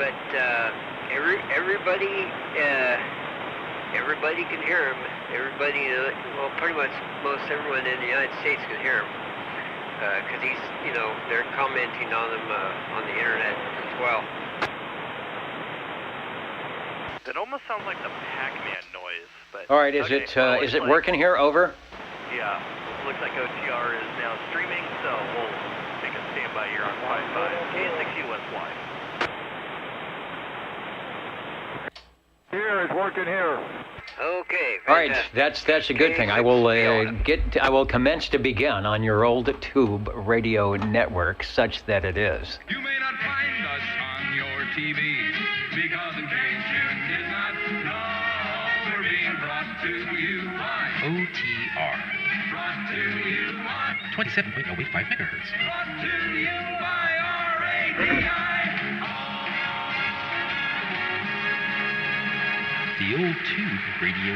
but everybody can hear him. Everybody, well, pretty much most everyone in the United States can hear him, because he's, they're commenting on him on the internet as well. It almost sounds like the Pac-Man noise, but... All right, is it working here? Over? Yeah, looks like OTR is now streaming, so we'll make a standby here on 5.5 KN6U West Live. Here, it's working here. Okay. All right, that's a good thing. I will commence to begin on your old tube radio network, such that it is. You may not find us on your TV, because in case you did not know, we're being brought to you by OTR. Brought to you by 27.085 megahertz. Brought to you by RADI. The Old Tube Radio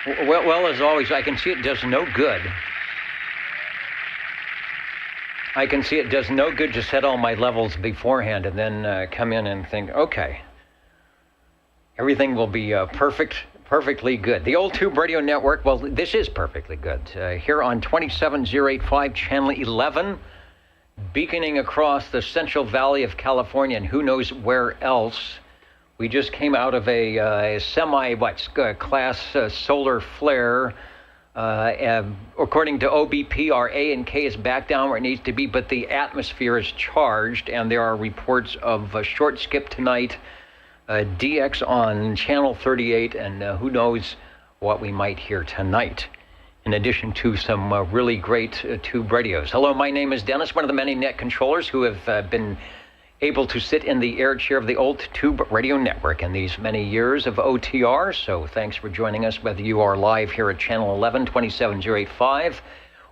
Network. Well, as always, I can see it does no good. I can see it does no good to set all my levels beforehand and then come in and think, okay, everything will be perfectly good. The Old Tube Radio Network, well, this is perfectly good. Here on 27085, Channel 11, beaconing across the Central Valley of California and who knows where else. We just came out of a class solar flare. According to OBP, our A and K is back down where it needs to be, but the atmosphere is charged, and there are reports of a short skip tonight, DX on Channel 38, and who knows what we might hear tonight, in addition to some really great tube radios. Hello, my name is Dennis, one of the many net controllers who have been able to sit in the air chair of the Old Tube Radio Network in these many years of OTR. So thanks for joining us, whether you are live here at Channel 11, 27085,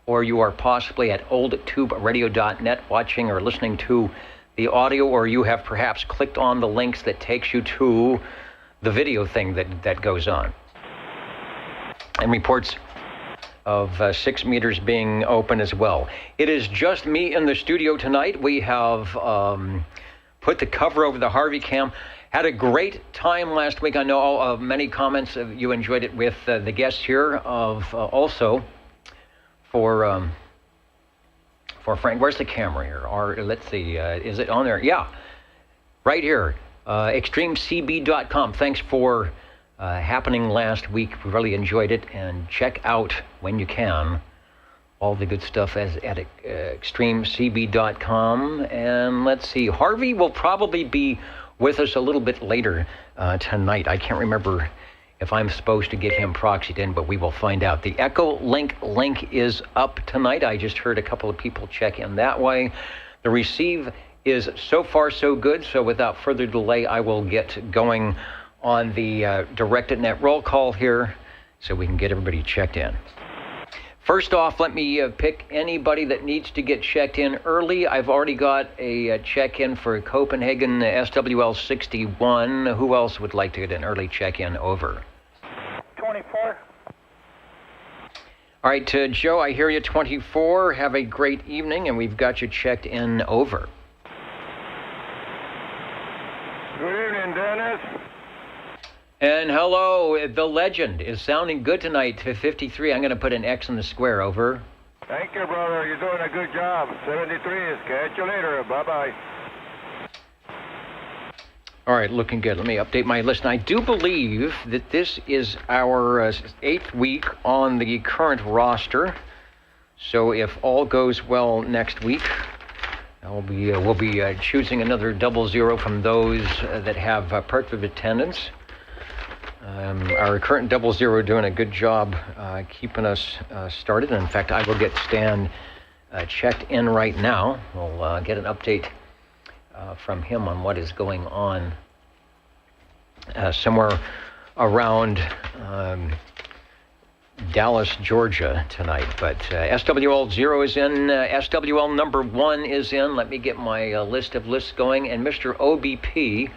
or you are possibly at oldtuberadio.net watching or listening to the audio, or you have perhaps clicked on the links that takes you to the video thing that goes on. And reports of 6 meters being open as well. It is just me in the studio tonight. We have put the cover over the Harvey Cam. Had a great time last week. I know many comments you enjoyed it with the guests here. Also for Frank. Where's the camera here? Let's see. Is it on there? Yeah, right here. ExtremeCB.com. Thanks for happening last week. We really enjoyed it, and check out when you can all the good stuff at extremecb.com. And let's see, Harvey will probably be with us a little bit later tonight. I can't remember if I'm supposed to get him proxied in, but we will find out. The Echo link is up tonight. I just heard a couple of people check in that way. The receive is so far so good, so without further delay, I will get going on the directed net roll call here so we can get everybody checked in. First off, let me pick anybody that needs to get checked in early. I've already got a check-in for Copenhagen SWL 61. Who else would like to get an early check-in? Over. 24. All right, Joe, I hear you, 24. Have a great evening, and we've got you checked in. Over. Good evening, Dennis. And hello, the legend is sounding good tonight to 53. I'm going to put an X in the square. Over. Thank you, brother. You're doing a good job. 73 is catch you later. Bye-bye. All right, looking good. Let me update my list. And I do believe that this is our 8th week on the current roster. So if all goes well next week, we'll be choosing another 00 from those that have perfect attendance. Our current 00 doing a good job keeping us started. And in fact, I will get Stan checked in right now. We'll get an update from him on what is going on somewhere around Dallas, Georgia tonight. But SWL 0 is in. SWL number 1 is in. Let me get my list of lists going. And Mr. OBP,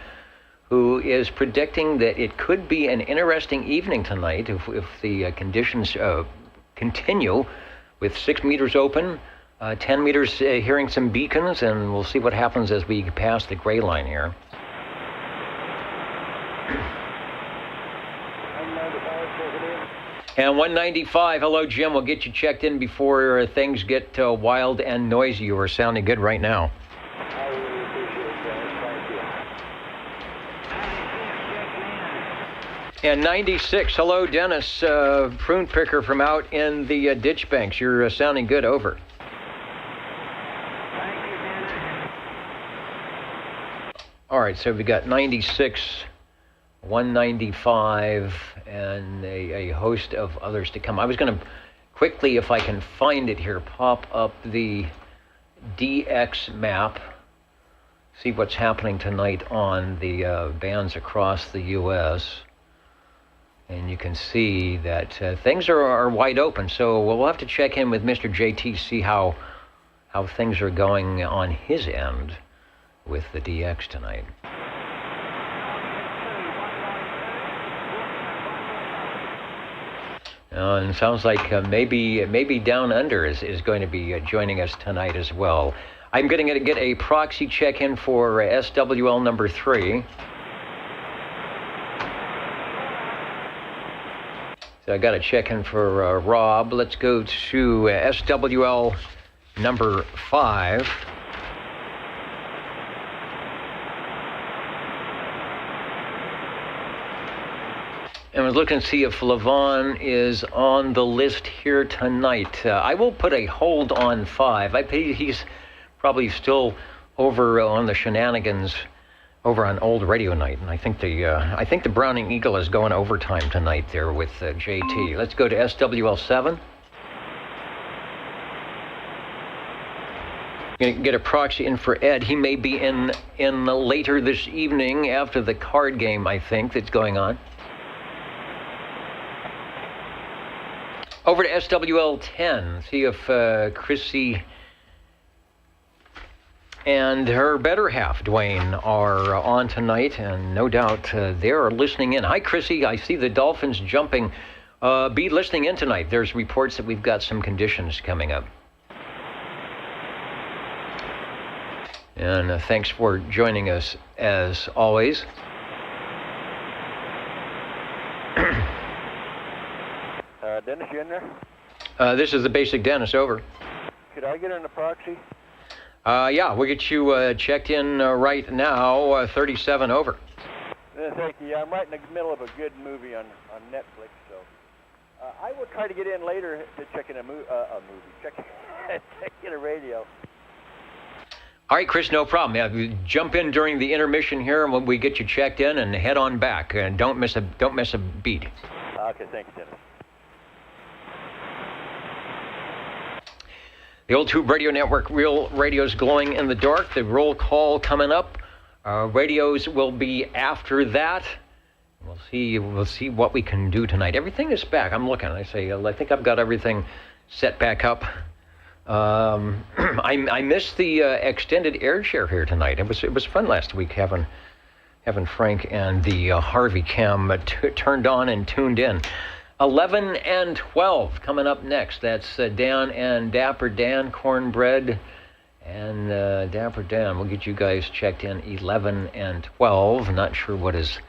who is predicting that it could be an interesting evening tonight if the conditions continue with 6 meters open, 10 meters, hearing some beacons, and we'll see what happens as we pass the gray line here. And 195, hello, Jim. We'll get you checked in before things get wild and noisy. You are sounding good right now. I really appreciate that. Thank you. And 96, hello, Dennis, prune picker from out in the ditch banks. You're sounding good, over. All right, so we got 96, 195, and a host of others to come. I was going to quickly, if I can find it here, pop up the DX map, see what's happening tonight on the bands across the U.S., and you can see that things are wide open. So we'll have to check in with Mr. JT, see how things are going on his end with the DX tonight. And it sounds like maybe Down Under is going to be joining us tonight as well. I'm going to get a proxy check-in for SWL number 3. So I got to check in for Rob. Let's go to SWL number 5. And I was looking to see if Levon is on the list here tonight. I will put a hold on 5. He's probably still over on the shenanigans over on Old Radio Night, and I think the Browning Eagle is going overtime tonight there with JT. Let's go to SWL 7. Gonna get a proxy in for Ed. He may be in later this evening after the card game, I think, that's going on. Over to SWL 10. See if Chrissy and her better half, Dwayne, are on tonight, and no doubt they are listening in. Hi, Chrissy. I see the Dolphins jumping. Be listening in tonight. There's reports that we've got some conditions coming up. And thanks for joining us, as always. Dennis, you in there? This is the basic Dennis, over. Could I get in the proxy? Yeah, we'll get you checked in right now, 37, over. Thank you. I'm right in the middle of a good movie on Netflix, so I will try to get in later to check in check in a radio. All right, Chris, no problem. Yeah, you jump in during the intermission here, and when we get you checked in, and head on back, and don't miss a beat. Okay, thank you, Dennis. The Old Tube Radio Network, real radios glowing in the dark. The roll call coming up. Radios will be after that. We'll see what we can do tonight. Everything is back. I'm looking. I think I've got everything set back up. I missed the extended air share here tonight. It was fun last week having Frank and the Harvey cam turned on and tuned in. 11 and 12 coming up next. That's Dan and Dapper Dan, Cornbread and Dapper Dan. We'll get you guys checked in 11 and 12. Not sure what is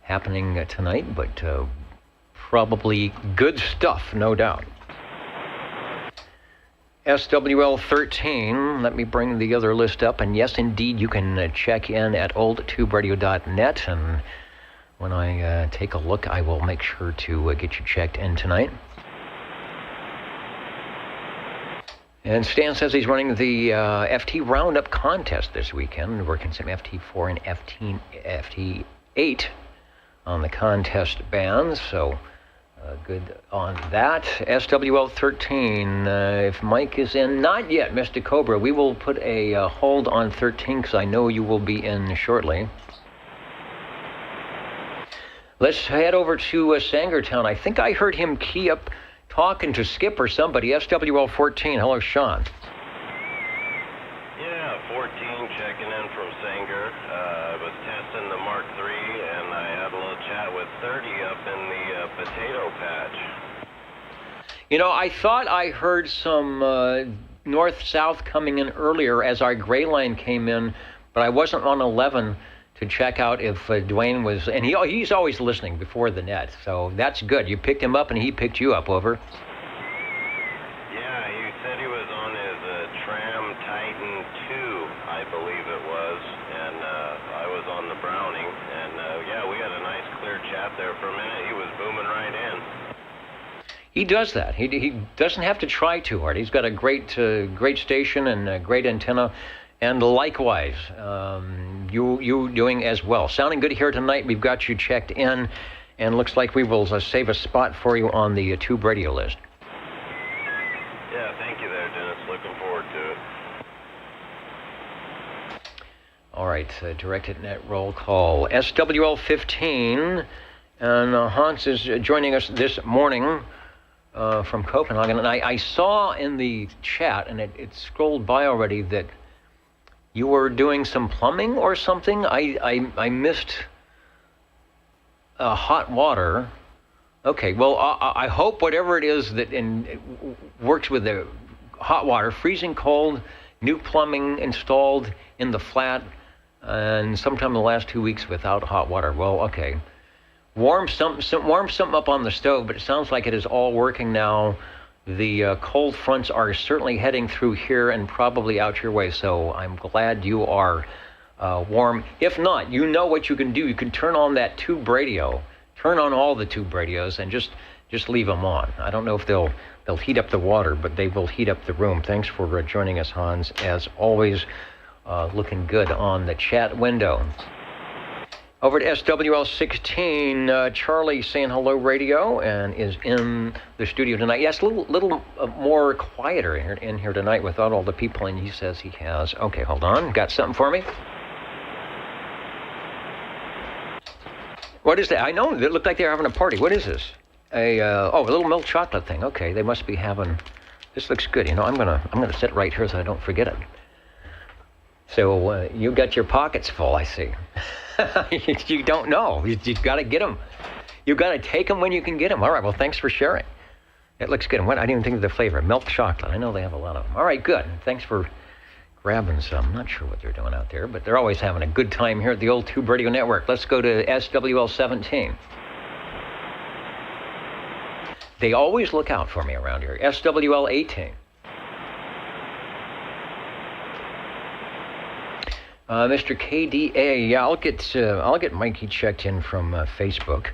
happening tonight, but probably good stuff, no doubt. SWL 13, let me bring the other list up. And yes, indeed, you can check in at oldtuberadio.net, and when I take a look, I will make sure to get you checked in tonight. And Stan says he's running the FT Roundup contest this weekend, working some FT4 and FT8 on the contest bands, so good on that. SWL 13, if Mike is in, not yet, Mr. Cobra. We will put a hold on 13 because I know you will be in shortly. Let's head over to Sangertown. I think I heard him key up talking to Skip or somebody. SWL 14. Hello, Sean. Yeah, 14 checking in from Sanger. I was testing the Mark III, and I had a little chat with 30 up in the potato patch. You know, I thought I heard some north-south coming in earlier as our gray line came in, but I wasn't on 11 to check out if Dwayne was, and he's always listening before the net, so that's good. You picked him up and he picked you up, over. Yeah, he said he was on his Tram Titan 2, I believe it was, and I was on the Browning, and yeah, we had a nice clear chat there for a minute. He was booming right in. He does that. He doesn't have to try too hard. He's got a great station and a great antenna. And likewise, you doing as well. Sounding good here tonight. We've got you checked in, and looks like we will save a spot for you on the Tube Radio list. Yeah, thank you there, Dennis. Looking forward to it. All right, directed net roll call. SWL 15, and Hans is joining us this morning from Copenhagen. And I saw in the chat, and it scrolled by already, that you were doing some plumbing or something? I missed hot water. Okay, well, I hope whatever it is that works with the hot water, freezing cold, new plumbing installed in the flat, and sometime in the last 2 weeks without hot water. Well, okay. Warm something up on the stove, but it sounds like it is all working now. The cold fronts are certainly heading through here and probably out your way, so I'm glad you are warm. If not, you know what you can do. You can turn on that tube radio, turn on all the tube radios, and just leave them on. I don't know if they'll heat up the water, but they will heat up the room. Thanks for joining us, Hans. As always, looking good on the chat window. Over to SWL 16, Charlie saying hello radio and is in the studio tonight. Yes, a little more quieter in here tonight without all the people, and he says he has. Okay, hold on. Got something for me? What is that? I know, it looked like they were having a party. What is this? A little milk chocolate thing. Okay, they must be having, this looks good. You know, I'm gonna sit right here so I don't forget it. So you got your pockets full, I see. You don't know. You've got to get them. You've got to take them when you can get them. All right, well, thanks for sharing. It looks good. I didn't even think of the flavor. Milk chocolate. I know they have a lot of them. All right, good. Thanks for grabbing some. I'm not sure what they're doing out there, but they're always having a good time here at the old Tube Radio Network. Let's go to SWL 17. They always look out for me around here. SWL 18. Mr. KDA, yeah, I'll get Mikey checked in from Facebook.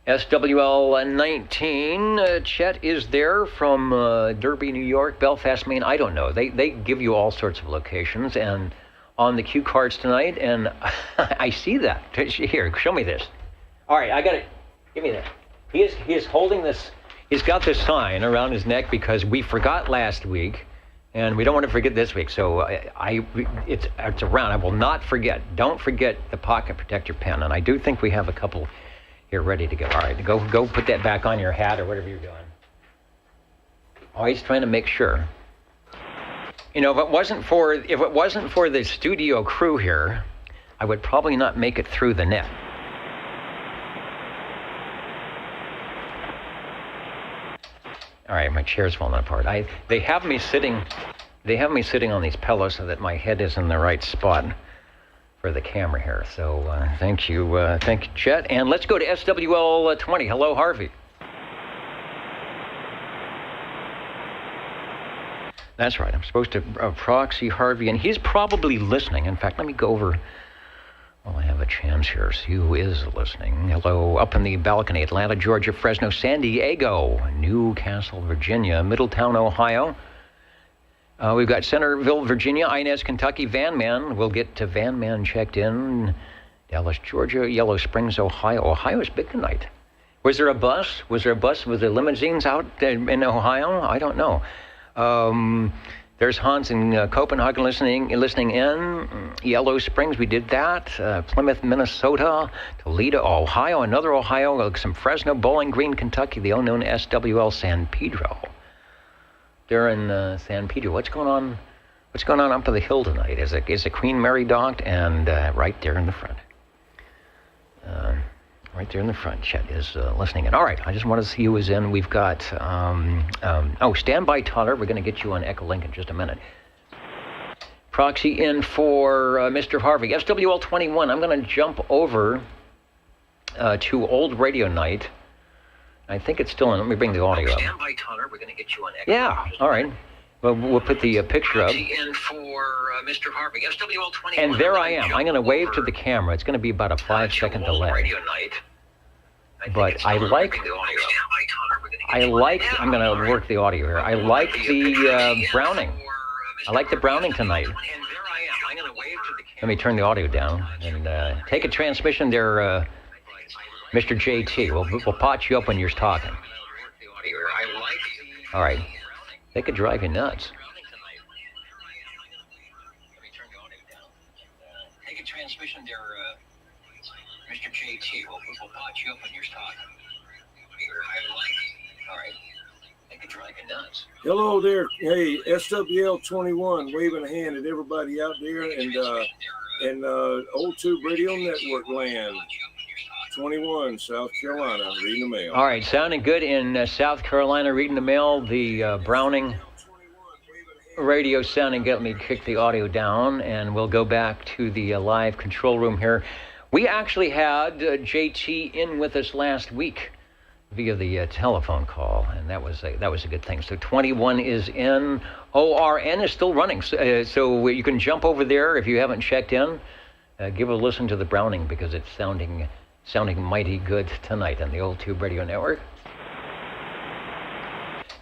SWL 19, Chet is there from Derby, New York, Belfast, Maine. I don't know. They give you all sorts of locations and on the cue cards tonight, and I see that. Here, show me this. All right, I got it. Give me that. He is holding this. He's got this sign around his neck because we forgot last week. And we don't want to forget this week, so it's around. I will not forget. Don't forget the pocket protector pen. And I do think we have a couple here ready to go. All right, go put that back on your hat or whatever you're doing. Always trying to make sure. You know, if it wasn't for the studio crew here, I would probably not make it through the net. All right, my chair's falling apart. They have me sitting on these pillows so that my head is in the right spot for the camera here. So thank you, Chet. And let's go to SWL 20. Hello, Harvey. That's right. I'm supposed to proxy Harvey, and he's probably listening. In fact, let me go over. Well, I have a chance here. See who is listening. Hello, up in the balcony, Atlanta, Georgia, Fresno, San Diego, Newcastle, Virginia, Middletown, Ohio. We've got Centerville, Virginia, Inez, Kentucky, Van Man. We'll get to Van Man checked in. Dallas, Georgia, Yellow Springs, Ohio. Ohio is big tonight. Was there a bus? Was there the limousines out in Ohio? I don't know. There's Hans in Copenhagen listening in. Yellow Springs, we did that. Plymouth, Minnesota. Toledo, Ohio. Another Ohio. Some Fresno, Bowling Green, Kentucky. The unknown SWL San Pedro. They're in San Pedro. What's going on? What's going on up on the hill tonight? Is it Queen Mary docked? And right there in the front. Right there in the front. Chet is listening in. All right, I just wanted to see who was in. We've got, stand by, Tyler. We're going to get you on Echolink in just a minute. Proxy in for Mr. Harvey. SWL 21. I'm going to jump over to Old Radio Night. I think it's still in. Let me bring the audio up. Stand by, Tyler. We're going to get you on Echolink. Yeah, all right. Well, we'll put the picture up. Proxy in for Mr. Harvey. SWL 21. And there I am. I'm going to wave to the camera. It's going to be about a 5-second delay. Radio Night. But I like, I'm going to work the audio here. I like the Browning. I like the Browning tonight. Let me turn the audio down and take a transmission there, Mr. JT. We'll pot you up when you're talking. All right. They could drive you nuts. Take a transmission there, Mr. JT. We'll pot you up when you're talking. All right. They could drive you nuts. Hello there. Hey, SWL 21, waving a hand at everybody out there and Old Tube Radio Network land. 21, South Carolina, reading the mail. All right, sounding good in South Carolina, reading the mail. The Browning radio sounding good. Let me kick the audio down, and we'll go back to the live control room here. We actually had JT in with us last week via the telephone call, and that was a good thing. So 21 is in. ORN is still running, so you can jump over there if you haven't checked in. Give a listen to the Browning because it's sounding mighty good tonight on the Old Tube Radio Network.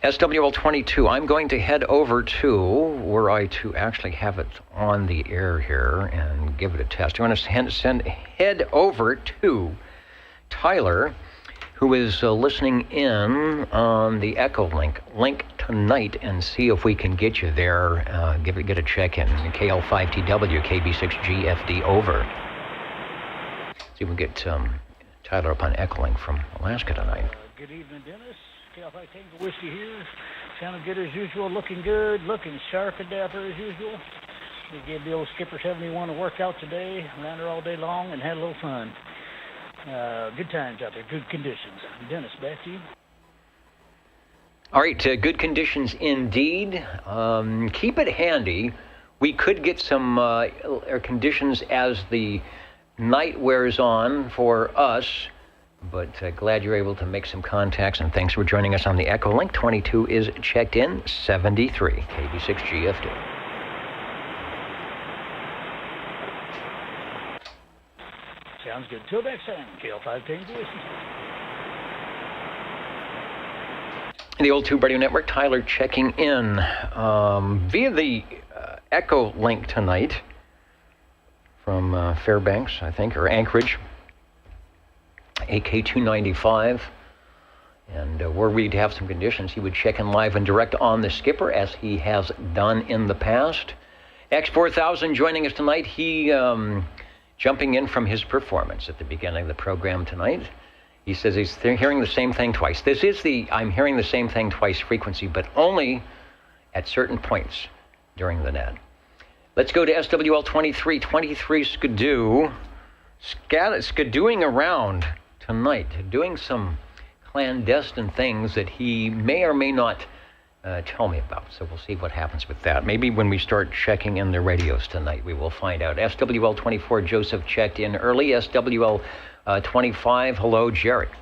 SWL 22, I'm going to head over to, were I to actually have it on the air here and give it a test, I want to head over to Tyler, who is listening in on the Echolink link tonight, and see if we can get you there, get a check-in. KL5TW, KB6GFD, over. See if we can get Tyler up on Echolink from Alaska tonight. Good evening, Dennis. KL5 Tango Whiskey here. Sounding good as usual, looking good, looking sharp and dapper as usual. We gave the old Skipper 71 a workout today, ran her all day long, and had a little fun. Good times out there, good conditions. Dennis, back to you. All right, good conditions indeed. Keep it handy. We could get some conditions as the night wears on for us, but glad you're able to make some contacts, and thanks for joining us on the Echolink. 22 is checked in, 73, KB6GFD. Sounds good. Till next time, KL5 Tango Whiskey. The Old Tube Radio Network, Tyler checking in via the Echolink tonight from Fairbanks, I think, or Anchorage, AK295. And were we to have some conditions, he would check in live and direct on the Skipper, as he has done in the past. X4000 joining us tonight. He jumping in from his performance at the beginning of the program tonight. He says he's hearing the same thing twice. This is the I'm hearing the same thing twice frequency, but only at certain points during the net. Let's go to SWL 23. 23 skidooing around tonight, doing some clandestine things that he may or may not tell me about. So we'll see what happens with that. Maybe when we start checking in the radios tonight, we will find out. SWL 24, Joseph checked in early. SWL 25, hello, Jerry. Well,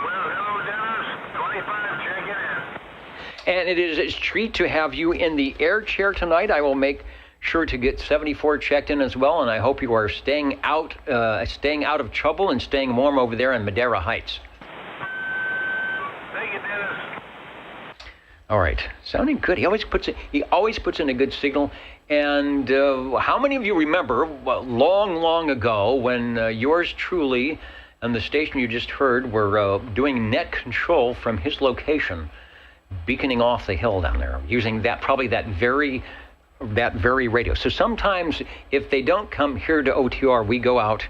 hello, Dennis. 25, checking in. And it is a treat to have you in the air chair tonight. I will make sure to get 74 checked in as well, and I hope you are staying out of trouble and staying warm over there in Madera Heights. Thank you, Dennis. All right, sounding good. He always puts in a good signal. And how many of you remember long ago when yours truly and the station you just heard were doing net control from his location, beaconing off the hill down there, using that very radio. So sometimes if they don't come here to OTR, we go out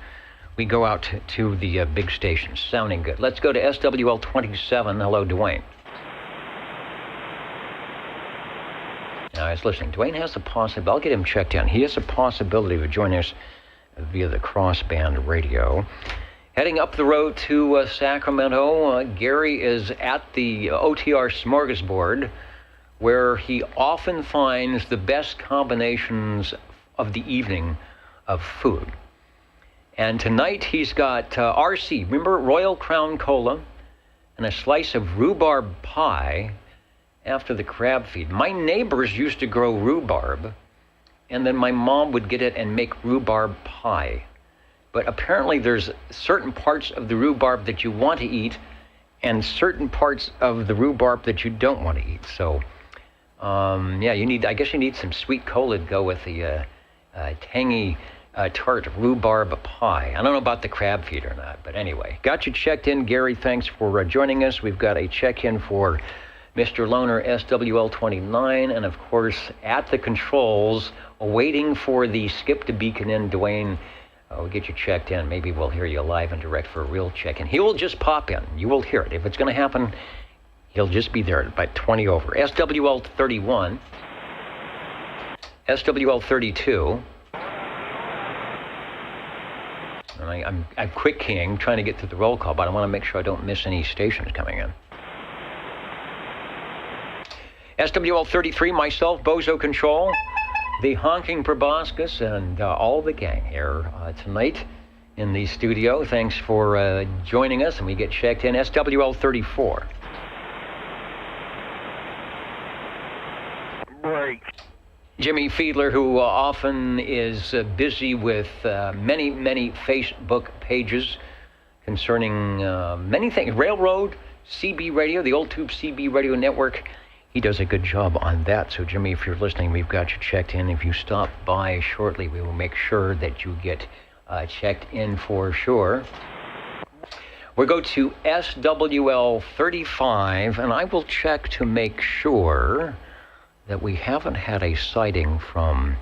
to the big stations. Sounding good. Let's go to SWL 27. Hello, Dwayne. Now, I was listening. Dwayne has a possibility. I'll get him checked in. He has a possibility of joining us via the crossband radio. Heading up the road to Sacramento, Gary is at the OTR Smorgasbord, where he often finds the best combinations of the evening of food. And tonight he's got RC, remember Royal Crown Cola, and a slice of rhubarb pie after the crab feed. My neighbors used to grow rhubarb, and then my mom would get it and make rhubarb pie. But apparently there's certain parts of the rhubarb that you want to eat and certain parts of the rhubarb that you don't want to eat. So, I guess you need some sweet cola to go with the tangy tart rhubarb pie. I don't know about the crab feed or not, but anyway. Got you checked in, Gary. Thanks for joining us. We've got a check-in for Mr. Loner SWL29, and of course, at the controls, waiting for the skip to beacon in, Dwayne. We'll get you checked in. Maybe we'll hear you live and direct for a real check-in. He will just pop in. You will hear it. If it's going to happen, he'll just be there at about 20 over. SWL31, SWL32. And I'm quick keying, trying to get through the roll call, but I want to make sure I don't miss any stations coming in. SWL33, myself, Bozo Control, the honking proboscis, and all the gang here tonight in the studio. Thanks for joining us, and we get checked in. SWL34. Break. Jimmy Fiedler, who often is busy with many, many Facebook pages concerning many things. Railroad, CB Radio, the Old Tube CB Radio Network. He does a good job on that. So, Jimmy, if you're listening, we've got you checked in. If you stop by shortly, we will make sure that you get checked in for sure. We'll go to SWL35, and I will check to make sure that we haven't had a sighting from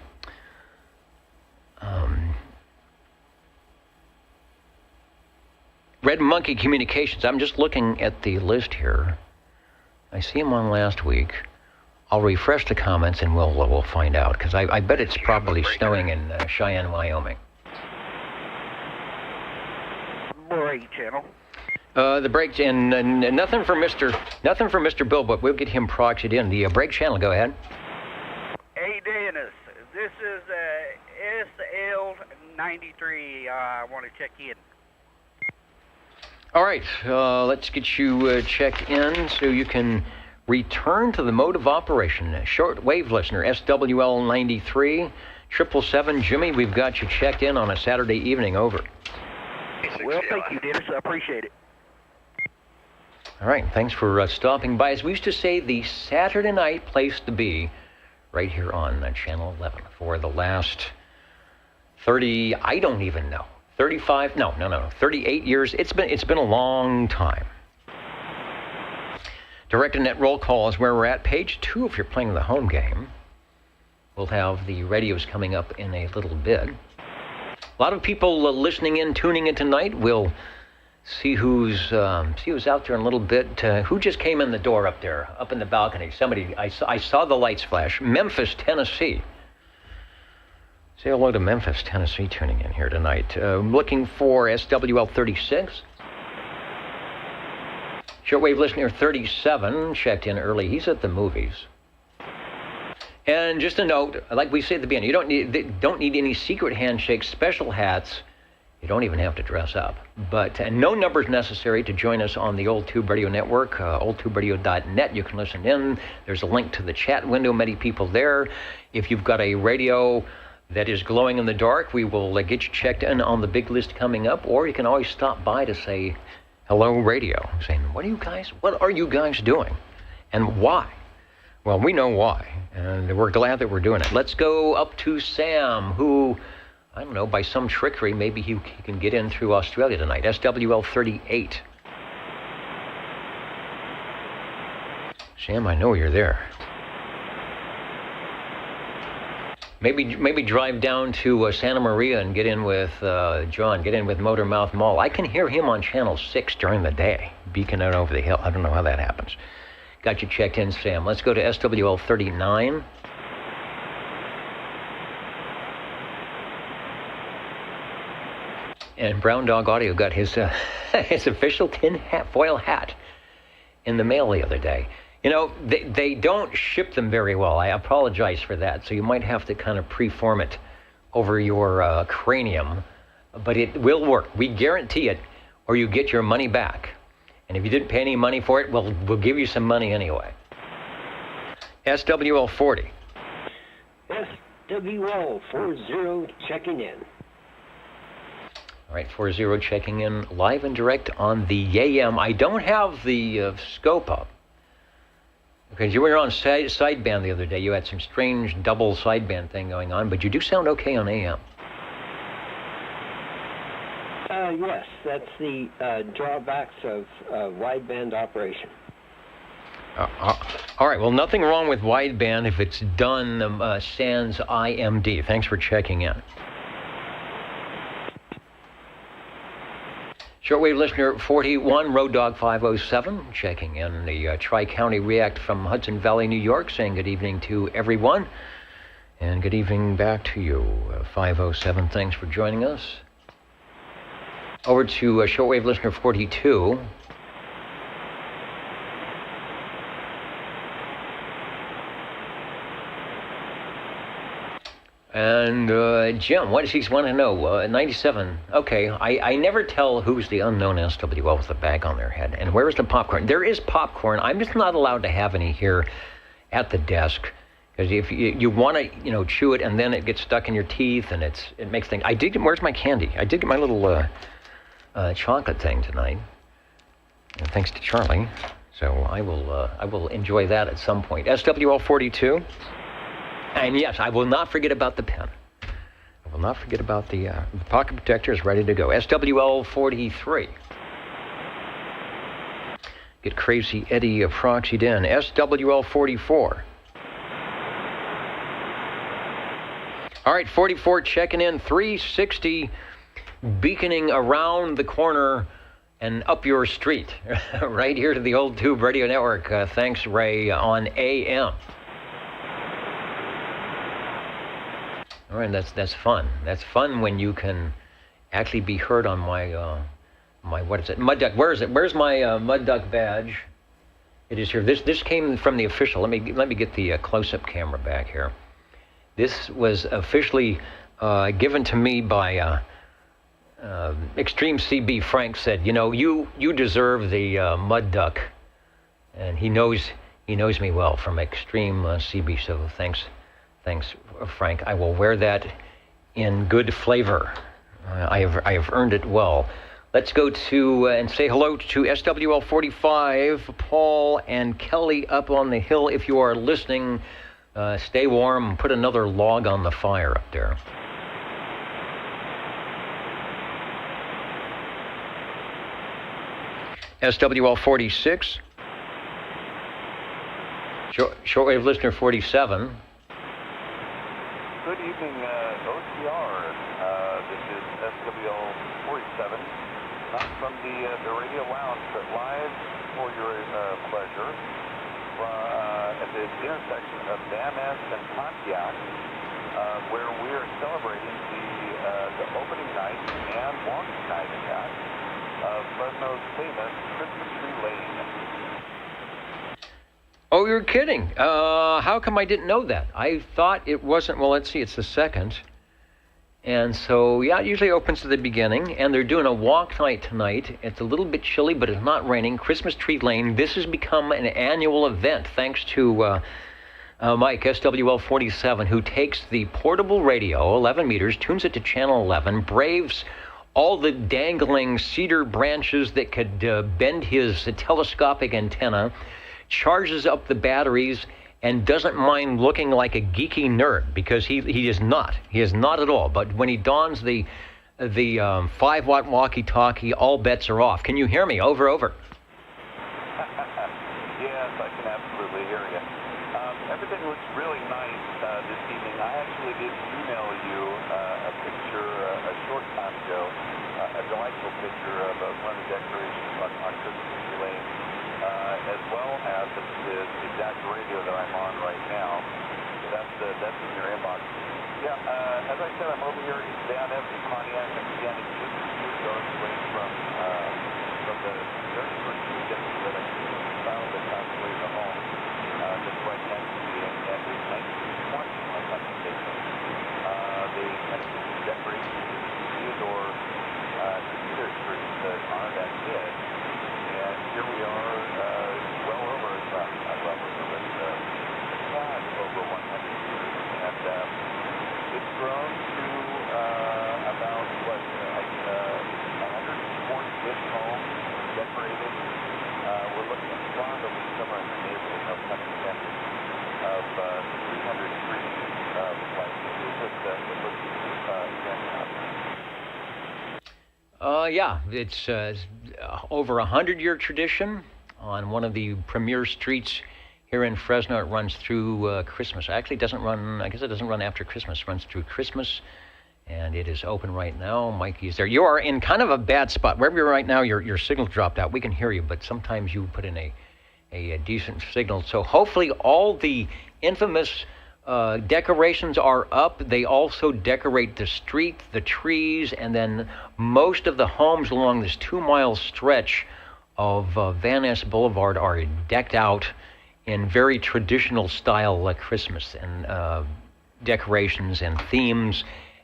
Red Monkey Communications. I'm just looking at the list here. I see him on last week. I'll refresh the comments and we'll find out, because I bet it's probably snowing in Cheyenne, Wyoming. Break channel. The break and nothing for Mr. Bill, but we'll get him proxied in. The break channel. Go ahead. Hey Dennis, this is SL93. I want to check in. All right, let's get you checked in so you can return to the mode of operation. Shortwave listener, SWL93, 777. Jimmy, we've got you checked in on a Saturday evening. Over. Well, thank you, Dennis. I appreciate it. All right, thanks for stopping by. As we used to say, the Saturday night place to be, right here on Channel 11 for the last 30, I don't even know. 35, no, 38 years. It's been a long time. Direct and net roll call is where we're at. Page 2 if you're playing the home game. We'll have the radios coming up in a little bit. A lot of people listening in, tuning in tonight. We'll see who's out there in a little bit. Who just came in the door up there, up in the balcony? Somebody, I saw the lights flash. Memphis, Tennessee. Say hello to Memphis, Tennessee, tuning in here tonight. Looking for SWL36. Shortwave listener 37 checked in early. He's at the movies. And just a note, like we said at the beginning, you don't need any secret handshakes, special hats. You don't even have to dress up. But no numbers necessary to join us on the Old Tube Radio Network, oldtuberadio.net. You can listen in. There's a link to the chat window. Many people there. If you've got a radio that is glowing in the dark, we will get you checked in on the big list coming up, or you can always stop by to say hello radio, saying, what are you guys doing? And why? Well, we know why, and we're glad that we're doing it. Let's go up to Sam, who, I don't know, by some trickery, maybe he can get in through Australia tonight. SWL 38. Sam, I know you're there. Maybe drive down to Santa Maria and get in with John, get in with Motor Mouth Mall. I can hear him on Channel 6 during the day, beaking out over the hill. I don't know how that happens. Got you checked in, Sam. Let's go to SWL 39. And Brown Dog Audio got his his official foil hat in the mail the other day. You know, they don't ship them very well. I apologize for that. So you might have to kind of preform it over your cranium. But it will work. We guarantee it, or you get your money back. And if you didn't pay any money for it, we'll give you some money anyway. SWL 40. SWL 40 checking in. All right, 40 checking in live and direct on the AM. I don't have the scope up. Because you were on sideband the other day. You had some strange double sideband thing going on, but you do sound okay on AM. Yes, that's the drawbacks of wideband operation. All right, well, nothing wrong with wideband if it's done sans IMD. Thanks for checking in. Shortwave listener 41, Road Dog 507, checking in the Tri-County React from Hudson Valley, New York, saying good evening to everyone. And good evening back to you, 507. Thanks for joining us. Over to Shortwave listener 42. And Jim, what does he want to know? 97. Okay, I never tell who's the unknown SWL with the bag on their head. And where is the popcorn? There is popcorn. I'm just not allowed to have any here at the desk. Because if you want to, chew it and then it gets stuck in your teeth and it makes things. Where's my candy? I did get my little chocolate thing tonight. And thanks to Charlie. So I will enjoy that at some point. SWL 42. And yes, I will not forget about the pen. I will not forget about the pocket protector is ready to go. SWL 43. Get Crazy Eddie proxied in. SWL 44. All right, 44 checking in. 360 beaconing around the corner and up your street. Right here to the Old Tube Radio Network. Thanks, Ray, on AM. All right, that's fun. That's fun when you can actually be heard on my what is it? Mud Duck. Where is it? Where's my Mud Duck badge? It is here. This came from the official. Let me get the close-up camera back here. This was officially given to me by Extreme CB. Frank said, you deserve the Mud Duck, and he knows me well from Extreme CB. So thanks, Frank. I will wear that in good flavor. I have earned it well. Let's go to and say hello to SWL 45, Paul and Kelly up on the hill. If you are listening, stay warm. Put another log on the fire up there. SWL 46, shortwave listener 47. Good evening, OTR. This is SWL 47, not from the radio lounge, but live for your pleasure at the intersection of Van Ness and Pontiac, where we are celebrating the opening night and launch night, in fact, of Fresno's famous Christmas Tree Lane. Oh, you're kidding. How come I didn't know that? I thought it wasn't. Well, let's see. It's the 2nd. And so, yeah, it usually opens at the beginning. And they're doing a walk night tonight. It's a little bit chilly, but it's not raining. Christmas Tree Lane. This has become an annual event, thanks to Mike, SWL 47, who takes the portable radio, 11 meters, tunes it to channel 11, braves all the dangling cedar branches that could bend his telescopic antenna, charges up the batteries, and doesn't mind looking like a geeky nerd, because he is not. He is not at all. But when he dons the 5-watt walkie-talkie, all bets are off. Can you hear me? Over. Yes, I can absolutely hear you. Everything looks really nice this evening. I actually did email you a picture a short time ago, a delightful picture of one of the decorations on Christmas Tree Lane, as well as the exact radio that I'm on right now. So that's in your inbox. Yeah, as I said, I'm over here in Van Ness, Pontiac. I'm standing just a few yards away from the very first tree that I found that passed away in the home. Just right next to me, and it was 1920, if I'm not mistaken. They kind of decorated Theodore Cedar Street on that kid. And here we are, well over, over 100 years. And it's grown to about, 140-ish homes decorated. We're looking at probably somewhere in the neighborhood of 300 trees. It looks fantastic. Yeah, it's over 100-year tradition on one of the premier streets here in Fresno. It runs through Christmas. Actually, it doesn't run. I guess it doesn't run after Christmas. It runs through Christmas, and it is open right now. Mikey's there. You are in kind of a bad spot. Wherever you're right now, your signal dropped out. We can hear you, but sometimes you put in a decent signal. So hopefully all the infamous decorations are up. They also decorate the street, the trees, and then most of the homes along this 2-mile stretch of Van Ness Boulevard are decked out in very traditional style Christmas and decorations and themes.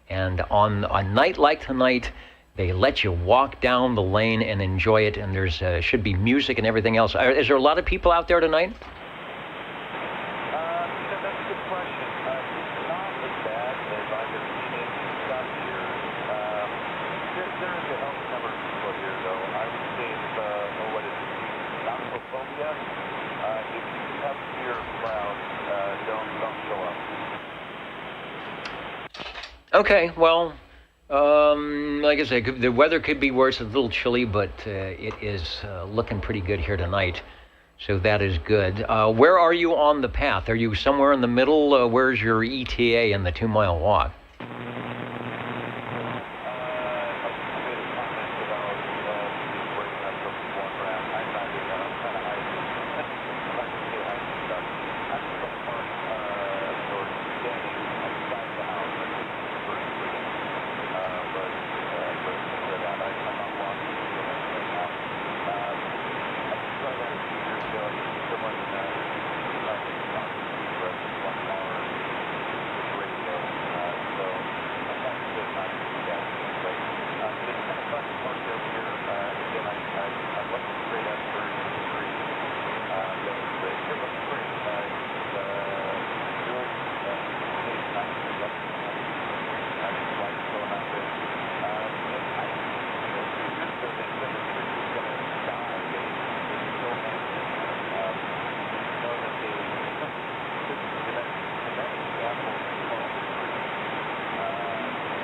And on a night like tonight, they let you walk down the lane and enjoy it, and there's should be music and everything else. Is there a lot of people out there tonight? Okay, well, like I said, the weather could be worse. It's a little chilly, but it is looking pretty good here tonight, so that is good. Where are you on the path? Are you somewhere in the middle? Where's your ETA in the 2-mile walk?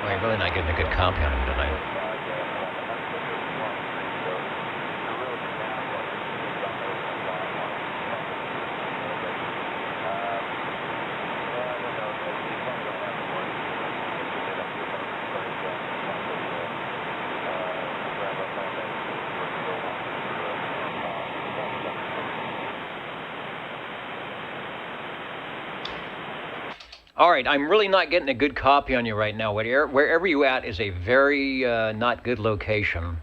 You're really not getting a good compound tonight. All right, I'm really not getting a good copy on you right now. Wherever you at is a very not good location.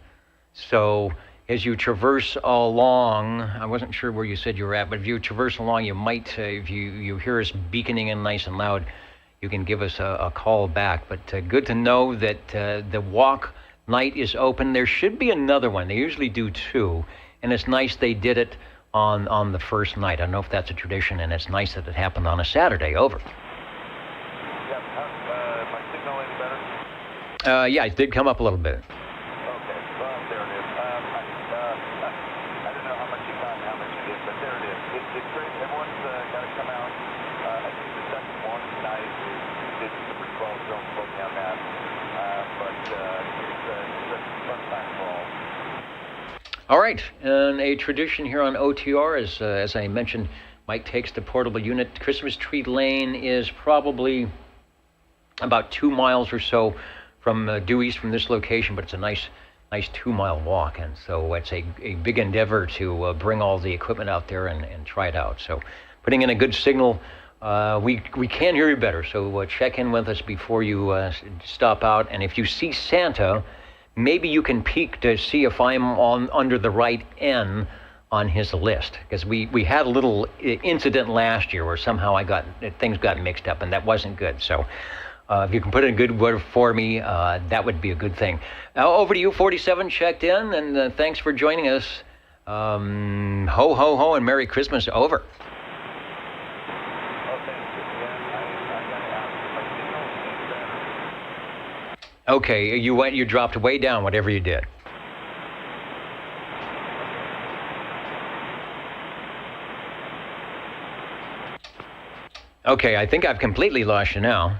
So as you traverse along, I wasn't sure where you said you were at, but if you traverse along, you might, if you hear us beaconing in nice and loud, you can give us a call back. But good to know that the walk night is open. There should be another one. They usually do 2, and it's nice they did it on the first night. I don't know if that's a tradition, and it's nice that it happened on a Saturday. Over. Yeah, it did come up a little bit. Okay, well, there it is. I don't know how much you got and how much you did, but there it is. It's great. Everyone's got to come out. I think the second one tonight is Super 12 film floating down that. But it's a fun time for all. All right, and a tradition here on OTR is, as I mentioned, Mike takes the portable unit. Christmas Tree Lane is probably about 2 miles or so from due east from this location, but it's a nice 2-mile walk, and so it's a big endeavor to bring all the equipment out there and try it out. So putting in a good signal we can hear you better, so check in with us before you stop out. And if you see Santa, maybe you can peek to see if I'm under the right N on his list, because we had a little incident last year where somehow things got mixed up, and that wasn't good. So if you can put in a good word for me, that would be a good thing. Over to you, 47 checked in, and thanks for joining us. Ho, ho, ho, and Merry Christmas. Over. Okay, you dropped way down, whatever you did. Okay, I think I've completely lost you now.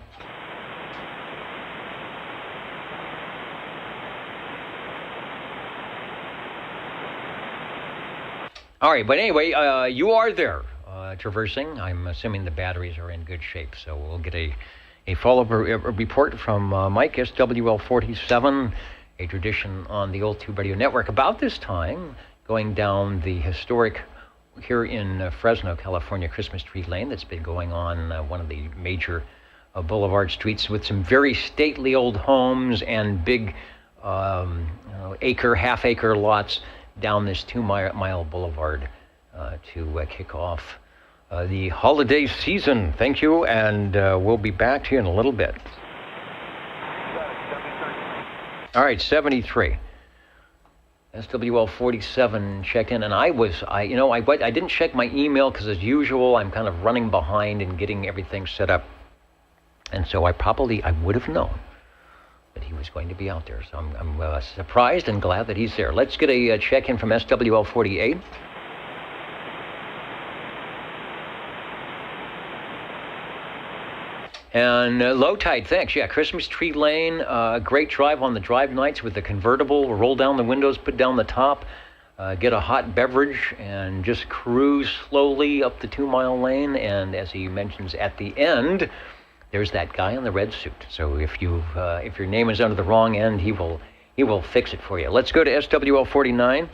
All right, but anyway, you are there traversing. I'm assuming the batteries are in good shape, so we'll get a follow-up report from Mike, SWL47, a tradition on the Old Tube Radio Network. About this time, going down the historic, here in Fresno, California, Christmas Tree Lane that's been going on one of the major boulevard streets with some very stately old homes and big half-acre lots down this 2-mile boulevard to kick off the holiday season. Thank you, and we'll be back to you in a little bit. All right, 73. SWL 47 checked in, and I didn't check my email because, as usual, I'm kind of running behind and getting everything set up, and so I would have known that he was going to be out there. So I'm surprised and glad that he's there. Let's get a check-in from SWL 48. And low tide, thanks. Yeah, Christmas Tree Lane, great drive on the drive nights with the convertible. Roll down the windows, put down the top, get a hot beverage, and just cruise slowly up the 2-mile lane. And as he mentions at the end, there's that guy in the red suit. So if your name is under the wrong end, he will fix it for you. Let's go to SWL 49.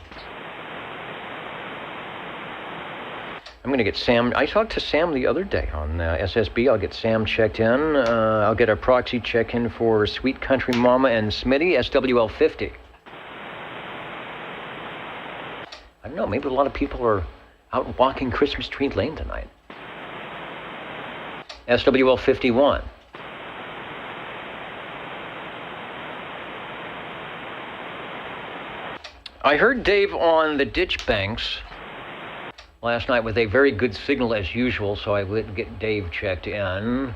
I'm going to get Sam. I talked to Sam the other day on SSB. I'll get Sam checked in. I'll get a proxy check-in for Sweet Country Mama and Smitty, SWL 50. I don't know, maybe a lot of people are out walking Christmas Tree Lane tonight. SWL 51. I heard Dave on the ditch banks last night with a very good signal as usual, so I would get Dave checked in.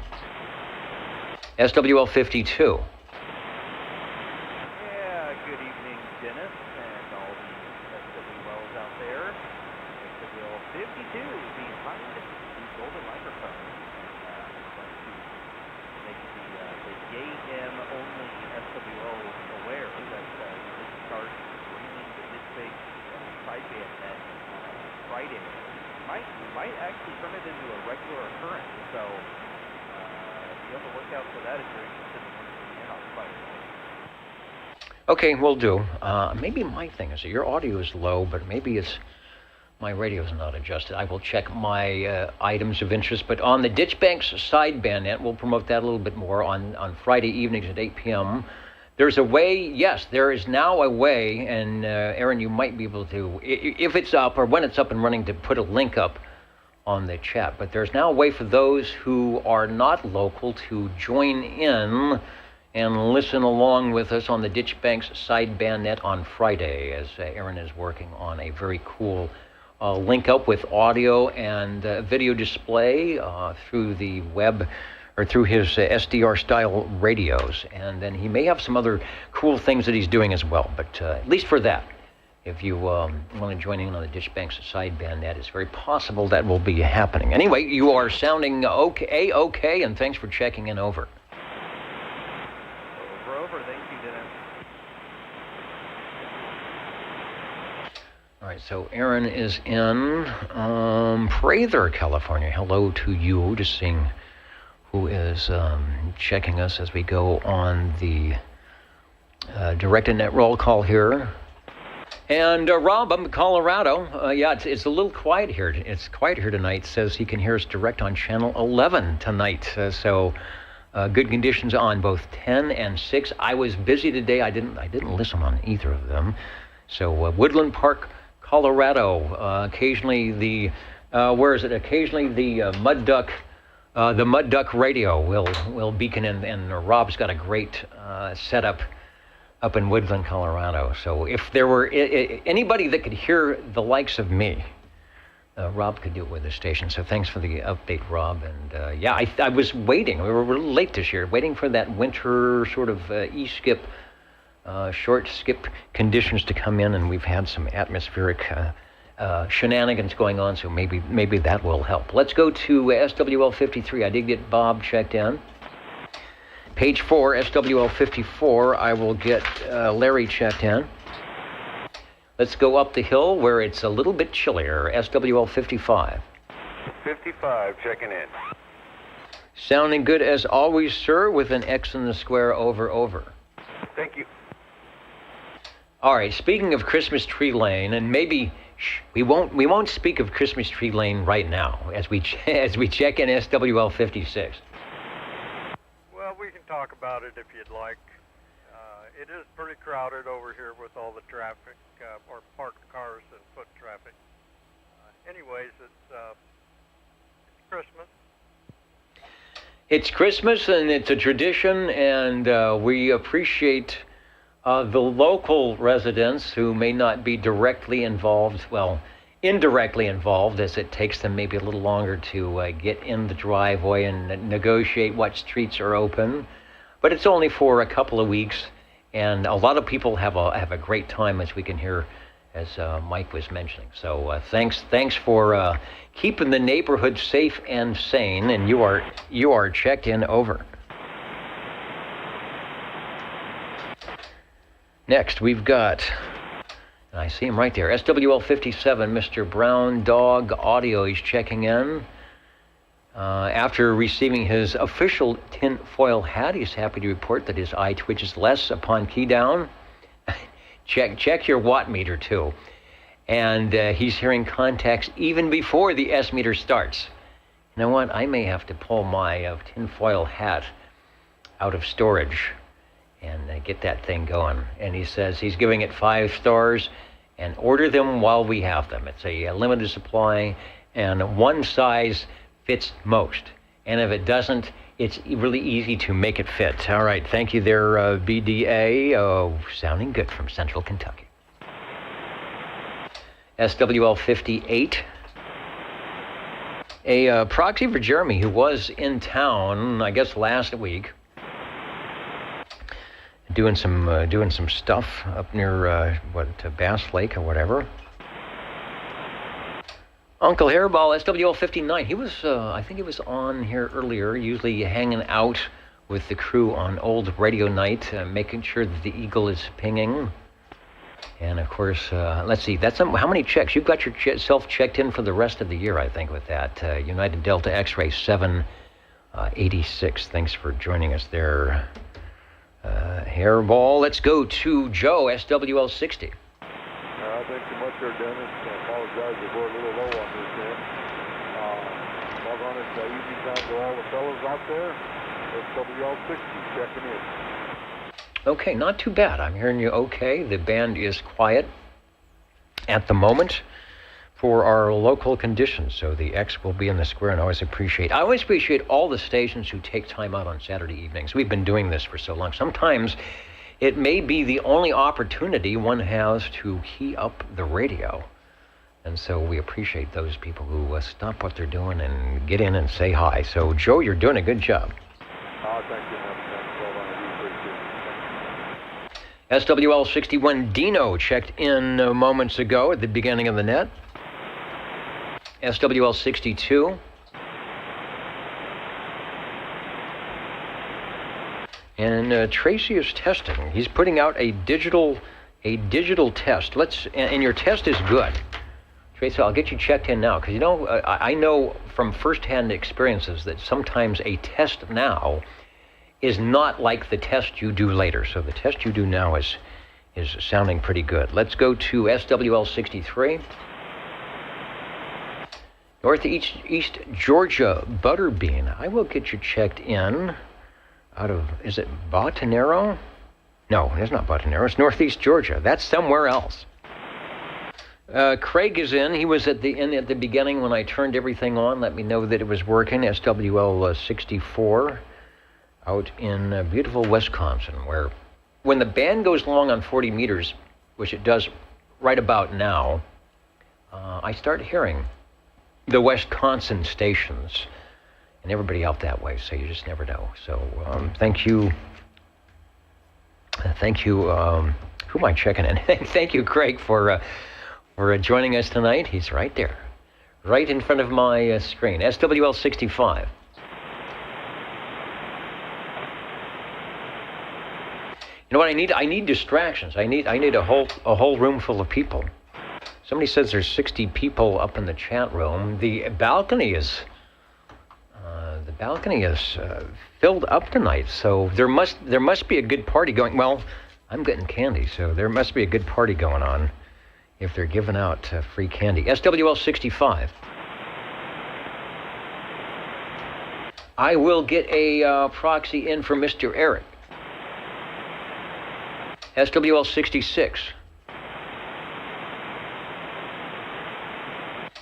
SWL 52. Yeah, good evening, Dennis, and all the SWLs out there. SWL 52 behind the golden microphone. To make the AM only SWLs aware that we start bringing the mid-space sideband net Friday. We might actually turn it into a regular occurrence, so be on the lookout for that if you're interested in listening in on Friday. Okay, will do. Maybe my thing is that your audio is low, but maybe it's my radio is not adjusted. I will check my items of interest, but on the Ditchbanks sideband net, we'll promote that a little bit more on Friday evenings at 8 p.m. There's a way, yes, there is now a way, and Aaron, you might be able to, if it's up or when it's up and running, to put a link up on the chat. But there's now a way for those who are not local to join in and listen along with us on the Ditchbanks sideband net on Friday, as Aaron is working on a very cool link up with audio and video display through the web, or through his SDR-style radios. And then he may have some other cool things that he's doing as well. But at least for that, if you want to join in on the Ditchbanks sideband net, it's very possible that will be happening. Anyway, you are sounding okay, and thanks for checking in. Over. Over. Thank you, Dennis. All right, so Aaron is in Prather, California. Hello to you, just seeing who is checking us as we go on the directed net roll call here. And Rob, I'm in Colorado. Yeah, it's a little quiet here. It's quiet here tonight. Says he can hear us direct on channel 11 tonight. So good conditions on both 10 and 6. I was busy today. I didn't listen on either of them. So Woodland Park, Colorado. Occasionally the Occasionally the Mud Duck radio will beacon in, and Rob's got a great setup up in Woodland, Colorado. So if there were anybody that could hear the likes of me, Rob could do it with the station. So thanks for the update, Rob. And yeah, I was waiting. We were a little late this year, waiting for that winter sort of E-skip, short skip conditions to come in, and we've had some atmospheric shenanigans going on, so maybe that will help. Let's go to SWL 53. I did get Bob checked in. Page 4, SWL 54, I will get Larry checked in. Let's go up the hill where it's a little bit chillier, SWL 55. 55, checking in. Sounding good as always, sir, with an X in the square, over. Thank you. All right, speaking of Christmas Tree Lane, and maybe we won't speak of Christmas Tree Lane right now as we check in SWL 56. Well, we can talk about it if you'd like. It is pretty crowded over here with all the traffic, or parked cars and foot traffic. Anyways, it's Christmas. It's Christmas, and it's a tradition, and we appreciate the local residents who may not be directly involved, well, indirectly involved, as it takes them maybe a little longer to get in the driveway and negotiate what streets are open. But it's only for a couple of weeks, and a lot of people have a great time, as we can hear, as Mike was mentioning. So thanks for keeping the neighborhood safe and sane, and you are checked in, over. Next, we've got, and I see him right there, SWL 57, Mr. Brown Dog Audio. He's checking in. After receiving his official tinfoil hat, he's happy to report that his eye twitches less upon key down. Check your watt meter, too. And he's hearing contacts even before the S meter starts. You know what? I may have to pull my tinfoil hat out of storage and get that thing going. And he says he's giving it 5 stars, and order them while we have them. It's a limited supply, and one size fits most. And if it doesn't, it's really easy to make it fit. All right, thank you there, BDA. Oh, sounding good from Central Kentucky. SWL 58. A proxy for Jeremy, who was in town, I guess last week, doing some stuff up near Bass Lake or whatever. Uncle Hairball, SWL 59. He was, I think he was on here earlier, usually hanging out with the crew on old radio night, making sure that the Eagle is pinging. And of course, let's see, that's how many checks? You've got yourself checked in for the rest of the year, I think, with that. United Delta X-Ray 786. Thanks for joining us there, Hairball. Let's go to Joe, SWL 60. Thanks so much there, Dennis. I apologize if we're a little low on this end. Log on it, easy time to all the fellows out there. SWL 60, checking in. Okay, not too bad. I'm hearing you okay. The band is quiet at the moment for our local conditions, so the X will be in the square, and I always appreciate all the stations who take time out on Saturday evenings. We've been doing this for so long. Sometimes it may be the only opportunity one has to key up the radio. And so we appreciate those people who stop what they're doing and get in and say hi. So, Joe, you're doing a good job. Thank you, man. SWL 61 Dino checked in moments ago at the beginning of the net. SWL 62. And Tracy is testing. He's putting out a digital test. And your test is good. Tracy, I'll get you checked in now, because I know from firsthand experiences that sometimes a test now is not like the test you do later. So the test you do now is is sounding pretty good. Let's go to SWL 63. Northeast Georgia, Butterbean. I will get you checked in out of, is it Botanero? No, it's not Botanero. It's Northeast Georgia. That's somewhere else. Craig is in. He was at the beginning when I turned everything on. Let me know that it was working. SWL 64 out in beautiful Wisconsin, where when the band goes long on 40 meters, which it does right about now, I start hearing the Wisconsin stations and everybody out that way, so you just never know. So thank you. Who am I checking in? Thank you, Craig, for joining us tonight. He's right there, right in front of my screen. SWL 65. You know what I need? I need distractions. I need a whole room full of people. Somebody says there's 60 people up in the chat room. The balcony is filled up tonight, so there must be a good party going. Well, I'm getting candy, so there must be a good party going on if they're giving out free candy. SWL 65. I will get a proxy in for Mr. Eric. SWL 66.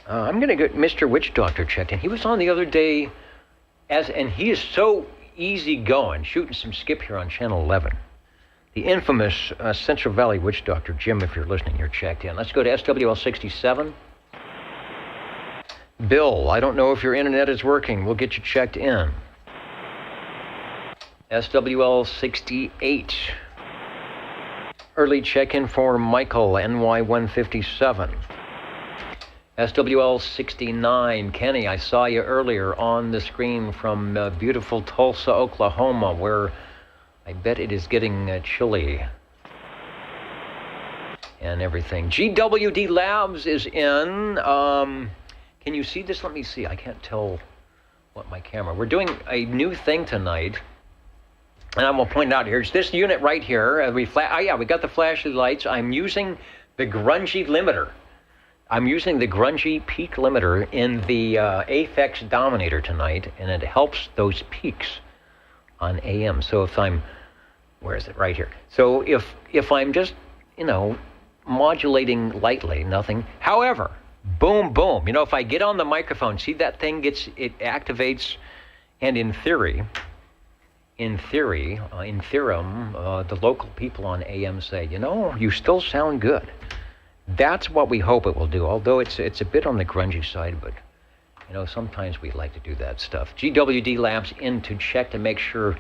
I'm going to get Mr. Witch Doctor checked in. He was on the other day, and he is so easygoing, shooting some skip here on Channel 11. The infamous Central Valley Witch Doctor. Jim, if you're listening, you're checked in. Let's go to SWL 67. Bill, I don't know if your internet is working. We'll get you checked in. SWL 68. Early check-in for Michael, NY 157. SWL 69. Kenny, I saw you earlier on the screen from beautiful Tulsa, Oklahoma, where I bet it is getting chilly and everything. GWD Labs is in. Can you see this? Let me see. I can't tell what my camera. We're doing a new thing tonight. And I will point out here, it's this unit right here. We got the flashing lights. I'm using the grungy limiter. I'm using the grungy peak limiter in the Aphex Dominator tonight, and it helps those peaks on AM. So if I'm, where is it? Right here. So if I'm just, modulating lightly, nothing. However, boom, boom. If I get on the microphone, see that thing it activates, and in theory, in theorem, the local people on AM say, you still sound good. That's what we hope it will do, although it's a bit on the grungy side, but, sometimes we like to do that stuff. GWD Labs in to check to make sure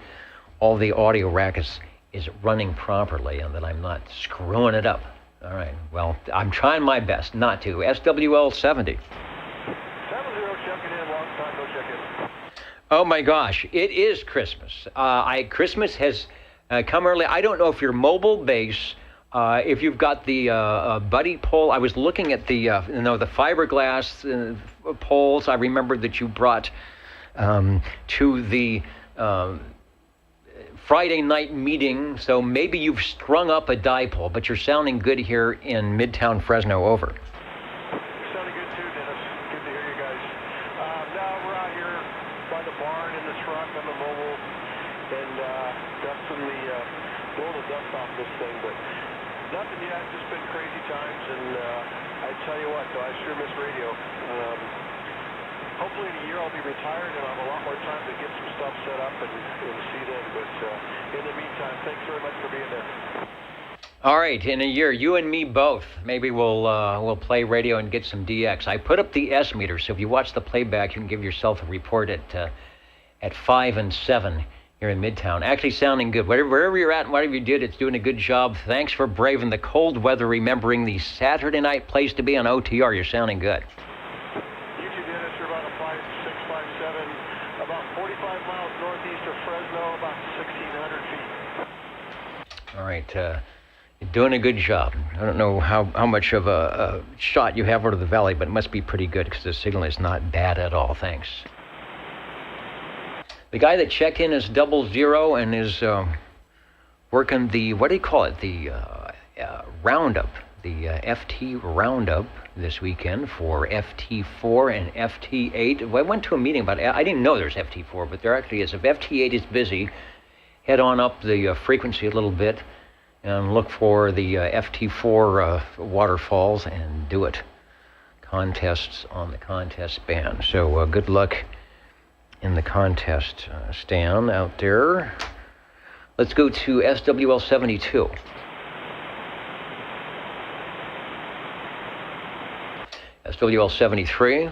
all the audio rack is running properly and that I'm not screwing it up. All right, well, I'm trying my best not to. SWL 70. 70, checking in, long time, no check in. Oh my gosh, it is Christmas. Christmas has come early. I don't know if you're mobile base, if you've got the buddy pole. I was looking at the fiberglass poles. I remember that you brought to the Friday night meeting. So maybe you've strung up a dipole, but you're sounding good here in Midtown Fresno. Over. Sounding good too, Dennis. Good to hear you guys. Now we're out here by the barn in the truck on the mobile, and definitely blowing the dust off this thing, but nothing yet. Just been crazy times, and I tell you what, though, I sure miss radio. Hopefully in a year I'll be retired and I'll have a lot more time to get some stuff set up and see them. But in the meantime, thanks very much for being there. All right, in a year, you and me both. Maybe we'll play radio and get some DX. I put up the S meter, so if you watch the playback, you can give yourself a report at 5 and 7 here in Midtown. Actually sounding good. Wherever you're at and whatever you did, it's doing a good job. Thanks for braving the cold weather, remembering the Saturday night place to be on OTR. You're sounding good. You two, Dennis, you're about a 5657, about 45 miles northeast of Fresno, about 1,600 feet. All right, you're doing a good job. I don't know how much of a shot you have out of the valley, but it must be pretty good because the signal is not bad at all. Thanks. The guy that checked in is 00 and is working the, what do you call it, the roundup, the FT roundup this weekend for FT4 and FT8. Well, I went to a meeting about it. I didn't know there's FT4, but there actually is. If FT8 is busy, head on up the frequency a little bit and look for the FT4 waterfalls and do it. Contests on the contest band. So good luck in the contest, Stan, out there. Let's go to SWL 72. SWL 73.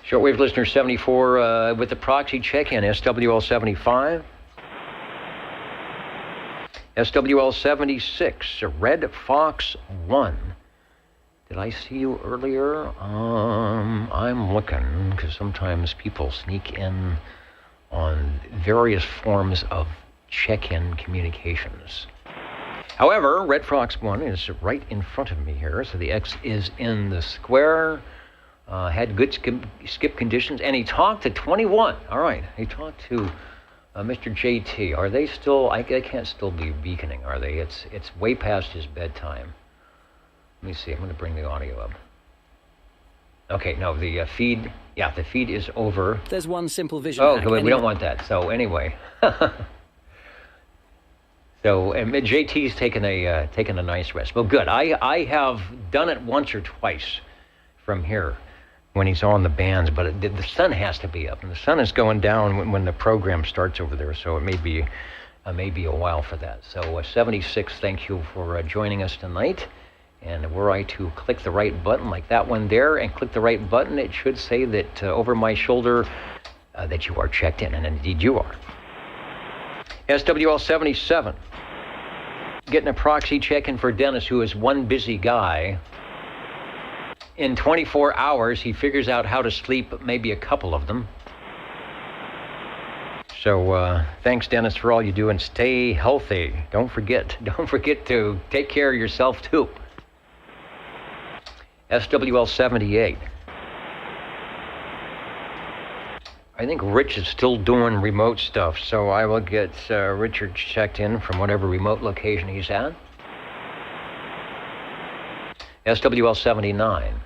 Shortwave listener 74 with the proxy check-in, SWL 75. SWL 76, Red Fox 1. Did I see you earlier? I'm looking, because sometimes people sneak in on various forms of check-in communications. However, Red Fox 1 is right in front of me here, so the X is in the square. Had good skip conditions, and he talked to 21. All right, he talked to Mr. JT. Are they still? I can't still be beaconing, are they? It's way past his bedtime. Let me see. I'm going to bring the audio up. Okay, no, the feed. Yeah, the feed is over. There's one simple vision. Oh, we don't want that. So anyway. So and JT's taken a nice rest. Well, good. I have done it once or twice from here when he's on the bands, but the sun has to be up, and the sun is going down when the program starts over there. So it may be a while for that. So 76, thank you for joining us tonight. And were I to click the right button, like that one there, and click the right button, it should say that over my shoulder that you are checked in, and indeed you are. SWL 77. Getting a proxy check-in for Dennis, who is one busy guy. In 24 hours, he figures out how to sleep maybe a couple of them. So thanks, Dennis, for all you do, and stay healthy. Don't forget to take care of yourself, too. SWL 78. I think Rich is still doing remote stuff, so I will get Richard checked in from whatever remote location he's at. SWL 79.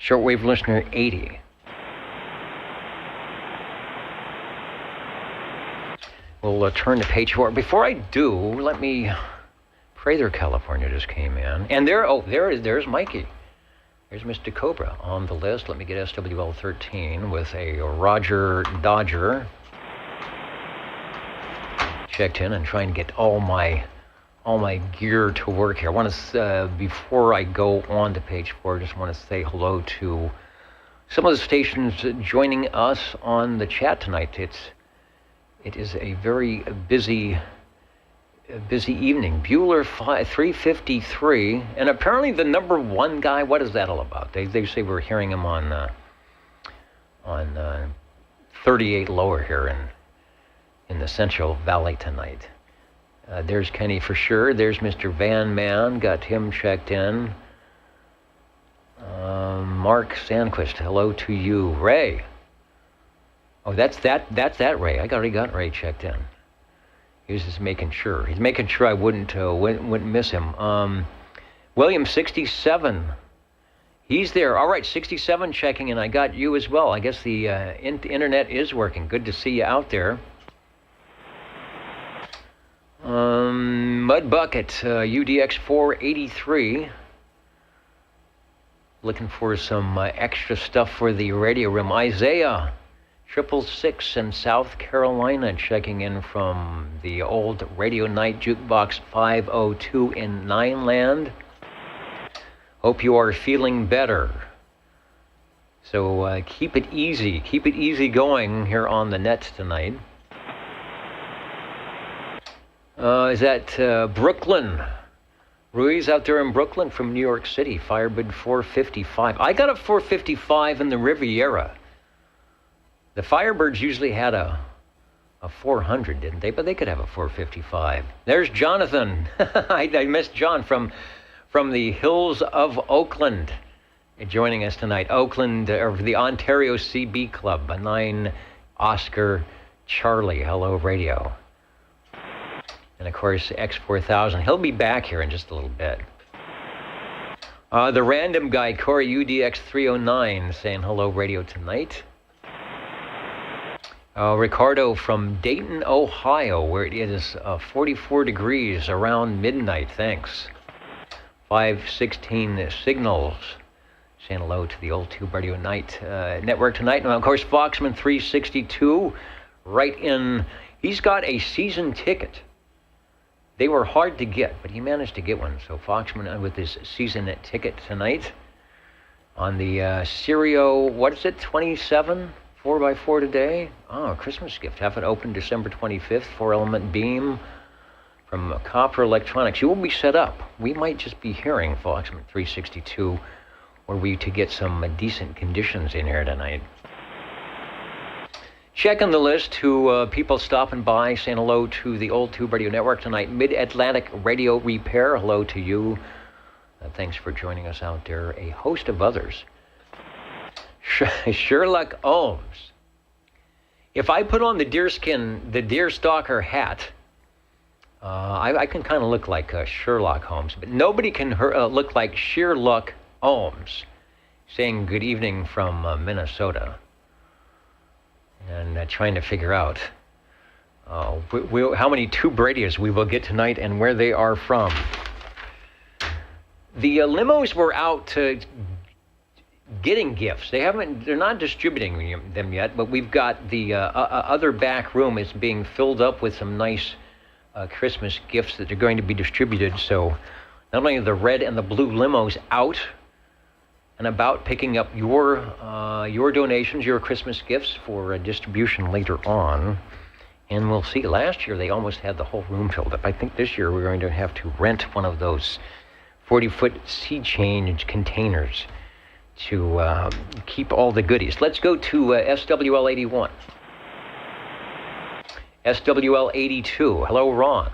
Shortwave listener 80. We'll turn to page 4. Before I do, let me... Prather, California just came in. And there's Mikey. There's Mr. Cobra on the list. Let me get SWL 13 with a Roger Dodger. Checked in and trying to get all my gear to work here. I want to, before I go on to page 4, I just want to say hello to some of the stations joining us on the chat tonight. It is a very busy evening. Bueller 353, and apparently the number 1 guy. What is that all about? They say we're hearing him on 38 lower here in the Central Valley tonight. There's Kenny for sure. There's Mr. Van Man. Got him checked in. Mark Sandquist. Hello to you, Ray. Oh, that's that Ray. I already got Ray checked in. He was just making sure. He's making sure I wouldn't miss him. William 67. He's there. All right, 67 checking in. I got you as well. I guess the internet is working. Good to see you out there. Mud Bucket, UDX 483. Looking for some extra stuff for the radio room. Isaiah 666 in South Carolina, checking in from the old Radio Night Jukebox 502 in Nineland. Hope you are feeling better. So keep it easy going here on the net tonight. Is that Brooklyn? Ruiz out there in Brooklyn from New York City, Firebird 455. I got a 455 in the Riviera. The Firebirds usually had a 400, didn't they? But they could have a 455. There's Jonathan. I missed John from the hills of Oakland, joining us tonight. Oakland, or the Ontario CB Club, a 9 Oscar Charlie, hello, radio. And of course, X4000. He'll be back here in just a little bit. The random guy, Corey UDX309, saying hello, radio tonight. Ricardo from Dayton, Ohio, where it is 44 degrees around midnight. Thanks. 516 Signals, saying hello to the Old Tube Radio Night network tonight. And of course, Foxman 362, right in. He's got a season ticket. They were hard to get, but he managed to get one. So Foxman with his season ticket tonight on the Sirio, what is it, 27? 4x4 today. Oh, a Christmas gift. Have it open December 25th. 4-element beam from Copper Electronics. You will be set up. We might just be hearing Foxman 362 were we to get some decent conditions in here tonight. Checking the list to people stopping by, saying hello to the Old Tube Radio Network tonight. Mid-Atlantic Radio Repair, hello to you. Thanks for joining us out there. A host of others. Sherlock Holmes. If I put on the deerstalker hat, I can kind of look like Sherlock Holmes, but nobody can look like Sherlock Holmes, saying good evening from Minnesota. And trying to figure out how many tube radios we will get tonight and where they are from. The limos were out getting gifts. They're not distributing them yet, but we've got the other back room is being filled up with some nice Christmas gifts that are going to be distributed. So not only are the red and the blue limos out and about picking up your donations, your Christmas gifts for distribution later on. And we'll see. Last year, they almost had the whole room filled up. I think this year we're going to have to rent one of those 40-foot sea change containers to keep all the goodies. Let's go to SWL 81. SWL 82. Hello, Ron.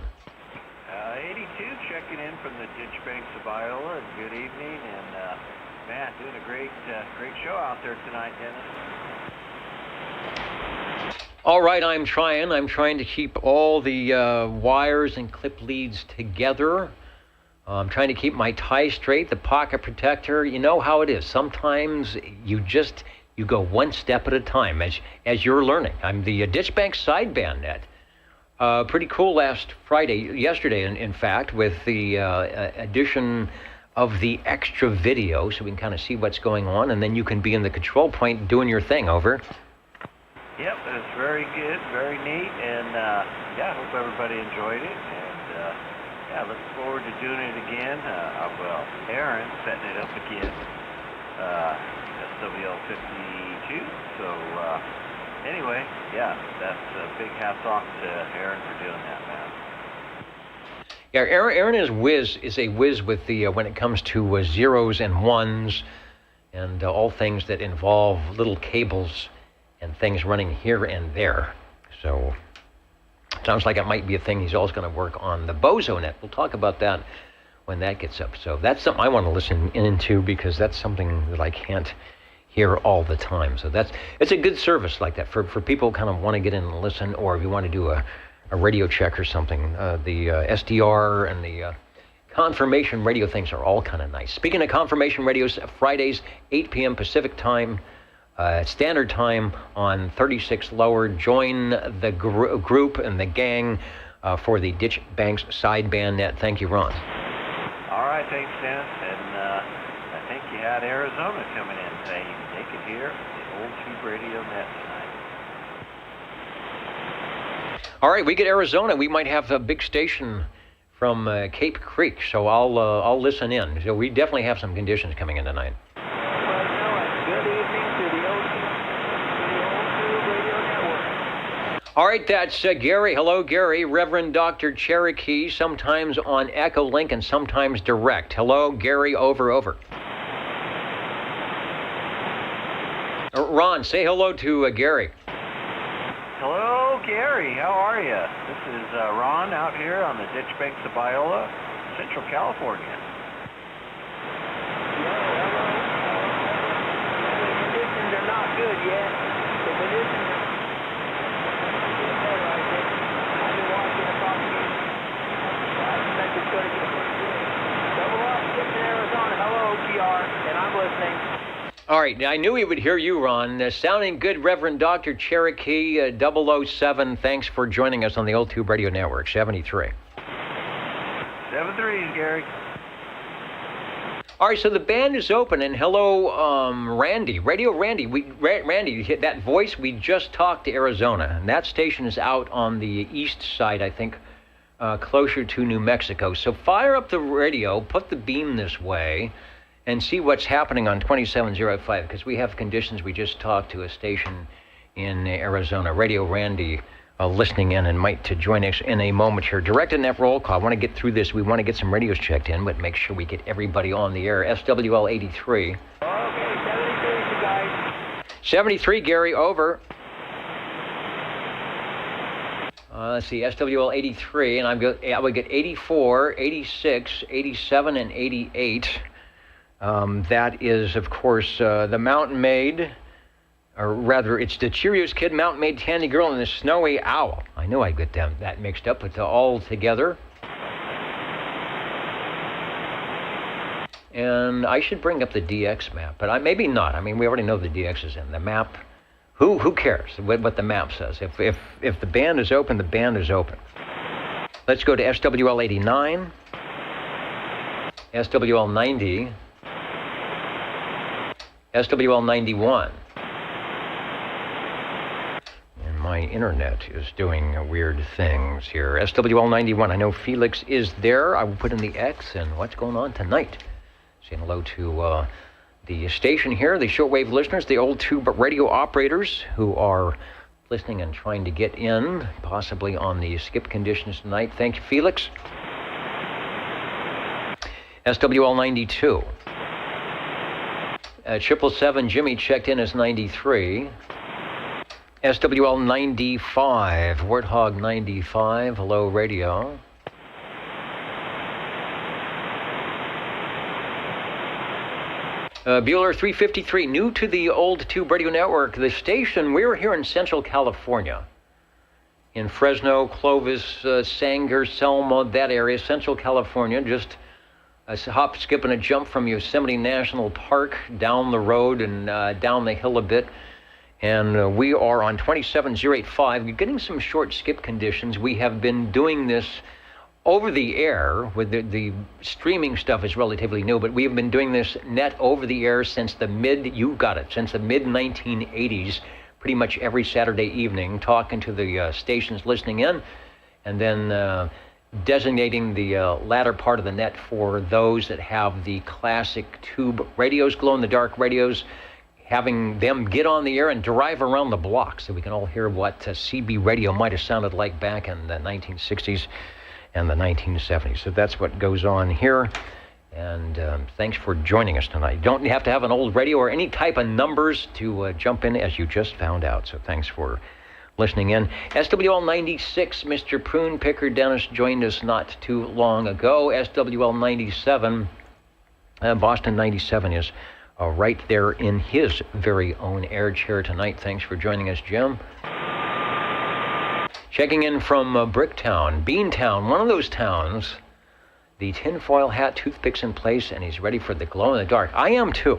82, checking in from the Ditch Banks of Iowa. Good evening, and man, doing a great show out there tonight, Dennis. All right, I'm trying to keep all the wires and clip leads together. I'm trying to keep my tie straight, the pocket protector. You know how it is. Sometimes you go one step at a time as you're learning. I'm the Ditch Banks sideband net. Pretty cool yesterday, in fact, with the addition of the extra video, so we can kind of see what's going on, and then you can be in the control point doing your thing. Over. Yep, it's very good, very neat, and yeah, I hope everybody enjoyed it, and yeah, look forward to doing it again. Well, Aaron setting it up again, SWL 52, so anyway, yeah, that's a big hats off to Aaron for doing that, man. Yeah, Aaron is a whiz with the when it comes to zeros and ones and all things that involve little cables and things running here and there. So sounds like it might be a thing he's always going to work on. The BozoNet, we'll talk about that when that gets up. So that's something I want to listen into because that's something that I can't hear all the time. So it's a good service like that for people who kind of want to get in and listen, or if you want to do a radio check or something. The SDR and the confirmation radio things are all kind of nice. Speaking of confirmation radios, Fridays, 8 p.m. Pacific time, standard time on 36 lower. Join the group and the gang for the Ditch Banks sideband net. Thank you, Ron. All right, thanks, Dennis. And I think you had Arizona coming in saying they could hear the Old Tube Radio net tonight. All right, we get Arizona. We might have a big station from Cape Creek, so I'll listen in. So we definitely have some conditions coming in tonight. Good evening to the Old Tube Radio Network. All right, that's Gary. Hello, Gary. Reverend Dr. Cherokee, sometimes on Echo Link and sometimes direct. Hello, Gary. Over. Ron, say hello to Gary. Hello, Gary. How are you? This is Ron out here on the Ditch Banks of Biola, Central California. The conditions are not good yet. The conditions right. I knew we would hear you, Ron. Sounding good, Reverend Dr. Cherokee 007. Thanks for joining us on the Old Tube Radio Network, 73. 7-3, Gary. All right, so the band is open, and hello, Randy, Radio Randy. Randy, you hit that voice. We just talked to Arizona, and that station is out on the east side, I think, closer to New Mexico. So fire up the radio, put the beam this way, and see what's happening on 2705, because we have conditions. We just talked to a station in Arizona, Radio Randy, listening in and might to join us in a moment here. Directed net roll call. I want to get through this. We want to get some radios checked in, but make sure we get everybody on the air. SWL 83. Okay, 73, guys. 73, Gary, over. Let's see, SWL 83, and I would get 84, 86, 87, and 88. That is, of course, the Mountain Maid. Or rather, it's the Cheerios Kid, Mountain Maid, Tandy Girl, and the Snowy Owl. I know I get that mixed up, but all together. And I should bring up the DX map, but maybe not. I mean, we already know the DX is in. The map, who cares what the map says? If the band is open, the band is open. Let's go to SWL 89, SWL 90, SWL 91. My internet is doing weird things here. SWL 91, I know Felix is there. I will put in the X and what's going on tonight. Saying hello to the station here, the shortwave listeners, the Old Tube radio operators who are listening and trying to get in, possibly on the skip conditions tonight. Thank you, Felix. SWL 92. 777 Jimmy checked in as 93. SWL 95, Warthog 95, hello radio. Bueller 353, new to the Old Tube Radio Network. The station, we're here in Central California. In Fresno, Clovis, Sanger, Selma, that area, Central California. Just a hop, skip, and a jump from Yosemite National Park, down the road and down the hill a bit. And we are on 27085. We're getting some short skip conditions. We have been doing this over the air. With the streaming stuff is relatively new, but we have been doing this net over the air since the since the mid-1980s, pretty much every Saturday evening, talking to the stations listening in, and then designating the latter part of the net for those that have the classic tube radios, glow-in-the-dark radios, having them get on the air and drive around the block so we can all hear what CB radio might have sounded like back in the 1960s and the 1970s. So that's what goes on here. And thanks for joining us tonight. You don't have to have an old radio or any type of numbers to jump in, as you just found out. So thanks for listening in. SWL 96, Mr. Prune Picker Dennis joined us not too long ago. SWL 97, Boston 97 is right there in his very own air chair tonight. Thanks for joining us, Jim. Checking in from Bricktown, Beantown, one of those towns. The tinfoil hat, toothpicks in place, and he's ready for the glow-in-the-dark. I am, too.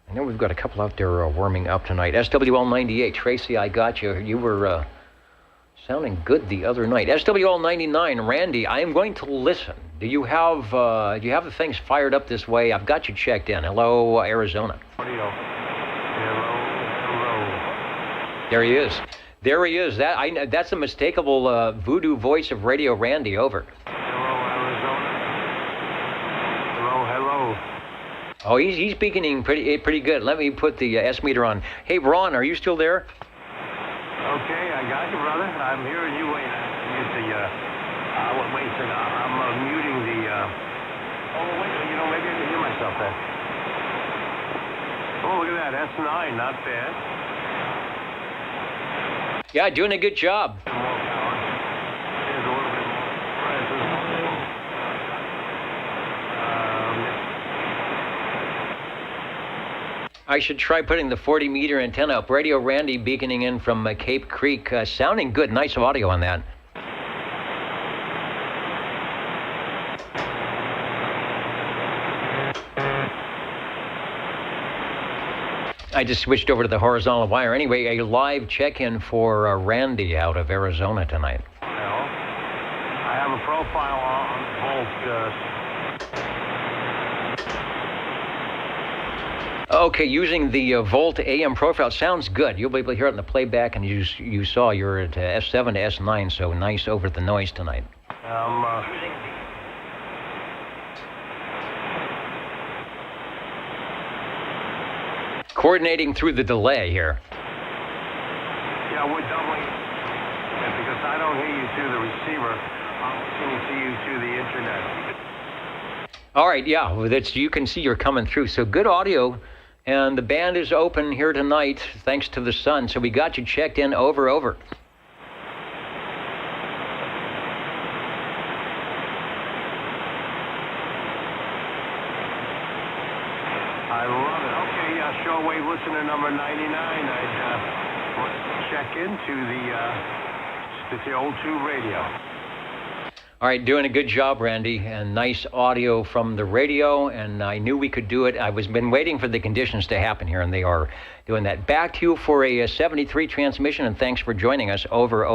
I know we've got a couple out there warming up tonight. SWL 98, Tracy, I got you. You were sounding good the other night. SWL 99, Randy, I am going to listen. Do you have the things fired up this way? I've got you checked in. Hello, Arizona. Hello. There he is. There he is. That's a mistakable voodoo voice of Radio Randy. Over. Hello. Oh, he's beginning pretty good. Let me put the S meter on. Hey, Ron, are you still there? Okay, I got you, brother. I'm hearing you. Wait a second. I'm muting the. Maybe I can hear myself then. Oh, look at that. S9, not bad. Yeah, doing a good job. I should try putting the 40-meter antenna up. Radio Randy beaconing in from Cape Creek. Sounding good. Nice audio on that. I just switched over to the horizontal wire. Anyway, a live check-in for Randy out of Arizona tonight. Well, I have a profile on Volt. Okay, using the Volt AM profile sounds good. You'll be able to hear it in the playback, and you saw you're at S7 to S9, so nice over the noise tonight. Coordinating through the delay here. Yeah, we're doubling. And because I don't hear you through the receiver, I'm listening to you through the internet. All right, yeah, you can see you're coming through. So good audio, and the band is open here tonight thanks to the sun. So we got you checked in. Over. I love it. Okay, shortwave listener number 99. I'd check into the old tube radio. All right, doing a good job, Randy, and nice audio from the radio, and I knew we could do it. I was been waiting for the conditions to happen here, and they are doing that. Back to you for a 73 transmission, and thanks for joining us. Over.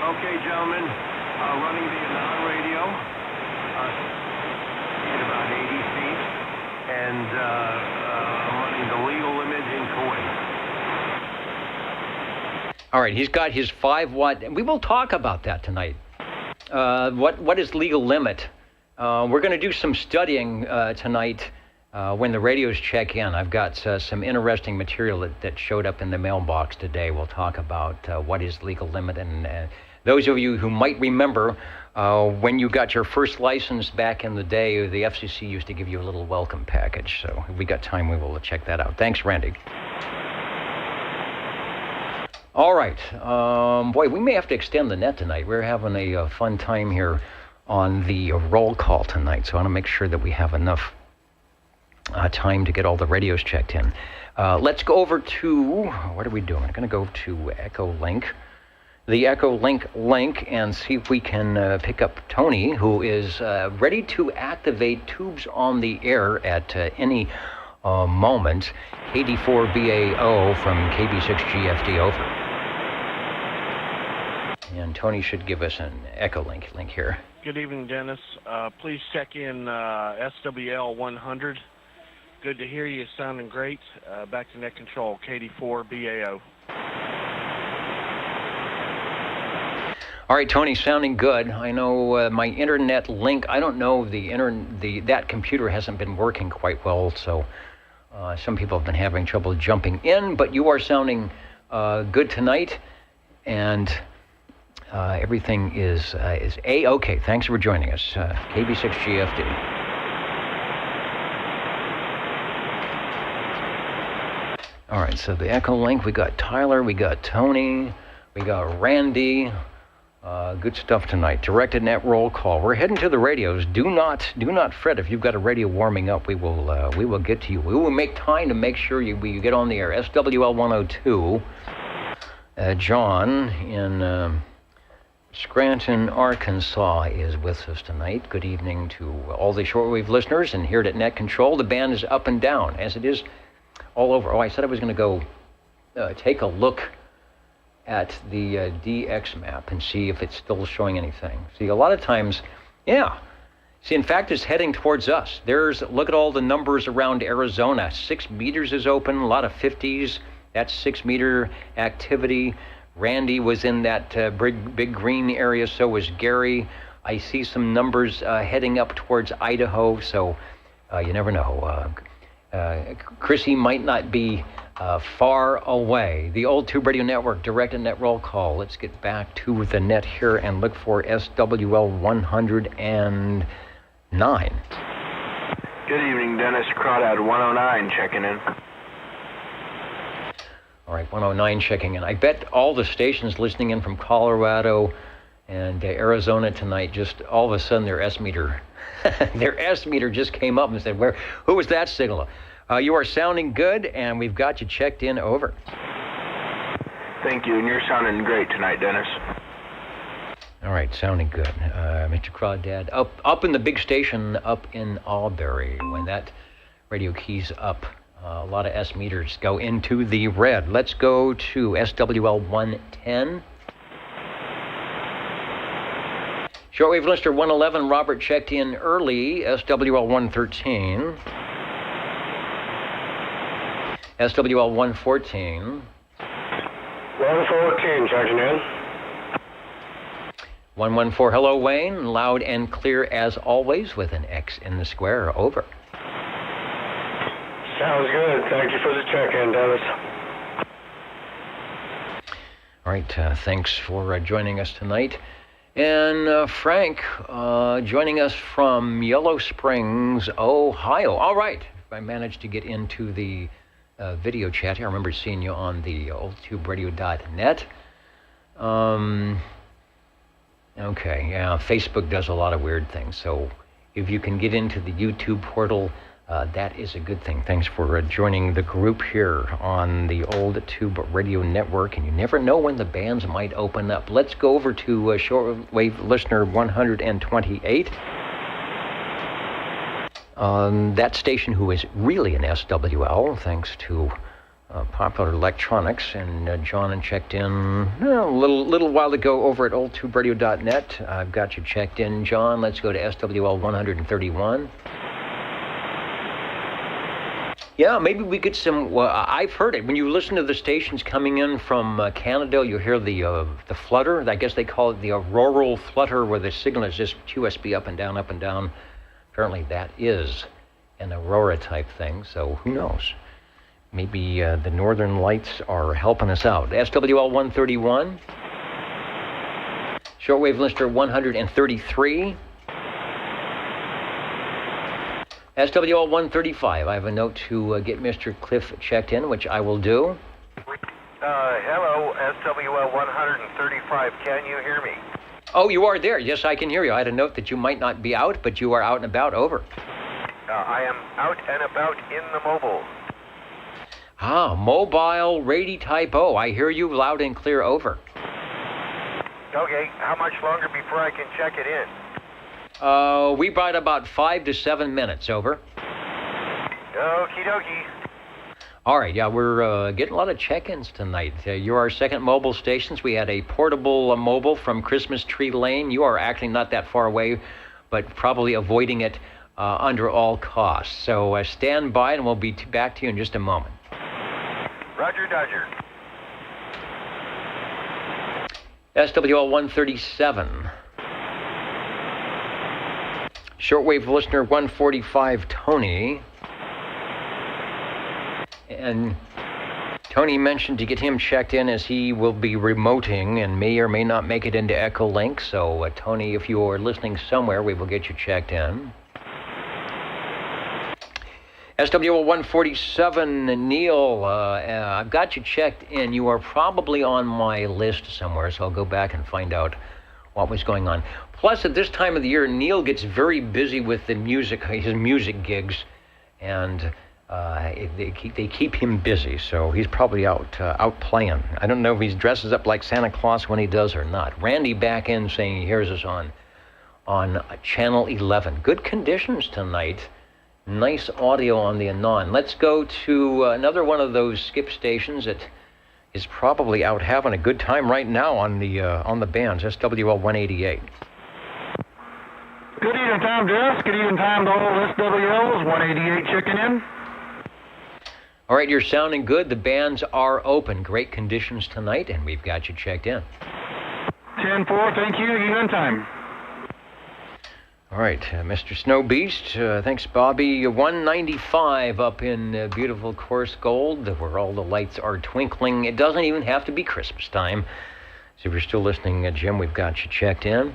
Okay, gentlemen, running the non-radio at about 80 feet, and I'm running the legal limit in Kuwait. All right, he's got his 5-watt, and we will talk about that tonight. What is legal limit? We're going to do some studying tonight when the radios check in. I've got some interesting material that showed up in the mailbox today. We'll talk about what is legal limit, and those of you who might remember when you got your first license back in the day, the FCC used to give you a little welcome package. So if we got time, we will check that out. Thanks, Randy. All right. Boy, we may have to extend the net tonight. We're having a fun time here on the roll call tonight, so I want to make sure that we have enough time to get all the radios checked in. Let's go over to, what are we doing? I'm going to go to Echolink. The Echolink link, and see if we can pick up Tony, who is ready to activate tubes on the air at any moment. KD4BAO from KB6GFD, over. And Tony should give us an Echolink link here. Good evening, Dennis. Please check in SWL 100. Good to hear you, sounding great. Back to net control, KD4BAO. All right, Tony, sounding good. I know my internet link, I don't know, that computer hasn't been working quite well, so some people have been having trouble jumping in, but you are sounding good tonight, and everything is A-okay. Thanks for joining us. KB6GFD. All right, so the Echolink, we got Tyler, we got Tony, we got Randy. Good stuff tonight. Directed net roll call. We're heading to the radios. Do not fret if you've got a radio warming up. We will get to you. We will make time to make sure you get on the air. SWL 102. John in Scranton, Arkansas is with us tonight. Good evening to all the shortwave listeners, and here at Net Control, the band is up and down as it is all over. Oh, I said I was going to go take a look at the DX map and see if it's still showing anything. See, a lot of times, yeah. See, in fact, it's heading towards us. Look at all the numbers around Arizona. 6 meters is open, a lot of 50s. That's 6 meter activity. Randy was in that big green area, so was Gary. I see some numbers heading up towards Idaho, so you never know. Chrissy might not be far away. The Old Tube Radio Network, directed net roll call. Let's get back to the net here and look for SWL 109. Good evening, Dennis. Crawdad 109 checking in. All right, 109 checking in. I bet all the stations listening in from Colorado and Arizona tonight, just all of a sudden their S-meter, just came up and said, who was that signal? You are sounding good, and we've got you checked in. Over. Thank you, and you're sounding great tonight, Dennis. All right, sounding good. Mr. Crawdad, up in the big station up in Albury. When that radio key's up, a lot of S meters go into the red. Let's go to SWL 110. Shortwave listener 111, Robert checked in early. SWL 113. SWL 114. 114, checking in. 114, hello Wayne, loud and clear as always with an X in the square, over. Sounds good. Thank you for the check-in, Dennis. All right, thanks for joining us tonight. And Frank, joining us from Yellow Springs, Ohio. All right, I managed to get into the video chat here. I remember seeing you on the oldtuberadio.net. Okay, yeah, Facebook does a lot of weird things, so if you can get into the YouTube portal, that is a good thing. Thanks for joining the group here on the Old Tube Radio Network, and you never know when the bands might open up. Let's go over to shortwave listener 128. That station who is really an SWL, thanks to Popular Electronics, and John checked in a little while ago over at oldtuberadio.net. I've got you checked in, John. Let's go to SWL 131. Yeah, maybe we get some. Well, I've heard it when you listen to the stations coming in from Canada. You hear the flutter. I guess they call it the auroral flutter, where the signal is just QSB up and down, up and down. Apparently, that is an aurora type thing. So who knows? Maybe the Northern Lights are helping us out. SWL 131. Shortwave listener 133. SWL 135. I have a note to get Mr. Cliff checked in, which I will do. Hello, SWL 135. Can you hear me? Oh, you are there. Yes, I can hear you. I had a note that you might not be out, but you are out and about. Over. I am out and about in the mobile. Ah, mobile radio type O. I hear you loud and clear, over. Okay, how much longer before I can check it in? We brought about 5 to 7 minutes, over. Okie dokie. All right, yeah, we're getting a lot of check-ins tonight. You're our second mobile stations. We had a portable mobile from Christmas Tree Lane. You are actually not that far away, but probably avoiding it under all costs. So stand by, and we'll be back to you in just a moment. Roger, Dodger. SWL 137. Shortwave listener 145, Tony. And Tony mentioned to get him checked in, as he will be remoting and may or may not make it into Echolink. So, Tony, if you are listening somewhere, we will get you checked in. SWL 147, Neil, I've got you checked in. You are probably on my list somewhere, so I'll go back and find out what was going on. Plus, at this time of the year, Neil gets very busy with the music, his music gigs, and they keep him busy, so he's probably out playing. I don't know if he dresses up like Santa Claus when he does or not. Randy back in saying he hears us on Channel 11. Good conditions tonight. Nice audio on the anon. Let's go to another one of those skip stations that is probably out having a good time right now on the bands. SWL 188. Good evening time, Jess. Good evening time to all SWLs. 188 checking in. All right, you're sounding good. The bands are open. Great conditions tonight, and we've got you checked in. 10-4, thank you. Evening time. All right, Mr. Snow Beast, thanks, Bobby. 195 up in beautiful Coarse Gold, where all the lights are twinkling. It doesn't even have to be Christmas time. So if you're still listening, Jim, we've got you checked in.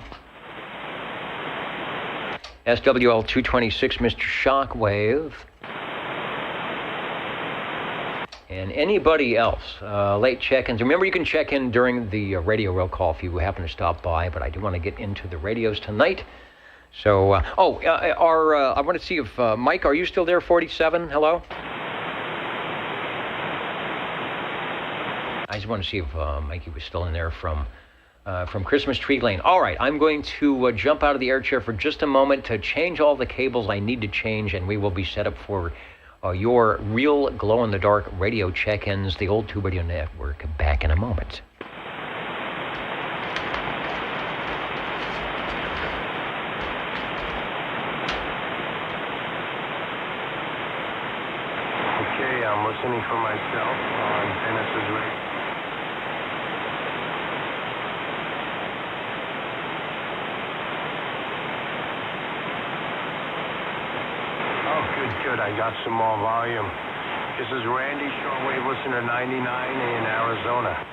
SWL 226, Mr. Shockwave. And anybody else, late check-ins. Remember, you can check in during the radio roll call if you happen to stop by, but I do want to get into the radios tonight. So, I want to see if, Mike, are you still there, 47? Hello? I just want to see if Mikey was still in there from from Christmas Tree Lane. All right, I'm going to jump out of the air chair for just a moment to change all the cables I need to change, and we will be set up for your real glow-in-the-dark radio check-ins, the Old Tube Radio Network, back in a moment. Okay, I'm listening for myself on Dennis's radio. Good, I got some more volume. This is Randy, shortwave listener 99 in Arizona.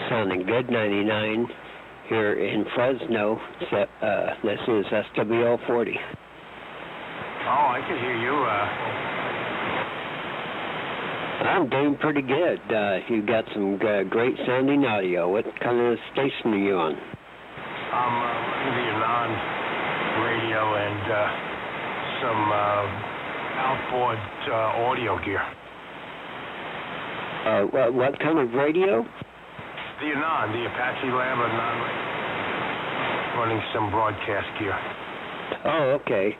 Sounding good, 99 here in Fresno. This is SWL 40. Oh, I can hear you. I'm doing pretty good. You got some great sounding audio. What kind of station are you on? I'm running the Anon radio and some outboard audio gear. What kind of radio? The Anon, the Apache Lab Anon radio. Running some broadcast gear. Oh, okay.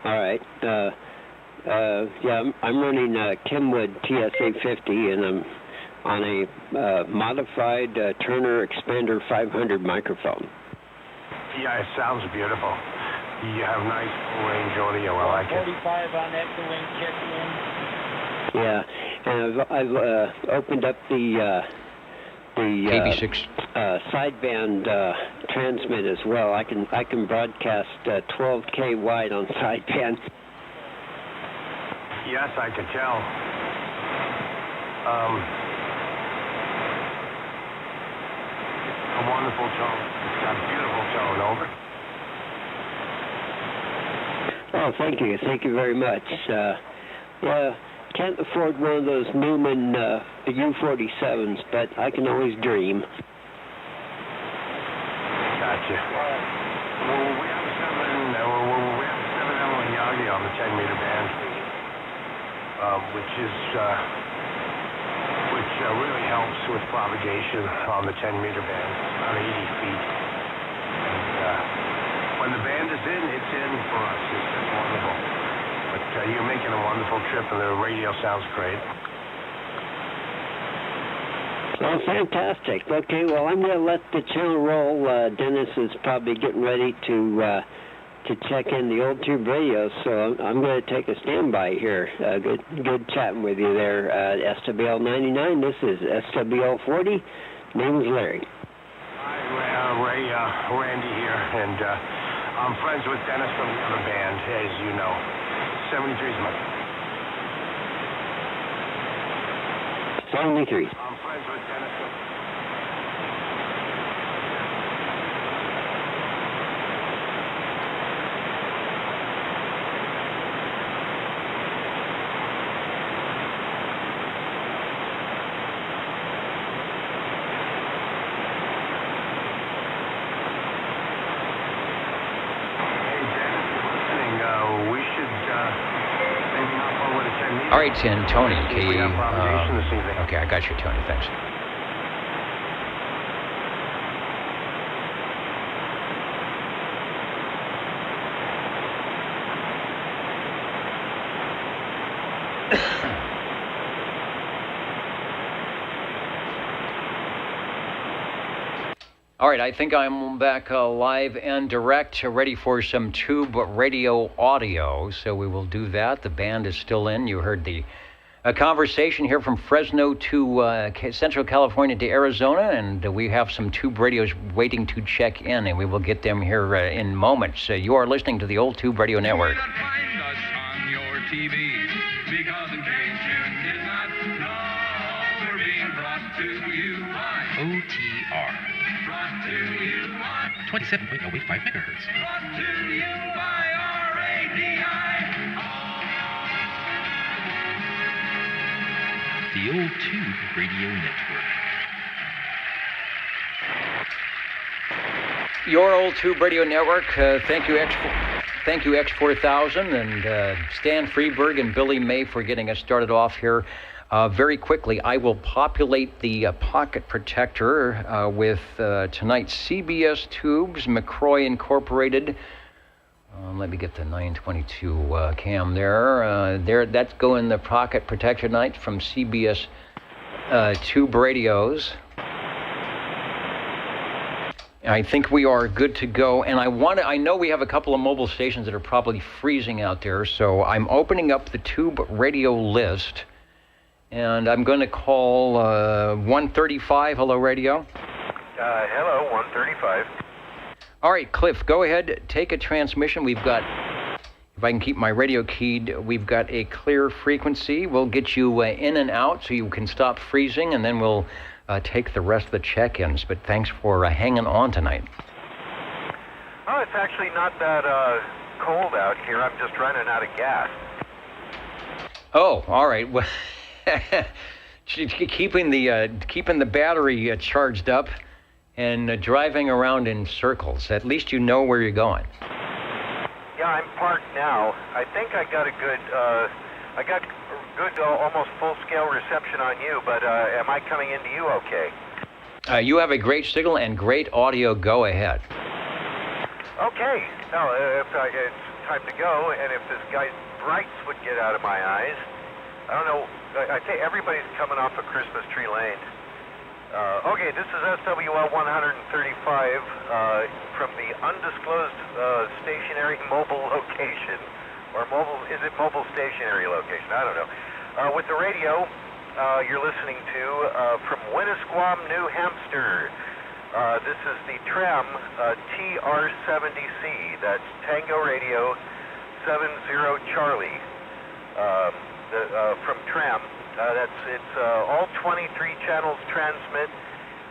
All right. Yeah, I'm running Kenwood TS-850, and I'm on a modified Turner Expander 500 microphone. Yeah, it sounds beautiful. You have nice range audio. I like it. 45 on that link check in. Yeah, and I've opened up the KB6 sideband transmit as well. I can broadcast 12K wide on sideband. Yes, I can tell. A wonderful tone. A beautiful tone. Over. Oh, thank you. Thank you very much. Yeah, can't afford one of those Newman U47s, but I can always dream. Gotcha. Well, we have a 7L Yagi on the 10-meter band. Which really helps with propagation on the 10-meter band, about 80 feet. And when the band is in, it's in for us. It's just wonderful. But you're making a wonderful trip, and the radio sounds great. Well, fantastic. Okay, well, I'm going to let the channel roll. Dennis is probably getting ready to check in the Old Tube Radio, so I'm going to take a standby here. Good chatting with you there, SWL 99. This is SWL 40. Name is Larry. Hi, Randy here, and I'm friends with Dennis from the other band, as you know. 73's my... 73. I'm friends with Dennis from... All right, and Tony, okay, I got you, Tony, thanks. All right, I think I'm back live and direct, ready for some tube radio audio, so we will do that. The band is still in. You heard the conversation here from Fresno to Central California to Arizona, and we have some tube radios waiting to check in, and we will get them here in moments. You are listening to the Old Tube Radio Network. Find us on your TV, because in case you did not know, we're being brought to you by OTR. 27.085 megahertz. Brought to you by RADI. The Old Tube Radio Network. Your Old Tube Radio Network. Thank you, Thank you, X4000, and Stan Freeberg and Billy May for getting us started off here. Very quickly, I will populate the pocket protector with tonight's CBS Tubes, McCroy Incorporated. Let me get the 922 cam there. That's going the pocket protector tonight from CBS Tube Radios. I think we are good to go, and I know we have a couple of mobile stations that are probably freezing out there, so I'm opening up the Tube Radio list, and I'm going to call 135. Hello, radio. Hello, 135. All right, Cliff, go ahead, take a transmission. We've got, if I can keep my radio keyed, we've got a clear frequency. We'll get you in and out so you can stop freezing, and then we'll take the rest of the check-ins, but thanks for hanging on tonight. Oh, it's actually not that cold out here. I'm just running out of gas. Oh, all right. Well, keeping the battery charged up and driving around in circles. At least you know where you're going. Yeah, I'm parked now. I think I got a good, almost full-scale reception on you, but am I coming into you okay? You have a great signal and great audio. Go ahead. Okay. Now, it's time to go, and if this guy's brights would get out of my eyes, I don't know. I think everybody's coming off of Christmas Tree Lane. Okay, this is SWL 135 from the undisclosed stationary mobile location. Or mobile, is it mobile stationary location? I don't know. With the radio, you're listening to from Winnisquam, New Hampshire. This is the Tram TR70C. That's Tango Radio 70 Charlie. From Tram. It's all 23 channels transmit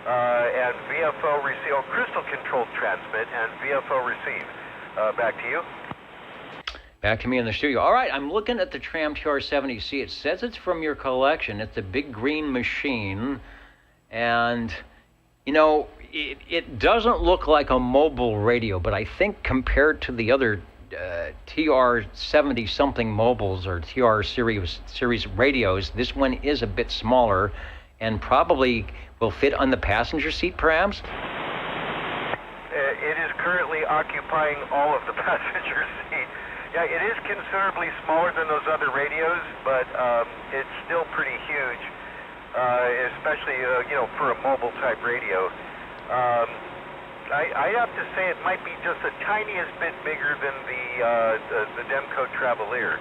and VFO receive. Oh, crystal controlled transmit and VFO receive. Back to you. Back to me in the studio. All right, I'm looking at the Tram TR70C. It says it's from your collection. It's a big green machine. And, you know, it doesn't look like a mobile radio, but I think compared to the other TR70-something mobiles or TR series radios, this one is a bit smaller and probably will fit on the passenger seat, perhaps? It is currently occupying all of the passenger seat. Yeah, it is considerably smaller than those other radios, but it's still pretty huge, especially for a mobile type radio. I have to say it might be just the tiniest bit bigger than the Demco Travelier.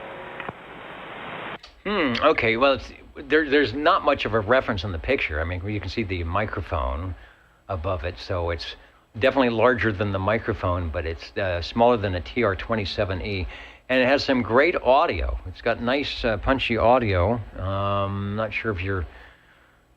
Okay, well, there's not much of a reference in the picture. I mean, you can see the microphone above it, so it's definitely larger than the microphone, but it's smaller than a TR27E. And it has some great audio. It's got nice, punchy audio. Not sure if you're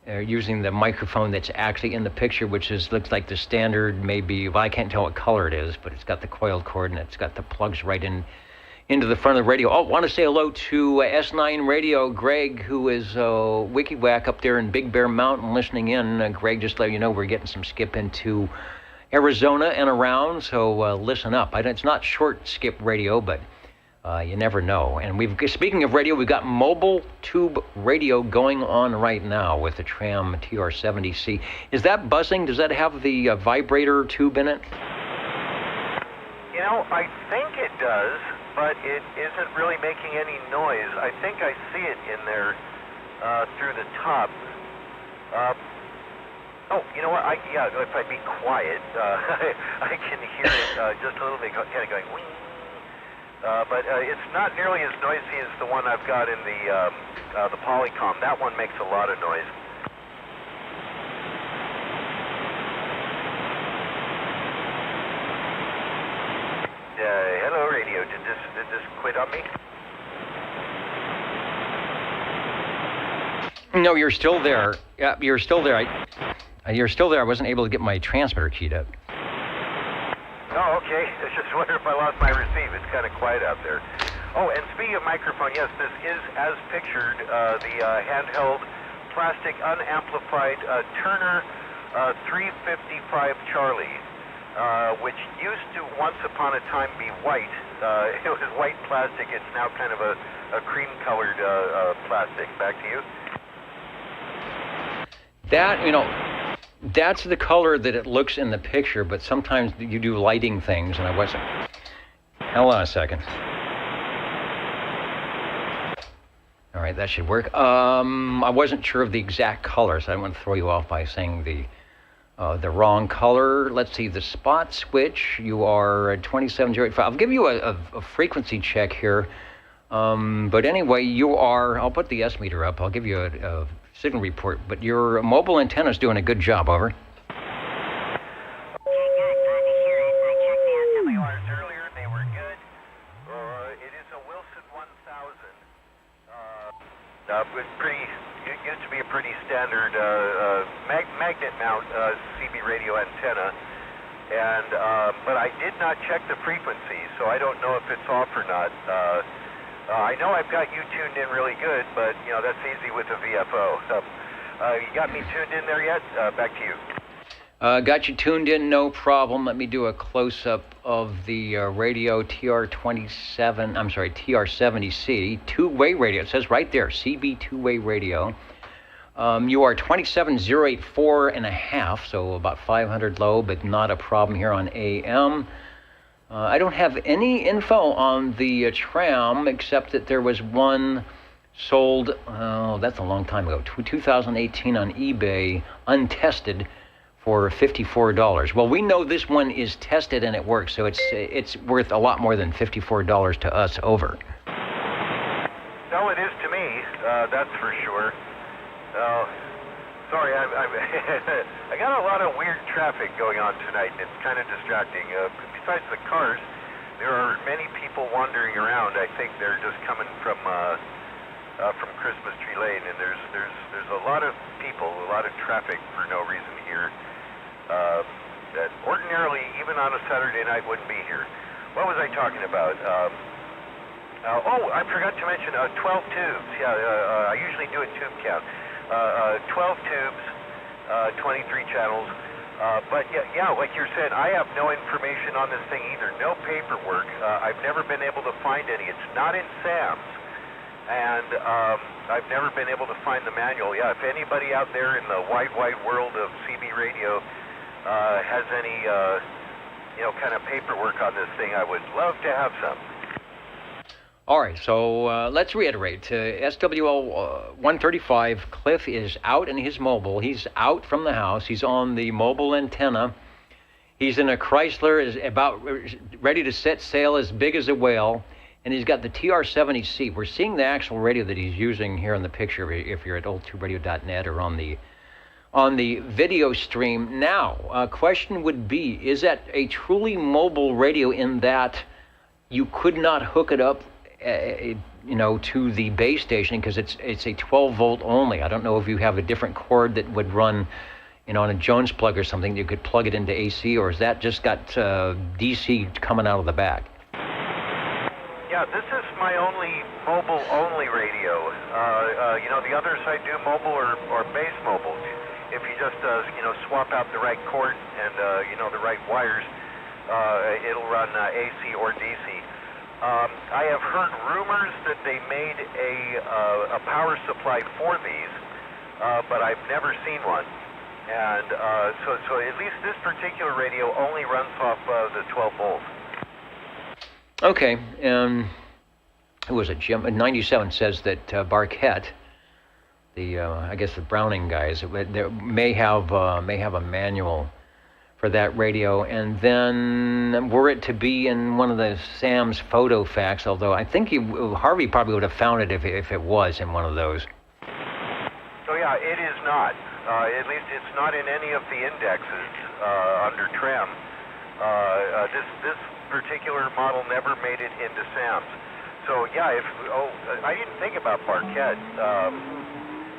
using the microphone that's actually in the picture, which looks like the standard, maybe, well, I can't tell what color it is, but it's got the coiled cord and it's got the plugs right into the front of the radio. Oh, I want to say hello to S9 Radio, Greg, who is WikiWhack up there in Big Bear Mountain listening in. Greg, just let you know we're getting some skip into Arizona and around, so listen up. It's not short skip radio, but you never know. And speaking of radio, we've got mobile tube radio going on right now with the Tram TR70C. Is that buzzing? Does that have the vibrator tube in it? You know, I think it does, but it isn't really making any noise. I think I see it in there through the top. Oh, you know what? If I be quiet, I can hear it just a little bit, kind of going, wing. But it's not nearly as noisy as the one I've got in the Polycom. That one makes a lot of noise. Hello, radio. Did this quit on me? No, you're still there. Yeah, you're still there. You're still there. I wasn't able to get my transmitter keyed up. Oh, okay. I was just wondering if I lost my receive. It's kind of quiet out there. Oh, and speaking of microphone, yes, this is, as pictured, the handheld plastic unamplified Turner 355 Charlie, which used to once upon a time be white, It was white plastic. It's now kind of a cream-colored plastic. Back to you. That, that's the color that it looks in the picture, but sometimes you do lighting things, and I wasn't. Hold on a second. All right, that should work. I wasn't sure of the exact color, so I didn't want to throw you off by saying the wrong color. Let's see, the spot switch, you are at 27085. I'll give you a frequency check here. But anyway, you are, I'll put the S meter up. I'll give you a signal report, but your mobile antenna is doing a good job, over. Earlier, they were good. It is a Wilson 1000. It used to be a pretty standard magnet mount CB radio antenna, and but I did not check the frequency, so I don't know if it's off or not. I know I've got you tuned in really good, but that's easy with a VFO. You got me tuned in there yet? Back to you. Got you tuned in, no problem. Let me do a close-up of the radio TR70C, two-way radio. It says right there, CB two-way radio. You are 27084 and a half, so about 500 low, but not a problem here on AM. I don't have any info on the tram, except that there was one sold, that's a long time ago, 2018 on eBay, untested, for $54. Well, we know this one is tested and it works, so it's worth a lot more than $54 to us, over. No, it is to me, that's for sure. Sorry, I got a lot of weird traffic going on tonight, and it's kind of distracting. Besides the cars, there are many people wandering around. I think they're just coming from Christmas Tree Lane, and there's a lot of people, a lot of traffic for no reason here. That ordinarily, even on a Saturday night, wouldn't be here. What was I talking about? I forgot to mention 12 tubes. Yeah, I usually do a tube count. 12 tubes, 23 channels. But yeah, like you're saying, I have no information on this thing either. No paperwork. I've never been able to find any. It's not in Sam's. And I've never been able to find the manual. Yeah, if anybody out there in the wide world of CB radio has any, kind of paperwork on this thing, I would love to have some. All right, so let's reiterate. SWL 135, Cliff is out in his mobile. He's out from the house. He's on the mobile antenna. He's in a Chrysler, is about ready to set sail, as big as a whale. And he's got the TR70C. We're seeing the actual radio that he's using here in the picture if you're at old2radio.net or on the video stream. Now, question would be, is that a truly mobile radio in that you could not hook it up to the base station because it's a 12 volt only? I don't know if you have a different cord that would run on a Jones plug or something. You could plug it into AC, or is that just got DC coming out of the back? Yeah, this is my only mobile-only radio. The others I do mobile or base mobile. If you just, swap out the right cord and, the right wires, it'll run AC or DC. I have heard rumors that they made a power supply for these, but I've never seen one. And so at least this particular radio only runs off the 12 volts. Okay, who was it? Jim 97 says that Barquette, I guess the Browning guys, they may have a manual for that radio, and then were it to be in one of the Sam's photo facts, although I think Harvey probably would have found it if it was in one of those. Oh yeah, it is not. At least it's not in any of the indexes under tram. This particular model never made it into Sam's. So yeah, I didn't think about Barquette.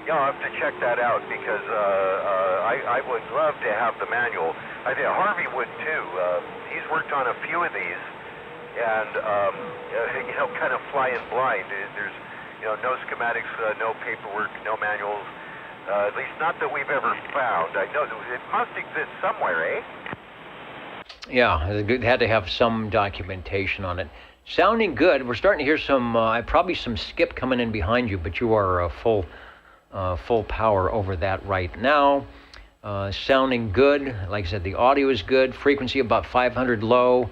I'll have to check that out because I would love to have the manual. I think Harvey would too. He's worked on a few of these, and kind of flying blind. There's no schematics, no paperwork, no manuals. At least not that we've ever found. I know it must exist somewhere, eh? Yeah, it had to have some documentation on it. Sounding good. We're starting to hear some, probably some skip coming in behind you, but you are full power over that right now. Sounding good. Like I said, the audio is good. Frequency about 500 low.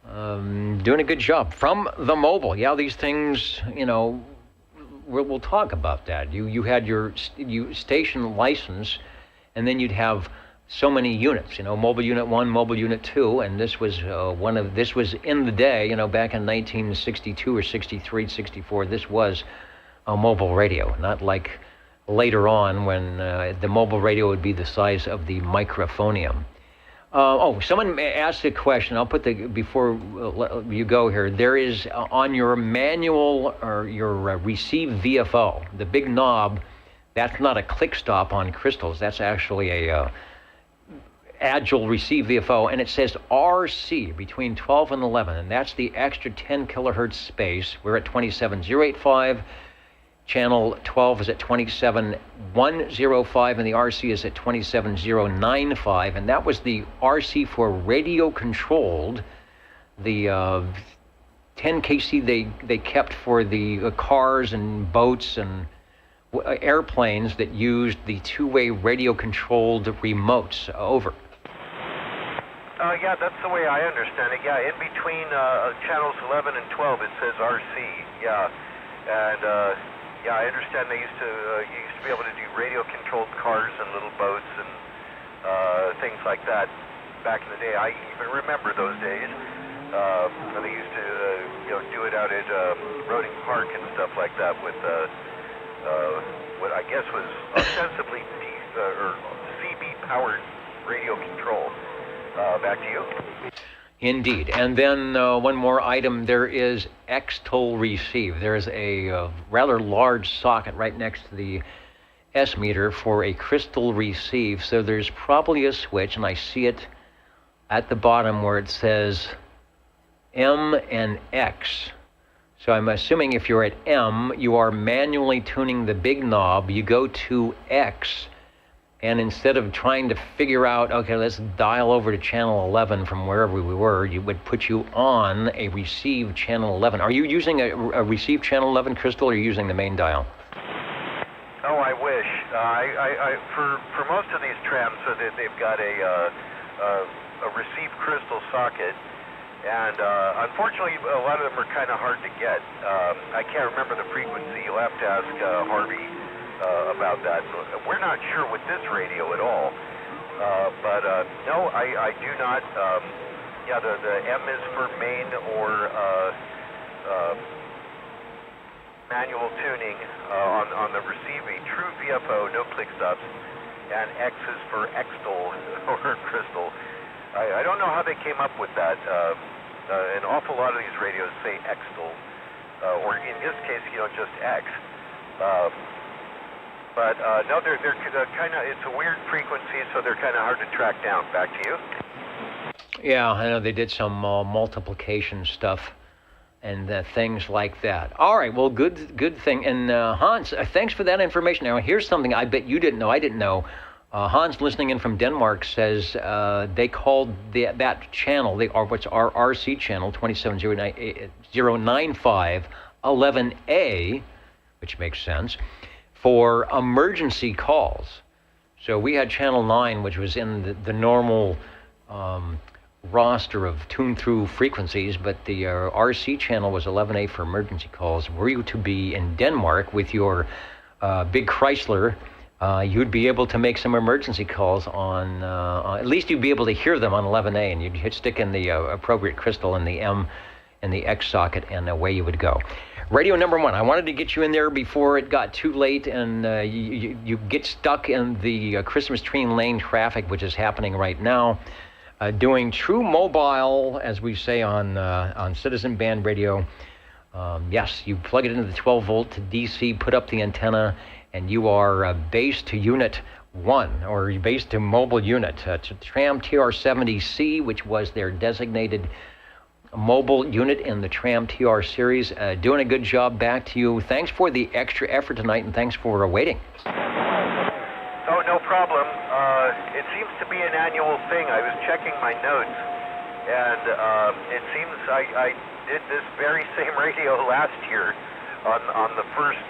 Doing a good job from the mobile. Yeah, these things, you know, we'll talk about that. You had your station license, and then you'd have so many units, you know, mobile unit 1, mobile unit 2, and this was this was in the day, you know, back in 1962 or 63, 64, this was a mobile radio, not like later on when the mobile radio would be the size of the microphonium. Someone asked a question. I'll put before you go here, there is on your manual or your receive VFO, the big knob, that's not a click stop on crystals, that's actually a Agile receive VFO, and it says RC between 12 and 11, and that's the extra 10 kilohertz space. We're at 27085. Channel 12 is at 27105, and the RC is at 27095, and that was the RC for radio controlled. The 10 KC they kept for the cars and boats and airplanes that used the two-way radio controlled remotes. Over. Yeah, that's the way I understand it. Yeah, in between channels 11 and 12, it says RC. Yeah, and yeah, I understand they used to be able to do radio-controlled cars and little boats and things like that back in the day. I even remember those days. When they used to, do it out at Roding Park and stuff like that with what I guess was ostensibly CB-powered radio control. Back to you. Indeed. And then one more item, there is X-Toll receive. There's a rather large socket right next to the S meter for a crystal receive. So there's probably a switch, and I see it at the bottom where it says M and X. So I'm assuming if you're at M, you are manually tuning the big knob. You go to X, and instead of trying to figure out, okay, let's dial over to channel 11 from wherever we were, you would put you on a receive channel 11. Are you using a receive channel 11 crystal, or are you using the main dial? Oh, I wish. For most of these trams, so they've got a receive crystal socket, and unfortunately, a lot of them are kind of hard to get. I can't remember the frequency. You'll have to ask Harvey about that. We're not sure with this radio at all, but no, I do not. Yeah, the M is for main or manual tuning on the receiving. True VFO, no click stops, and X is for X-Toll or crystal. I don't know how they came up with that. An awful lot of these radios say X-Toll, or in this case, just X. But no, they're kind of, it's a weird frequency, so they're kind of hard to track down. Back to you. Yeah, I know they did some multiplication stuff and things like that. All right, well, good thing. And Hans, thanks for that information. Now, here's something I bet you didn't know. I didn't know. Hans, listening in from Denmark, says they called that channel, what's our RC channel, 27095 11A, which makes sense, for emergency calls. So we had channel 9, which was in the normal roster of tune-through frequencies, but the RC channel was 11A for emergency calls. Were you to be in Denmark with your big Chrysler, you'd be able to make some emergency calls on, at least you'd be able to hear them on 11A, and you'd stick in the appropriate crystal in the M and the X socket, and away you would go. Radio number 1, I wanted to get you in there before it got too late and you get stuck in the Christmas tree lane traffic, which is happening right now. Doing true mobile, as we say on Citizen Band Radio. Yes, you plug it into the 12-volt to DC, put up the antenna, and you are based to unit 1, or based to mobile unit. To Tram TR70C, which was their designated mobile unit in the Tram TR series. Doing a good job. Back to you. Thanks for the extra effort tonight, and thanks for waiting. Oh, no problem. It seems to be an annual thing. I was checking my notes, And it seems I did this very same radio last year on the first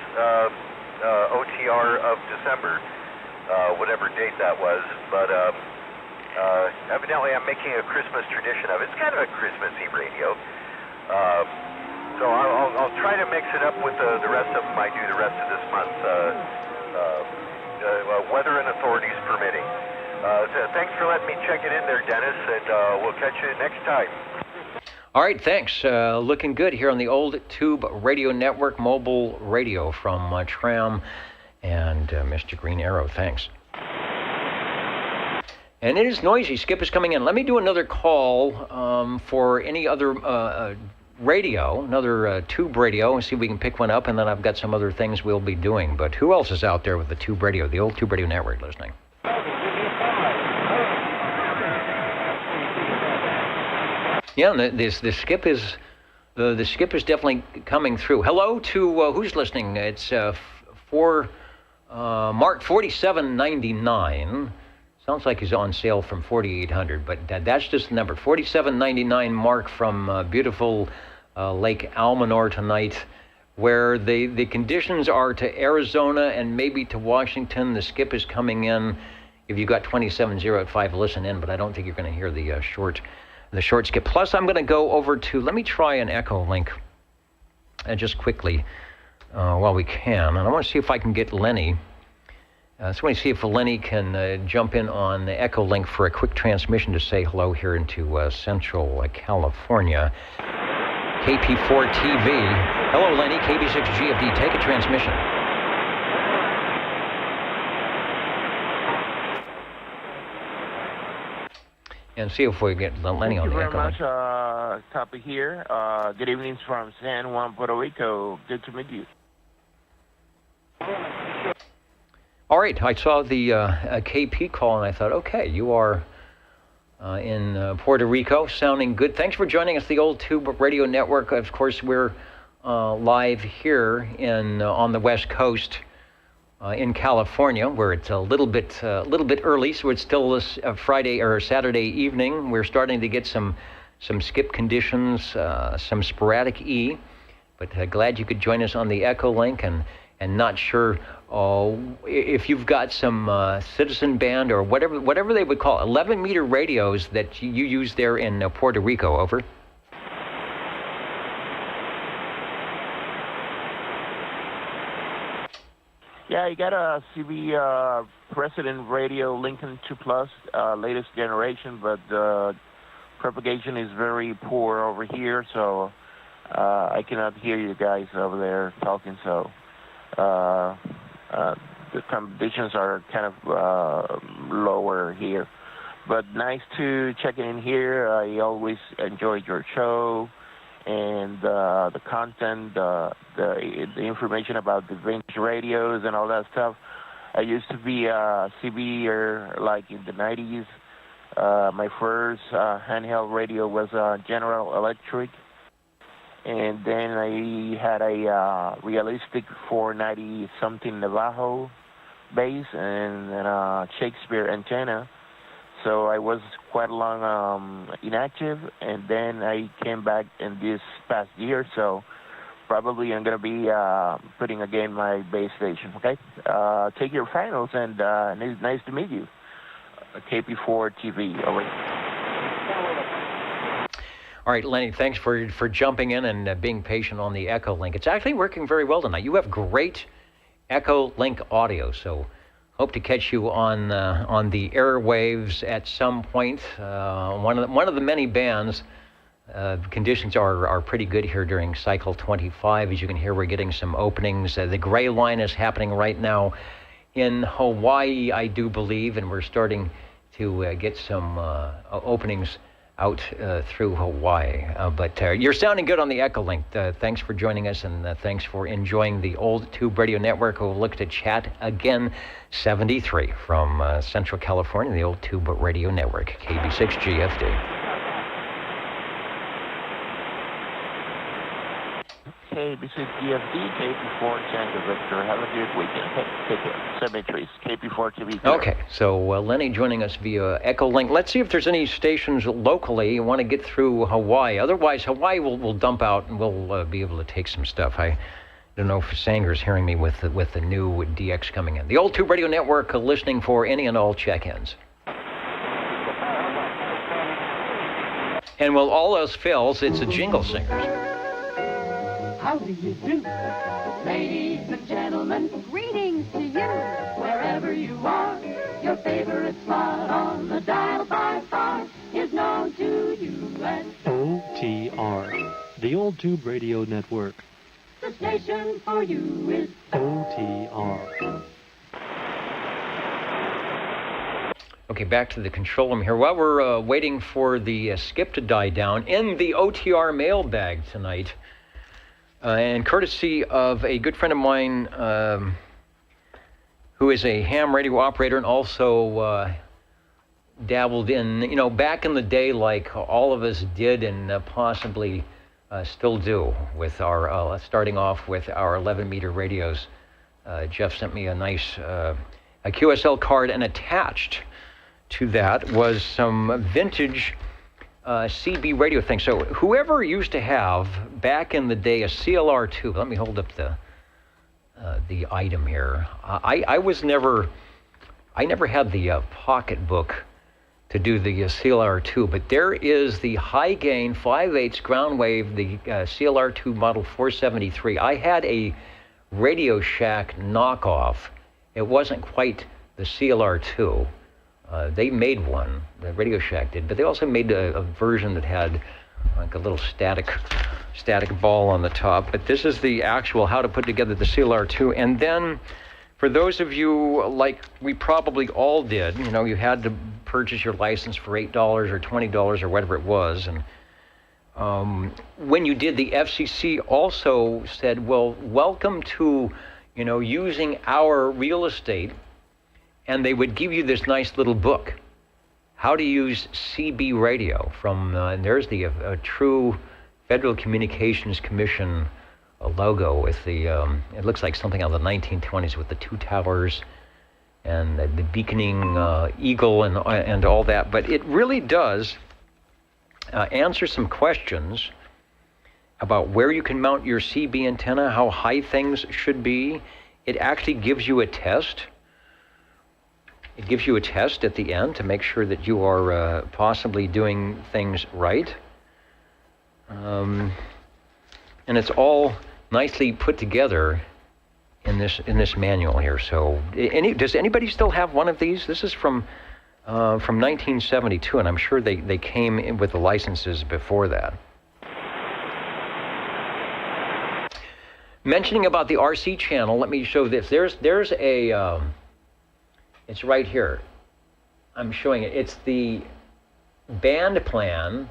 OTR of December, whatever date that was. But evidently I'm making a Christmas tradition of it. It's kind of a Christmassy radio. So I'll try to mix it up with the rest of them I do the rest of this month, weather and authorities permitting. Thanks for letting me check it in there, Dennis, and we'll catch you next time. All right, thanks. Looking good here on the Old Tube Radio Network mobile radio from Tram and Mr. Green Arrow. Thanks. And it is noisy. Skip is coming in. Let me do another call for any other radio, another tube radio, and see if we can pick one up, and then I've got some other things we'll be doing. But who else is out there with the tube radio, the Old Tube Radio Network listening? Yeah, and the skip is definitely coming through. Hello to who's listening? It's for Mark 4799. Sounds like he's on sale from 4,800, but that's just the number. 4799 Mark from beautiful Lake Almanor tonight, where the conditions are to Arizona and maybe to Washington. The skip is coming in. If you got 27085, listen in, but I don't think you're going to hear the short skip. Plus, I'm going to go over to, let me try an echo link just quickly while we can. And I want to see if I can get Lenny. So I want to see if Lenny can jump in on the echo link for a quick transmission to say hello here into Central California. KP4 TV. Hello, Lenny, KB6GFD. Take a transmission. And see if we get Lenny on the echo. Thank you very much, Copy here. Good evening from San Juan, Puerto Rico. Good to meet you. All right, I saw the KP call, and I thought, okay, you are in Puerto Rico, sounding good. Thanks for joining us, the Old Tube Radio Network. Of course, we're live here on the West Coast. In California, where it's a little bit early, so it's still this Friday or Saturday evening. We're starting to get some skip conditions, some sporadic E, but glad you could join us on the Echo Link, and not sure if you've got some citizen band or whatever they would call 11-meter radios that you use there in Puerto Rico. Over. Yeah, you got a CB President Radio Lincoln 2 Plus, latest generation, but the propagation is very poor over here, so I cannot hear you guys over there talking, so the conditions are kind of lower here. But nice to check in here. I always enjoyed your show. And the content, the information about the vintage radios and all that stuff. I used to be a CB like in the 90s. My first handheld radio was General Electric. And then I had a realistic 490-something Navajo base and a Shakespeare antenna. So I was quite long inactive, and then I came back in this past year, so probably I'm going to be putting again my base station, okay? Take your finals, and nice to meet you. KP4 TV, over. All right, Lenny, thanks for jumping in and being patient on the Echo Link. It's actually working very well tonight. You have great Echo Link audio, so hope to catch you on the airwaves at some point. One of the many bands. Conditions are pretty good here during cycle 25. As you can hear, we're getting some openings. The gray line is happening right now in Hawaii, I do believe, and we're starting to get some openings out through Hawaii. But you're sounding good on the Echo Link. Thanks for joining us, and thanks for enjoying the Old Tube Radio Network. We'll look to chat again. 73 from Central California, the Old Tube Radio Network, KB6GFD. Hey, ABC DFD, KP4 Tango Victor. Have a good weekend. Take care. Cemeteries, KP4 TV. Okay, so Lenny joining us via Echolink. Let's see if there's any stations locally you want to get through Hawaii. Otherwise, Hawaii will dump out and we'll be able to take some stuff. I don't know if Sanger's hearing me with the new DX coming in. The Old Tube Radio Network listening for any and all check-ins. And while all else fails, it's the Jingle Singers. How do you do? Ladies and gentlemen, greetings to you. Wherever you are, your favorite spot on the dial by far is known to you as OTR, the Old Tube Radio Network. the station for you is OTR. Okay, back to the control room here. While we're waiting for the skip to die down, in the OTR mailbag tonight, and courtesy of a good friend of mine who is a ham radio operator and also dabbled in, back in the day like all of us did and possibly still do with our, starting off with our 11-meter radios. Jeff sent me a nice a QSL card, and attached to that was some vintage CB radio things. So whoever used to have, back in the day, a CLR2, let me hold up the item here. I never had the pocketbook to do the CLR2, but there is the high gain 5/8 ground wave, the CLR2 model 473. I had a Radio Shack knockoff. It wasn't quite the CLR2. They made one, the Radio Shack did, but they also made a version that had like a little static ball on the top. But this is the actual how to put together the CLR2. And then for those of you, like we probably all did, you had to purchase your license for $8 or $20 or whatever it was. And when you did, the FCC also said, well, welcome to, using our real estate. And they would give you this nice little book, how to use CB radio from, and there's the true Federal Communications Commission logo with the, it looks like something out of the 1920s with the two towers and the beaconing eagle and all that. But it really does answer some questions about where you can mount your CB antenna, how high things should be. It actually gives you a test. It gives you a test at the end to make sure that you are possibly doing things right. And it's all nicely put together in this manual here. So, does anybody still have one of these? This is from 1972, and I'm sure they came in with the licenses before that. Mentioning about the RC channel, let me show this. There's a it's right here. I'm showing it. It's the band plan,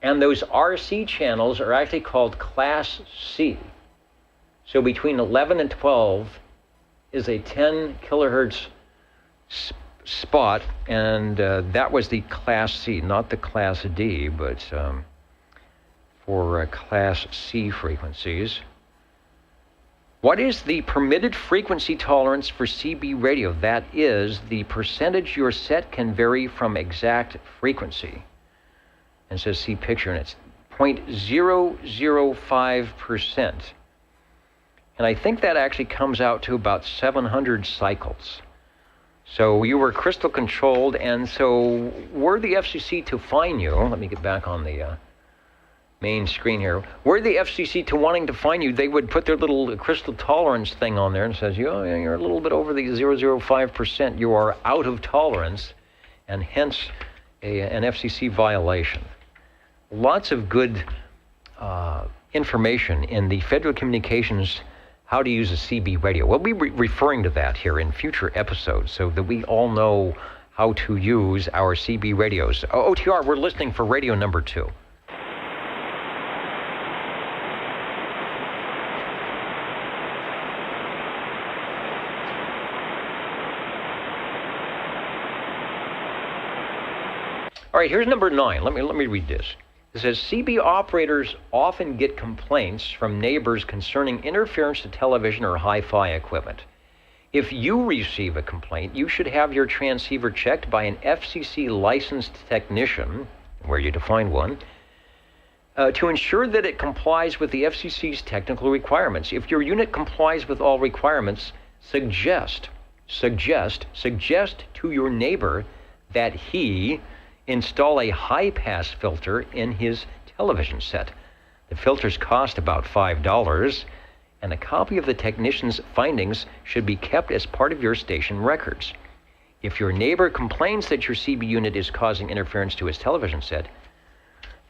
and those RC channels are actually called Class C. So between 11 and 12 is a 10 kilohertz spot, and that was the Class C, not the Class D, but for Class C frequencies. What is the permitted frequency tolerance for CB radio? That is, the percentage your set can vary from exact frequency. And it says see picture, and it's 0.005%. And I think that actually comes out to about 700 cycles. So you were crystal controlled, and so were the FCC to fine you, let me get back on the main screen here. Were the FCC to wanting to fine you, they would put their little crystal tolerance thing on there and says, you're a little bit over the 0.005%. You are out of tolerance, and hence an FCC violation. Lots of good information in the Federal Communications how to use a CB radio. We'll be referring to that here in future episodes so that we all know how to use our CB radios. OTR, we're listening for radio number 2. All right, here's number 9. Let me read this. It says, CB operators often get complaints from neighbors concerning interference to television or hi-fi equipment. If you receive a complaint, you should have your transceiver checked by an FCC licensed technician, where you define one, to ensure that it complies with the FCC's technical requirements. If your unit complies with all requirements, suggest to your neighbor that he install a high-pass filter in his television set. The filters cost about $5, and a copy of the technician's findings should be kept as part of your station records. If your neighbor complains that your CB unit is causing interference to his television set,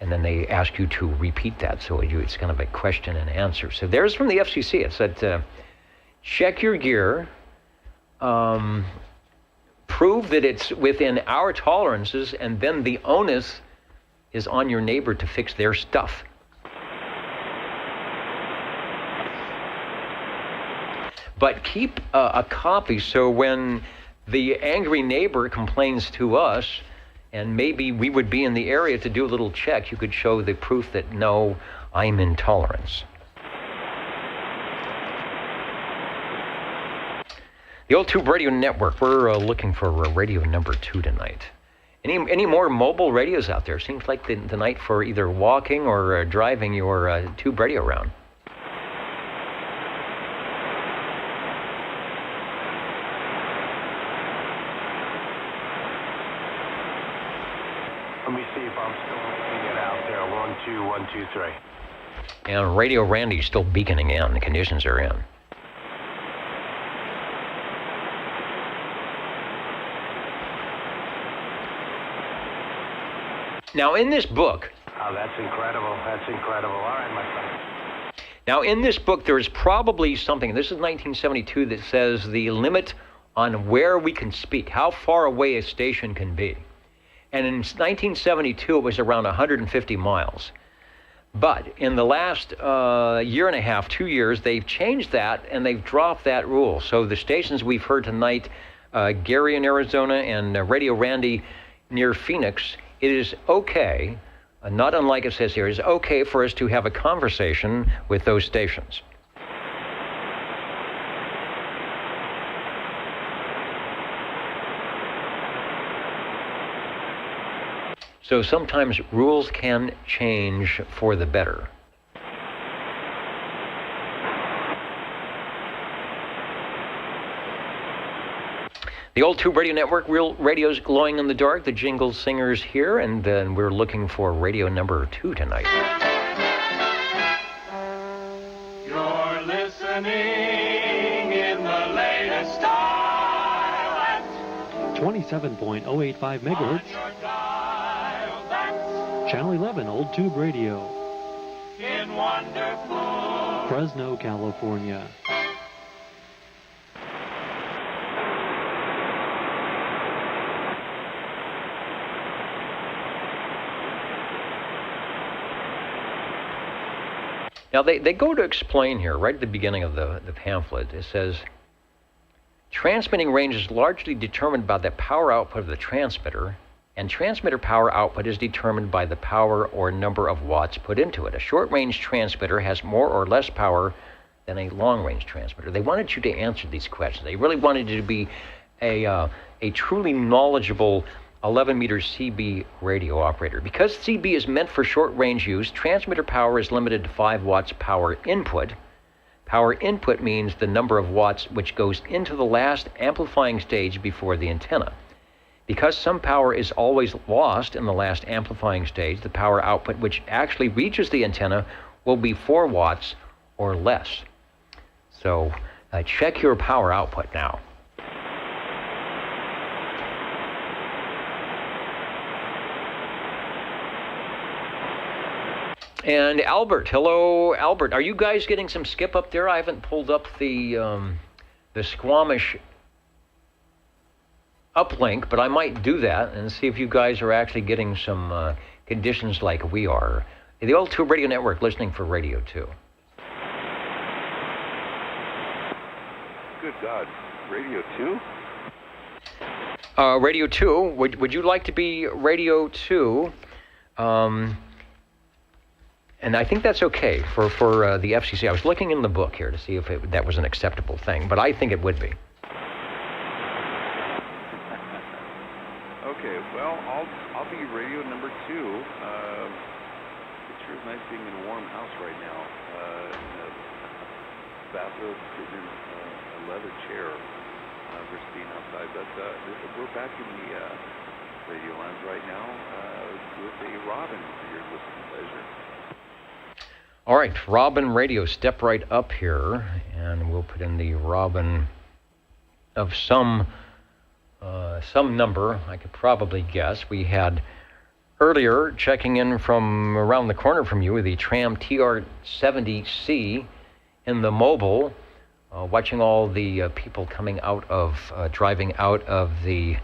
and then they ask you to repeat that, so it's kind of a question and answer. So there's from the FCC. It said, check your gear, prove that it's within our tolerances, and then the onus is on your neighbor to fix their stuff. But keep a copy, so when the angry neighbor complains to us, and maybe we would be in the area to do a little check, you could show the proof that, no, I'm in tolerance. The Old Tube Radio Network, we're looking for radio number 2 tonight. Any more mobile radios out there? Seems like the night for either walking or driving your tube radio around. Let me see if I'm still making it out there. 1, 2, 1, 2, 3. And Radio Randy's still beaconing in. The conditions are in. Now, in this book... Oh, that's incredible. That's incredible. All right, my friend. Now, in this book, there's probably something, this is 1972, that says the limit on where we can speak, how far away a station can be. And in 1972, it was around 150 miles. But in the last year and a half, 2 years, they've changed that, and they've dropped that rule. So the stations we've heard tonight, Gary in Arizona and Radio Randy near Phoenix, it is okay, not unlike it says here, it is okay for us to have a conversation with those stations. So sometimes rules can change for the better. The Old Tube Radio Network, real radio's glowing in the dark. The Jingle Singer's here, and then we're looking for radio number 2 tonight. You're listening in the latest style at 27.085 megahertz. Channel 11, Old Tube Radio. In wonderful Fresno, California. Now, they go to explain here, right at the beginning of the pamphlet, it says, transmitting range is largely determined by the power output of the transmitter, and transmitter power output is determined by the power or number of watts put into it. A short-range transmitter has more or less power than a long-range transmitter. They wanted you to answer these questions. They really wanted you to be a truly knowledgeable 11-meter CB radio operator. Because CB is meant for short-range use, transmitter power is limited to 5 watts power input. Power input means the number of watts which goes into the last amplifying stage before the antenna. Because some power is always lost in the last amplifying stage, the power output which actually reaches the antenna will be 4 watts or less. So check your power output now. And Albert, hello, Albert. Are you guys getting some skip up there? I haven't pulled up the Squamish uplink, but I might do that and see if you guys are actually getting some conditions like we are. The Old Tube Radio Network, listening for Radio 2. Good God, Radio 2? Radio 2, would you like to be Radio 2? And I think that's okay for the FCC. I was looking in the book here to see if that was an acceptable thing, but I think it would be. Okay, well, I'll be radio number 2. It sure is nice being in a warm house right now. In a bathrobe, sitting in a leather chair versus being outside. But we're back in the radio lounge right now with a Robin for your listening pleasure. All right, Robin Radio, step right up here, and we'll put in the Robin of some number. I could probably guess. We had earlier, checking in from around the corner from you, the Tram TR70C in the mobile, watching all the people coming out of, driving out of the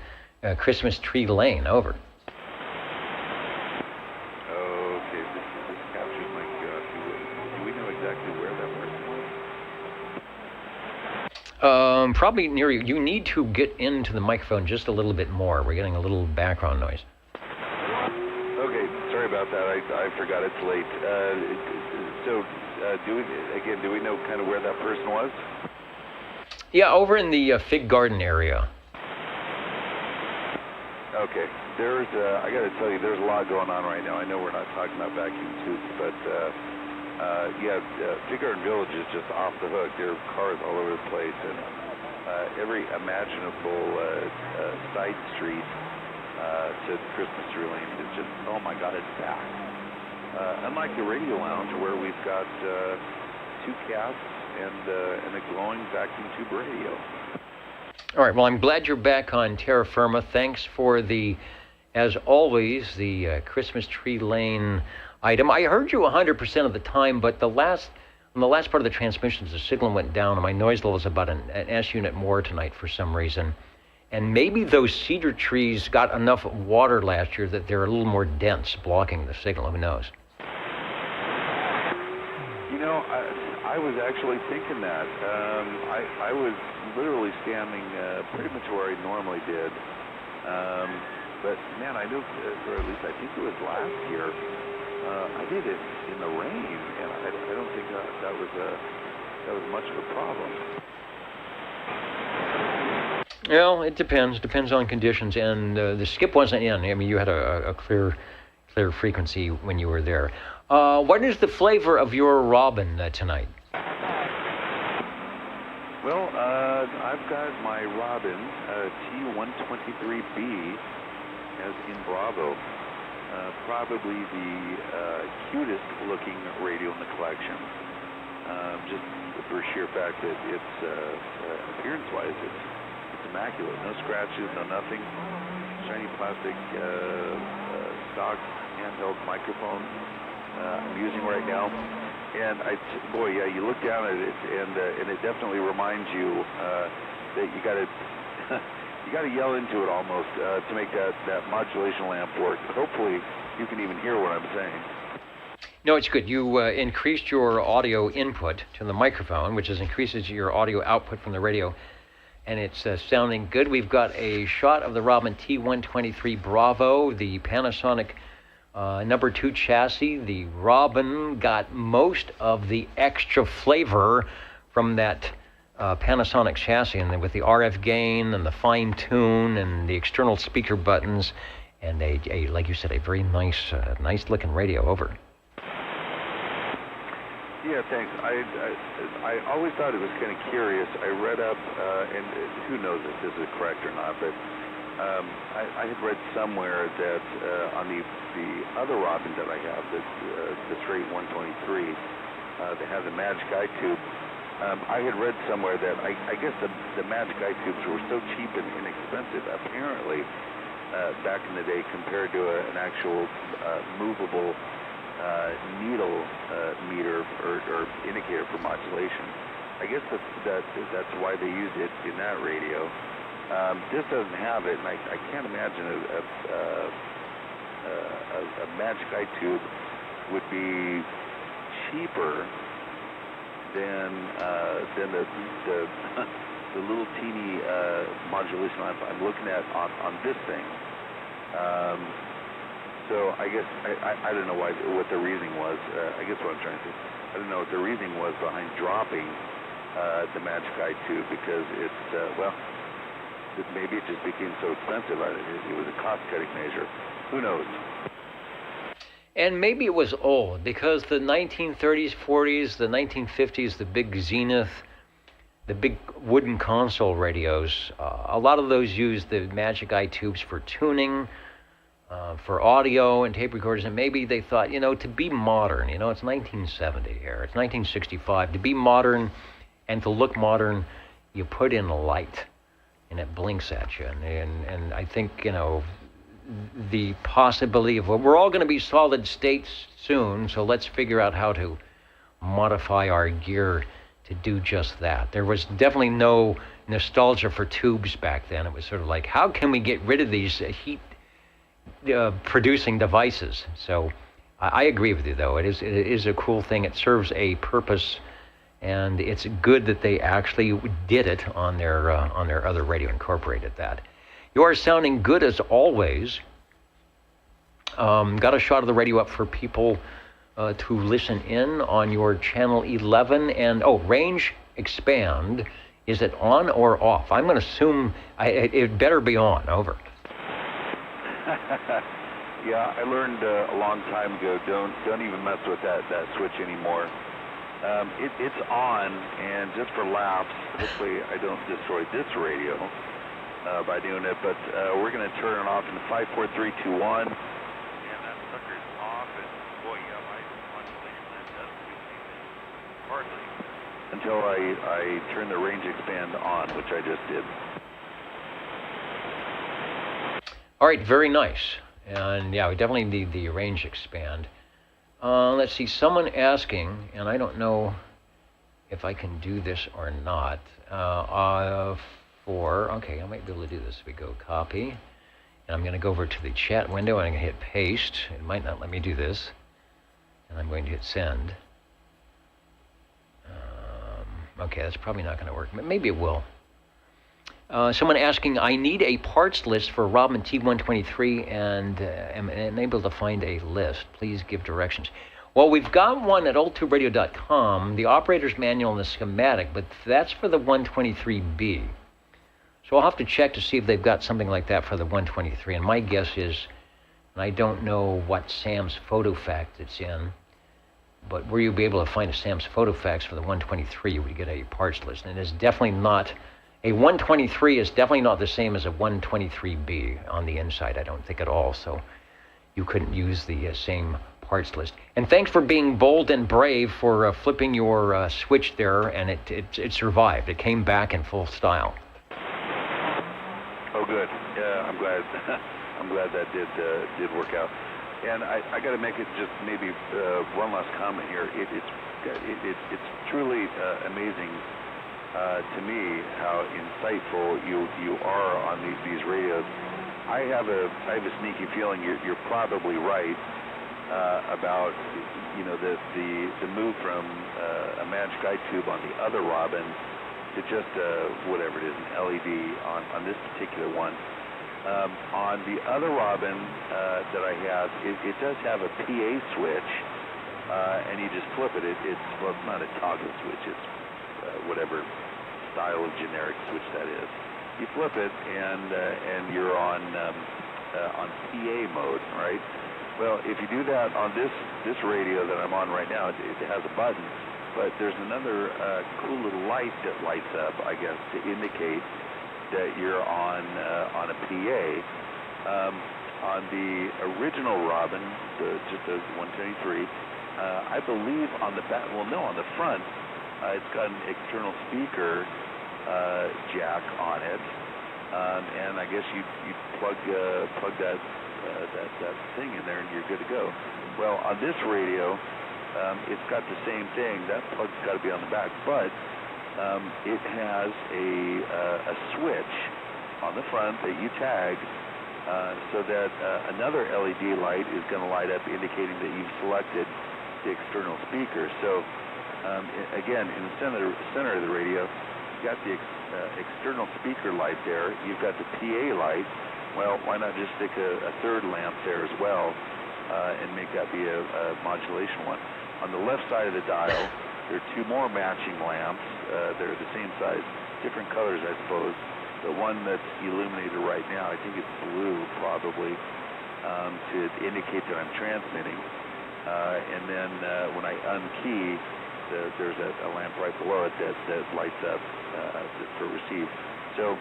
Christmas tree lane. Over. Okay, this captures my curiosity. Do we know exactly where that person was? Probably near you. You need to get into the microphone just a little bit more. We're getting a little background noise. Okay, sorry about that. I forgot it's late. Do we know kind of where that person was? Yeah, over in the Fig Garden area. Okay. There's, I got to tell you, there's a lot going on right now. I know we're not talking about vacuum tubes, but Fig Garden Village is just off the hook. There are cars all over the place, and every imaginable side street to Christmas tree lane is just, oh my God, it's packed. Unlike the radio lounge where we've got 2 cats and a glowing vacuum tube radio. All right, well, I'm glad you're back on terra firma. Thanks for as always, the Christmas tree lane item. I heard you 100% of the time, but on the last part of the transmissions, the signal went down, and my noise level is about an S unit more tonight for some reason. And maybe those cedar trees got enough water last year that they're a little more dense, blocking the signal. Who knows? You know, I was actually thinking that. I was literally standing pretty much where I normally did. But, man, I knew, or at least I think it was last year, I did it in the rain, and I don't think that was much of a problem. Well, it depends. Depends on conditions, and the skip wasn't in. I mean, you had a clear frequency when you were there. What is the flavor of your Robin tonight? Well, I've got my Robin T123B as in Bravo. Probably the cutest looking radio in the collection. Just for sheer fact that it's appearance-wise, it's immaculate. No scratches, no nothing. Shiny plastic stock handheld microphone I'm using right now. And you look down at it, and it definitely reminds you that you got to you got to yell into it almost to make that modulation lamp work. But hopefully, you can even hear what I'm saying. No, it's good. You increased your audio input to the microphone, which increases your audio output from the radio, and it's sounding good. We've got a shot of the Robin T123 Bravo, the Panasonic number 2 chassis. The Robin got most of the extra flavor from that Panasonic chassis, and with the RF gain and the fine tune and the external speaker buttons, and like you said, a very nice looking radio. Over. Yeah, thanks. I always thought it was kind of curious. I read up, and who knows if this is correct or not, but I had read somewhere that on the other Robin that I have, the straight 123, that has a Magic Eye tube. I had read somewhere that I guess the Magic Eye tubes were so cheap and inexpensive, apparently, back in the day, compared to an actual movable needle meter or indicator for modulation. I guess that's why they use it in that radio. This doesn't have it, and I can't imagine a Magic Eye tube would be cheaper than the little teeny modulation I'm looking at on this thing. So I guess I don't know what the reasoning was. I guess what I'm trying to say, I don't know what the reasoning was behind dropping the Magic Eye tube, because it's maybe it just became so expensive. It was a cost-cutting measure. Who knows? And maybe it was old, because the 1930s, 40s, the 1950s, the big Zenith, the big wooden console radios, a lot of those used the Magic Eye tubes for tuning, for audio and tape recorders, and maybe they thought, to be modern, it's 1970 here, it's 1965, to be modern and to look modern, you put in a light, and it blinks at you, and I think, the possibility of, we're all going to be solid states soon, so let's figure out how to modify our gear to do just that. There was definitely no nostalgia for tubes back then. It was sort of like, how can we get rid of these heat producing devices? So I agree with you, though. It is a cool thing. It serves a purpose, and it's good that they actually did it on their other radio, incorporated that. You are sounding good as always. Got a shot of the radio up for people to listen in on your channel 11, and range expand. Is it on or off? I'm going to assume it better be on. Over. Yeah, I learned a long time ago. Don't even mess with that switch anymore. It's on, and just for laughs, hopefully I don't destroy this radio by doing it. But we're going to turn it off in 5, 4, 3, 2, 1. And that sucker's off, and boy, yeah, my modulator that does hardly until I turn the range expand on, which I just did. All right, very nice. And yeah, we definitely need the range expand. Let's see, someone asking, and I don't know if I can do this or not. Okay, I might be able to do this. We go copy, and I'm going to go over to the chat window, and I'm going to hit paste. It might not let me do this, and I'm going to hit send. Okay, that's probably not going to work. Maybe it will. Someone asking, I need a parts list for Robin T123 and am unable to find a list. Please give directions. Well, we've got one at oldtuberadio.com, the operator's manual and the schematic, but that's for the 123B. So I'll have to check to see if they've got something like that for the 123. And my guess is, and I don't know what Sam's PhotoFax it's in, but where you'll be able to find a Sam's PhotoFax for the 123, you would get a parts list. And it's definitely not, a 123 is definitely not the same as a 123B on the inside, I don't think at all. So you couldn't use the same parts list. And thanks for being bold and brave for flipping your switch there, and it survived. It came back in full style. Oh, good. Yeah, I'm glad. I'm glad that did work out. And I got to make it just maybe one last comment here. It's truly amazing to me how insightful you are on these radios. I have a sneaky feeling you're probably right about the move from a Magic Eye tube on the other Robin to just whatever it is, an LED on this particular one. On the other Robin that I have, it does have a PA switch, and you just flip it. It's not a toggle switch. It's whatever style of generic switch that is. You flip it, and you're on PA mode, right? Well, if you do that on this radio that I'm on right now, it has a button, but there's another cool little light that lights up, I guess, to indicate that you're on a PA. On the original Robin, just the 123, I believe on the back, on the front, it's got an external speaker jack on it, and I guess you plug that thing in there and you're good to go. Well, on this radio, it's got the same thing. That plug's got to be on the back, but it has a switch on the front that you tag so that another LED light is going to light up indicating that you've selected the external speaker. So again, in the center of the radio, you've got the external speaker light there. You've got the PA light. Well, why not just stick a third lamp there as well and make that be a modulation one. On the left side of the dial, there are two more matching lamps. They're the same size, different colors, I suppose. The one that's illuminated right now, I think it's blue, probably, to indicate that I'm transmitting. And then when I unkey, there's a lamp right below it that lights up for receive. So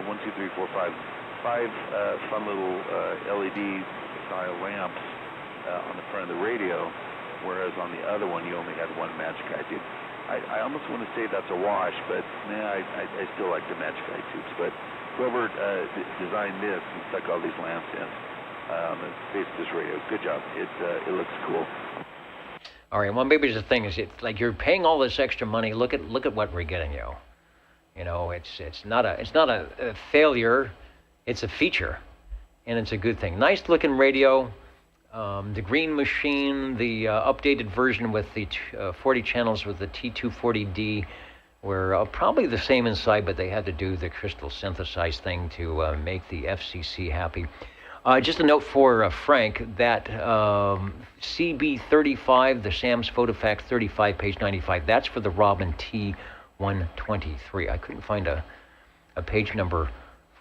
1, 2, 3, 4, 5 fun little LED style lamps on the front of the radio, whereas on the other one you only had one Magic Eye tube. I almost want to say that's a wash, but I still like the Magic Eye tubes. But whoever designed this and stuck all these lamps in on the face of this radio, good job. It looks cool. All right. Well, maybe the thing is, it's like you're paying all this extra money. Look at what we're getting you. You know, it's not a failure. It's a feature, and it's a good thing. Nice looking radio. The Green Machine, the updated version with the 40 channels with the T240D, were probably the same inside, but they had to do the crystal synthesized thing to make the FCC happy. Just a note for Frank, that CB35, the Sam's PhotoFax 35, page 95, that's for the Robin T123. I couldn't find a page number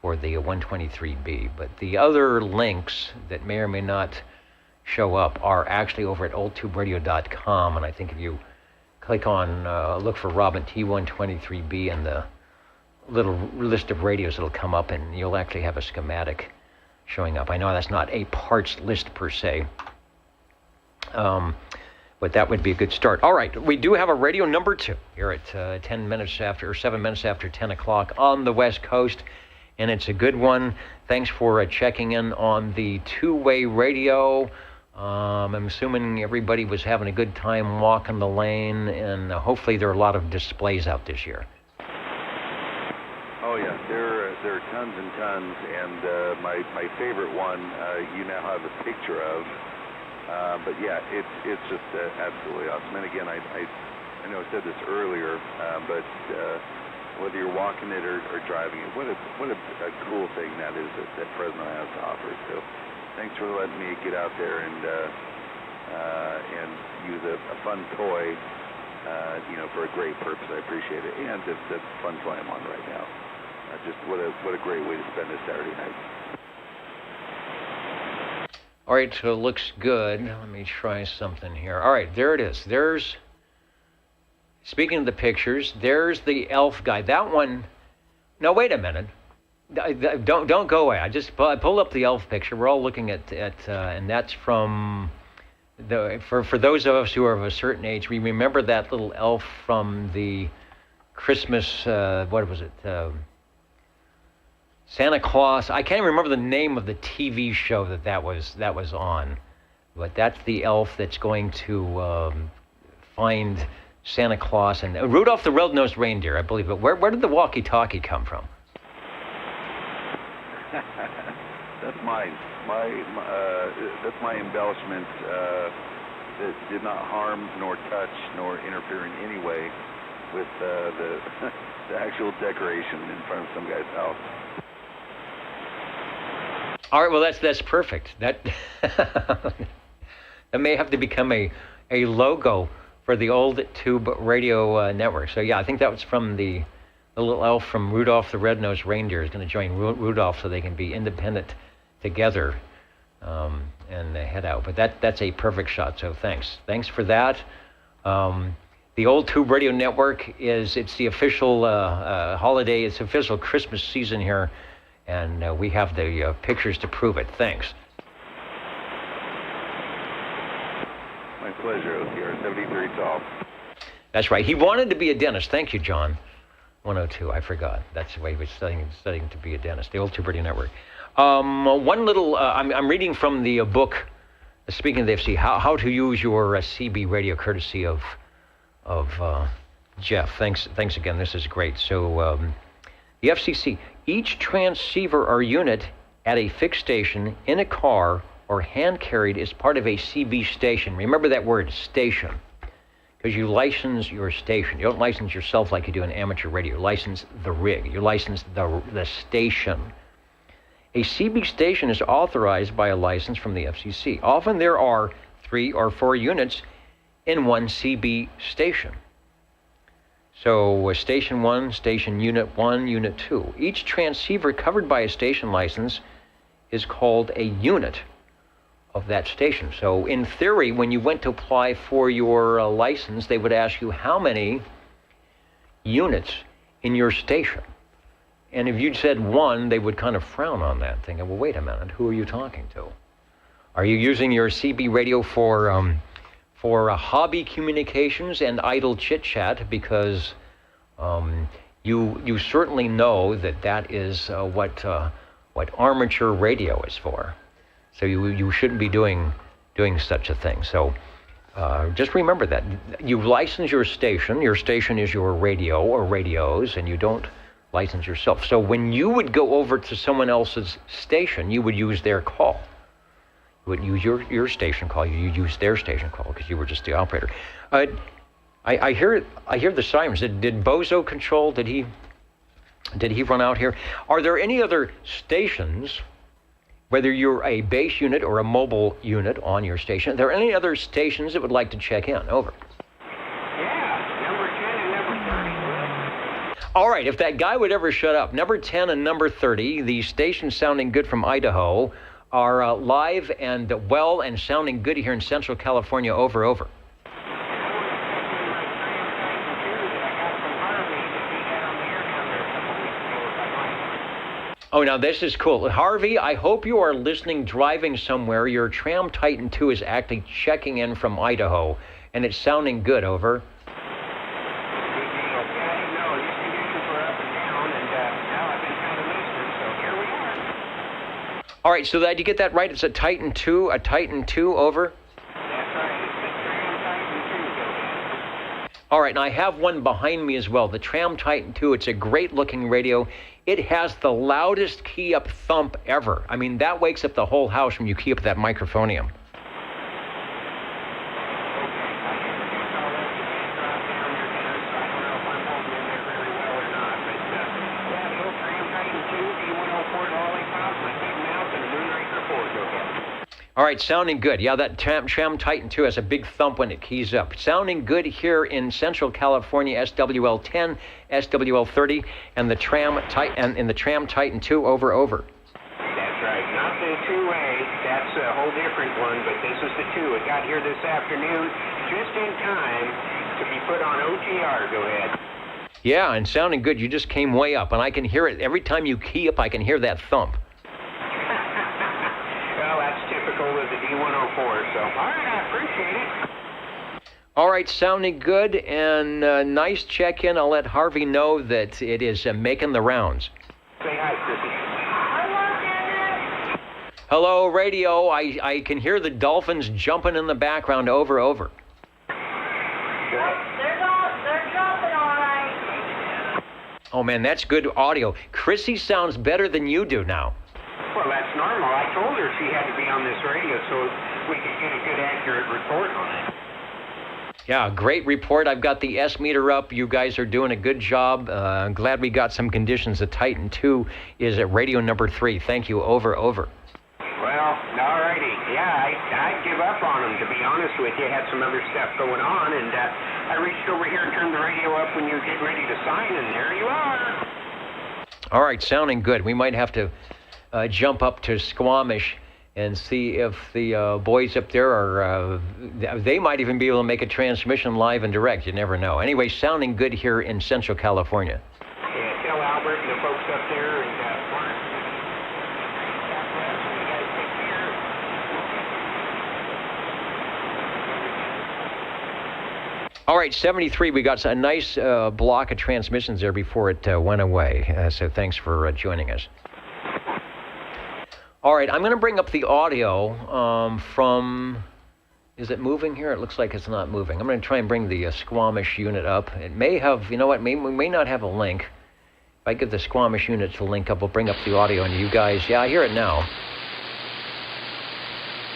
for the 123B, but the other links that may or may not show up are actually over at oldtuberadio.com, and I think if you click on look for Robin T123B and the little list of radios, it'll come up and you'll actually have a schematic showing up. I know that's not a parts list per se, but that would be a good start. All right, we do have a radio number 2 here at 7 minutes after 10 o'clock on the West Coast, and it's a good one. Thanks for checking in on the two-way radio. I'm assuming everybody was having a good time walking the lane, and hopefully there are a lot of displays out this year. Oh yeah, there are tons and tons, and my favorite one you now have a picture of. But yeah, it's just absolutely awesome. And again, I know I said this earlier, but whether you're walking it or driving it, what a cool thing that is that Fresno has to offer. So thanks for letting me get out there and use a fun toy, for a great purpose. I appreciate it, and the fun toy I'm on right now. Just what a great way to spend a Saturday night. All right, so it looks good. Let me try something here. All right, there it is. Speaking of the pictures, there's the elf guy. That one. No, wait a minute. Don't go away. I pulled up the elf picture. We're all looking at and that's from for those of us who are of a certain age, we remember that little elf from the Christmas. What was it? Santa Claus. I can't remember the name of the TV show that was on, but that's the elf that's going to find Santa Claus and Rudolph the Red-Nosed Reindeer, I believe. But where did the walkie-talkie come from? That's mine. That's my embellishment that did not harm nor touch nor interfere in any way with the actual decoration in front of some guy's house. All right, well that's perfect. That may have to become a logo for the old tube radio network. So yeah, I think that was from the little elf from Rudolph the Red-Nosed Reindeer is going to join Rudolph so they can be independent together and head out. But that's a perfect shot. So thanks for that. The old tube radio network it's the official holiday. It's official Christmas season here, and we have the pictures to prove it. Thanks. My pleasure, OTR 73 tall. That's right. He wanted to be a dentist. Thank you, John. 102. I forgot. That's the way he was studying to be a dentist. The old tube radio network. One little. I'm reading from the book. Speaking of the FCC, how to use your CB radio, courtesy of Jeff. Thanks again. This is great. So the FCC. Each transceiver or unit at a fixed station in a car or hand carried is part of a CB station. Remember that word, station, because you license your station. You don't license yourself like you do in amateur radio. You license the rig. You license the station. A CB station is authorized by a license from the FCC. Often there are 3 or 4 units in one CB station. So Station 1, Station Unit 1, Unit 2. Each transceiver covered by a station license is called a unit of that station. So in theory, when you went to apply for your license, they would ask you how many units in your station. And if you said 1, they would kind of frown on that, thinking, well, wait a minute, who are you talking to? Are you using your CB radio for hobby communications and idle chit-chat? Because you certainly know that is what armature radio is for. So you shouldn't be doing such a thing. So just remember that. You license your station. Your station is your radio or radios, and you don't license yourself. So when you would go over to someone else's station, you would use their call. You wouldn't use your station call. You use their station call because you were just the operator. I hear the sirens. Did Bozo Control? Did he run out here? Are there any other stations, whether you're a base unit or a mobile unit on your station, are there any other stations that would like to check in? Over. Yeah, number 10 and number 30. All right, if that guy would ever shut up. Number 10 and number 30, the stations sounding good from Idaho, are live and well and sounding good here in Central California. Over. Oh, now this is cool. Harvey, I hope you are listening driving somewhere. Your Tram Titan 2 is actually checking in from Idaho, and it's sounding good. Over. All right, so did you get that right? It's a Titan 2, over? That's right, it's the Tram Titan 2. All right, and I have one behind me as well, the Tram Titan 2. It's a great-looking radio. It has the loudest key-up thump ever. I mean, that wakes up the whole house when you key up that microphonium. All right, sounding good. Yeah, that Tram Titan 2 has a big thump when it keys up. Sounding good here in Central California, SWL 10, SWL 30, and the Tram Titan 2. Over. That's right. Not the 2A. That's a whole different one, but this is the 2. It got here this afternoon just in time to be put on OTR. Go ahead. Yeah, and sounding good. You just came way up, and I can hear it. Every time you key up, I can hear that thump. Well, that's typical of the D104, so all right, I appreciate it. All right, sounding good, and nice check-in. I'll let Harvey know that it is making the rounds. Say hi, Chrissy. Hello, radio. I can hear the dolphins jumping in the background. Over. They're jumping all right. Oh, man, that's good audio. Chrissy sounds better than you do now. Well, that's normal. I told her she had to be on this radio so we could get a good, accurate report on it. Yeah, great report. I've got the S meter up. You guys are doing a good job. I'm glad we got some conditions. The Titan 2 is at radio number 3. Thank you. Over. Well, all righty. Yeah, I'd give up on them, to be honest with you. Had some other stuff going on, and I reached over here and turned the radio up when you were getting ready to sign, and there you are. All right, sounding good. We might have to jump up to Squamish and see if the boys up there are, they might even be able to make a transmission live and direct. You never know. Anyway, sounding good here in Central California. Yeah, tell Albert and the folks up there and Mark, you guys take care. All right, 73. We got a nice block of transmissions there before it went away. So thanks for joining us. All right, I'm going to bring up the audio from, is it moving here? It looks like it's not moving. I'm going to try and bring the Squamish unit up. It may have, you know what, we may not have a link. If I get the Squamish unit to link up, we'll bring up the audio, and you guys, yeah, I hear it now.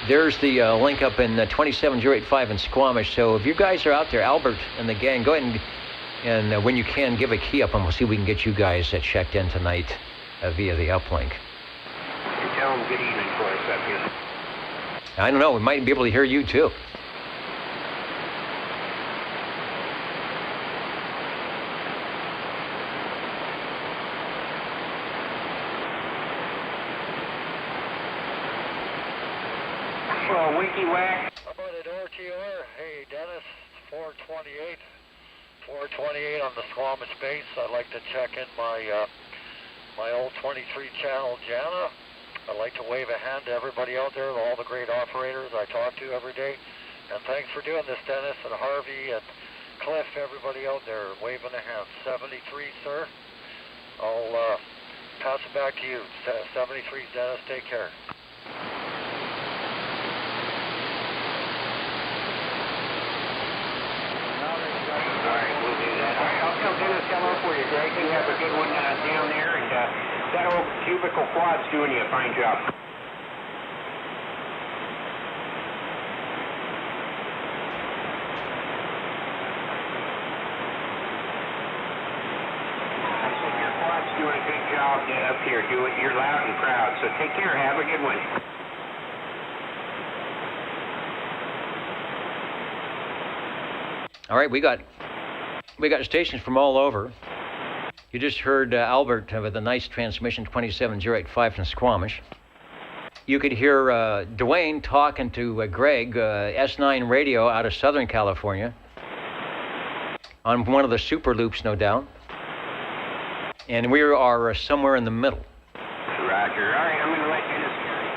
There's the link up in 27085 in Squamish. So if you guys are out there, Albert and the gang, go ahead and when you can, give a key up, and we'll see if we can get you guys checked in tonight via the uplink. tell them good evening for us up here. I don't know. We might be able to hear you, too. Well, Winky Whack. How about at RTR? Hey, Dennis, 428. 428 on the Squamish base. I'd like to check in my old 23 channel Jana. I'd like to wave a hand to everybody out there, all the great operators I talk to every day. And thanks for doing this, Dennis, and Harvey, and Cliff, everybody out there waving a hand. 73, sir. I'll pass it back to you. 73, Dennis, take care. All right, we'll do that. All right, I'll tell Dennis hello for you, Greg. You have a good one down there, and that old cubicle quad's doing you a fine job. I said your quad's doing a good job up here. You're loud and proud, so take care. Have a good one. All right, we got stations from all over. You just heard Albert with a nice transmission, 27085 from Squamish. You could hear Dwayne talking to Greg, S9 radio out of Southern California, on one of the super loops, no doubt. And we are somewhere in the middle. Roger. All right, I'm going to let Dennis carry.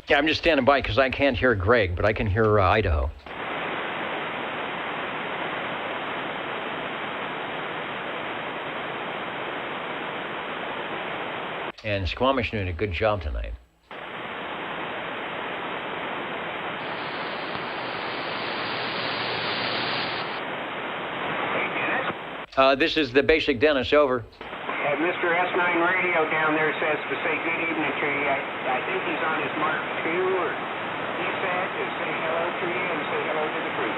Yeah, I'm just standing by because I can't hear Greg, but I can hear Idaho. And Squamish doing a good job tonight. Hey, Dennis? This is the basic Dennis, over. Mr. S9 Radio down there says to say good evening to you. I think he's on his Mark II, or he said to say hello to you and say hello to the crew.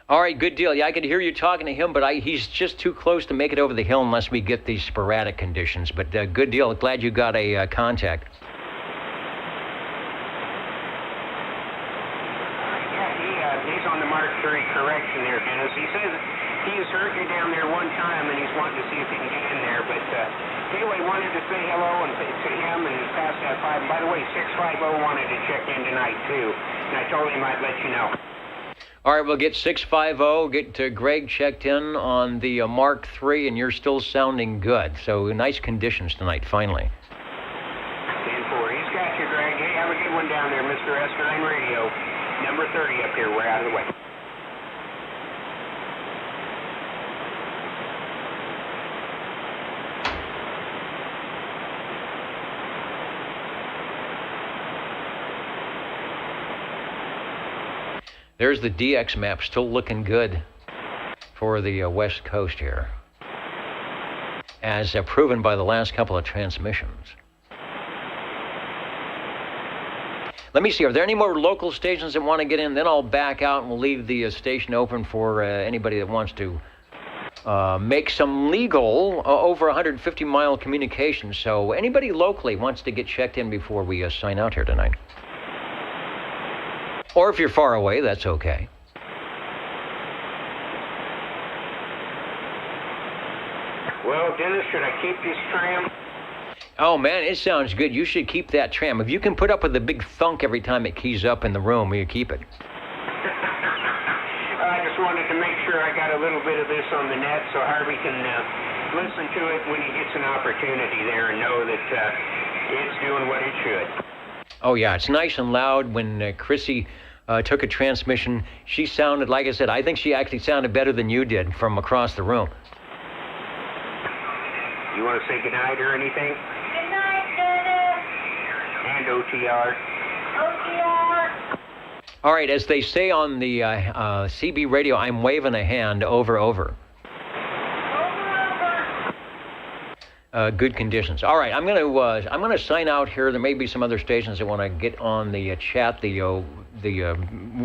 All right, good deal. Yeah, I could hear you talking to him, but he's just too close to make it over the hill unless we get these sporadic conditions. But good deal. Glad you got a contact. Yeah, he's on the Mark III correction there, Dennis. He says he's heard you down there one time, and he's wanting to see if he can get in there. But anyway, wanted to say hello and to him and pass that 5. By the way, 650 wanted to check in tonight, too. And I told him I'd let you know. All right, we'll get 650, get Greg checked in on the Mark III, and you're still sounding good. So nice conditions tonight, finally. 10-4. He's got you, Greg. Hey, have a good one down there, Mr. S9 Radio. Number 30 up here. We're out of the way. There's the DX map, still looking good for the West Coast here, as proven by the last couple of transmissions. Let me see, are there any more local stations that want to get in? Then I'll back out and we'll leave the station open for anybody that wants to make some legal over 150-mile communications. So anybody locally wants to get checked in before we sign out here tonight. Or if you're far away, that's okay. Well, Dennis, should I keep this tram? Oh, man, it sounds good. You should keep that tram. If you can put up with the big thunk every time it keys up in the room, you keep it. I just wanted to make sure I got a little bit of this on the net so Harvey can listen to it when he gets an opportunity there and know that it's doing what it should. Oh, yeah, it's nice and loud. When Chrissy took a transmission, she sounded, like I said, I think she actually sounded better than you did from across the room. You want to say goodnight or anything? Good night, Dennis. And OTR. OTR. All right, as they say on the CB radio, I'm waving a hand, over, over. good conditions. All right, I'm gonna sign out here. There may be some other stations that want to get on the chat. The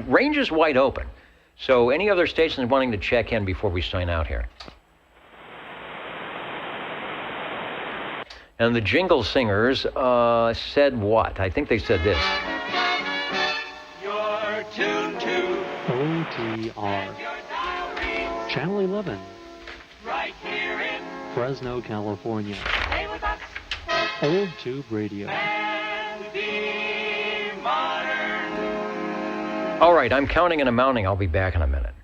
range is wide open. So any other stations wanting to check in before we sign out here? And the Jingle Singers said what? I think they said this. You're tuned to OTR. Channel 11. right here in Fresno, California. Stay with us Old Tube Radio. and be modern. All right, I'm counting and amounting. I'll be back in a minute.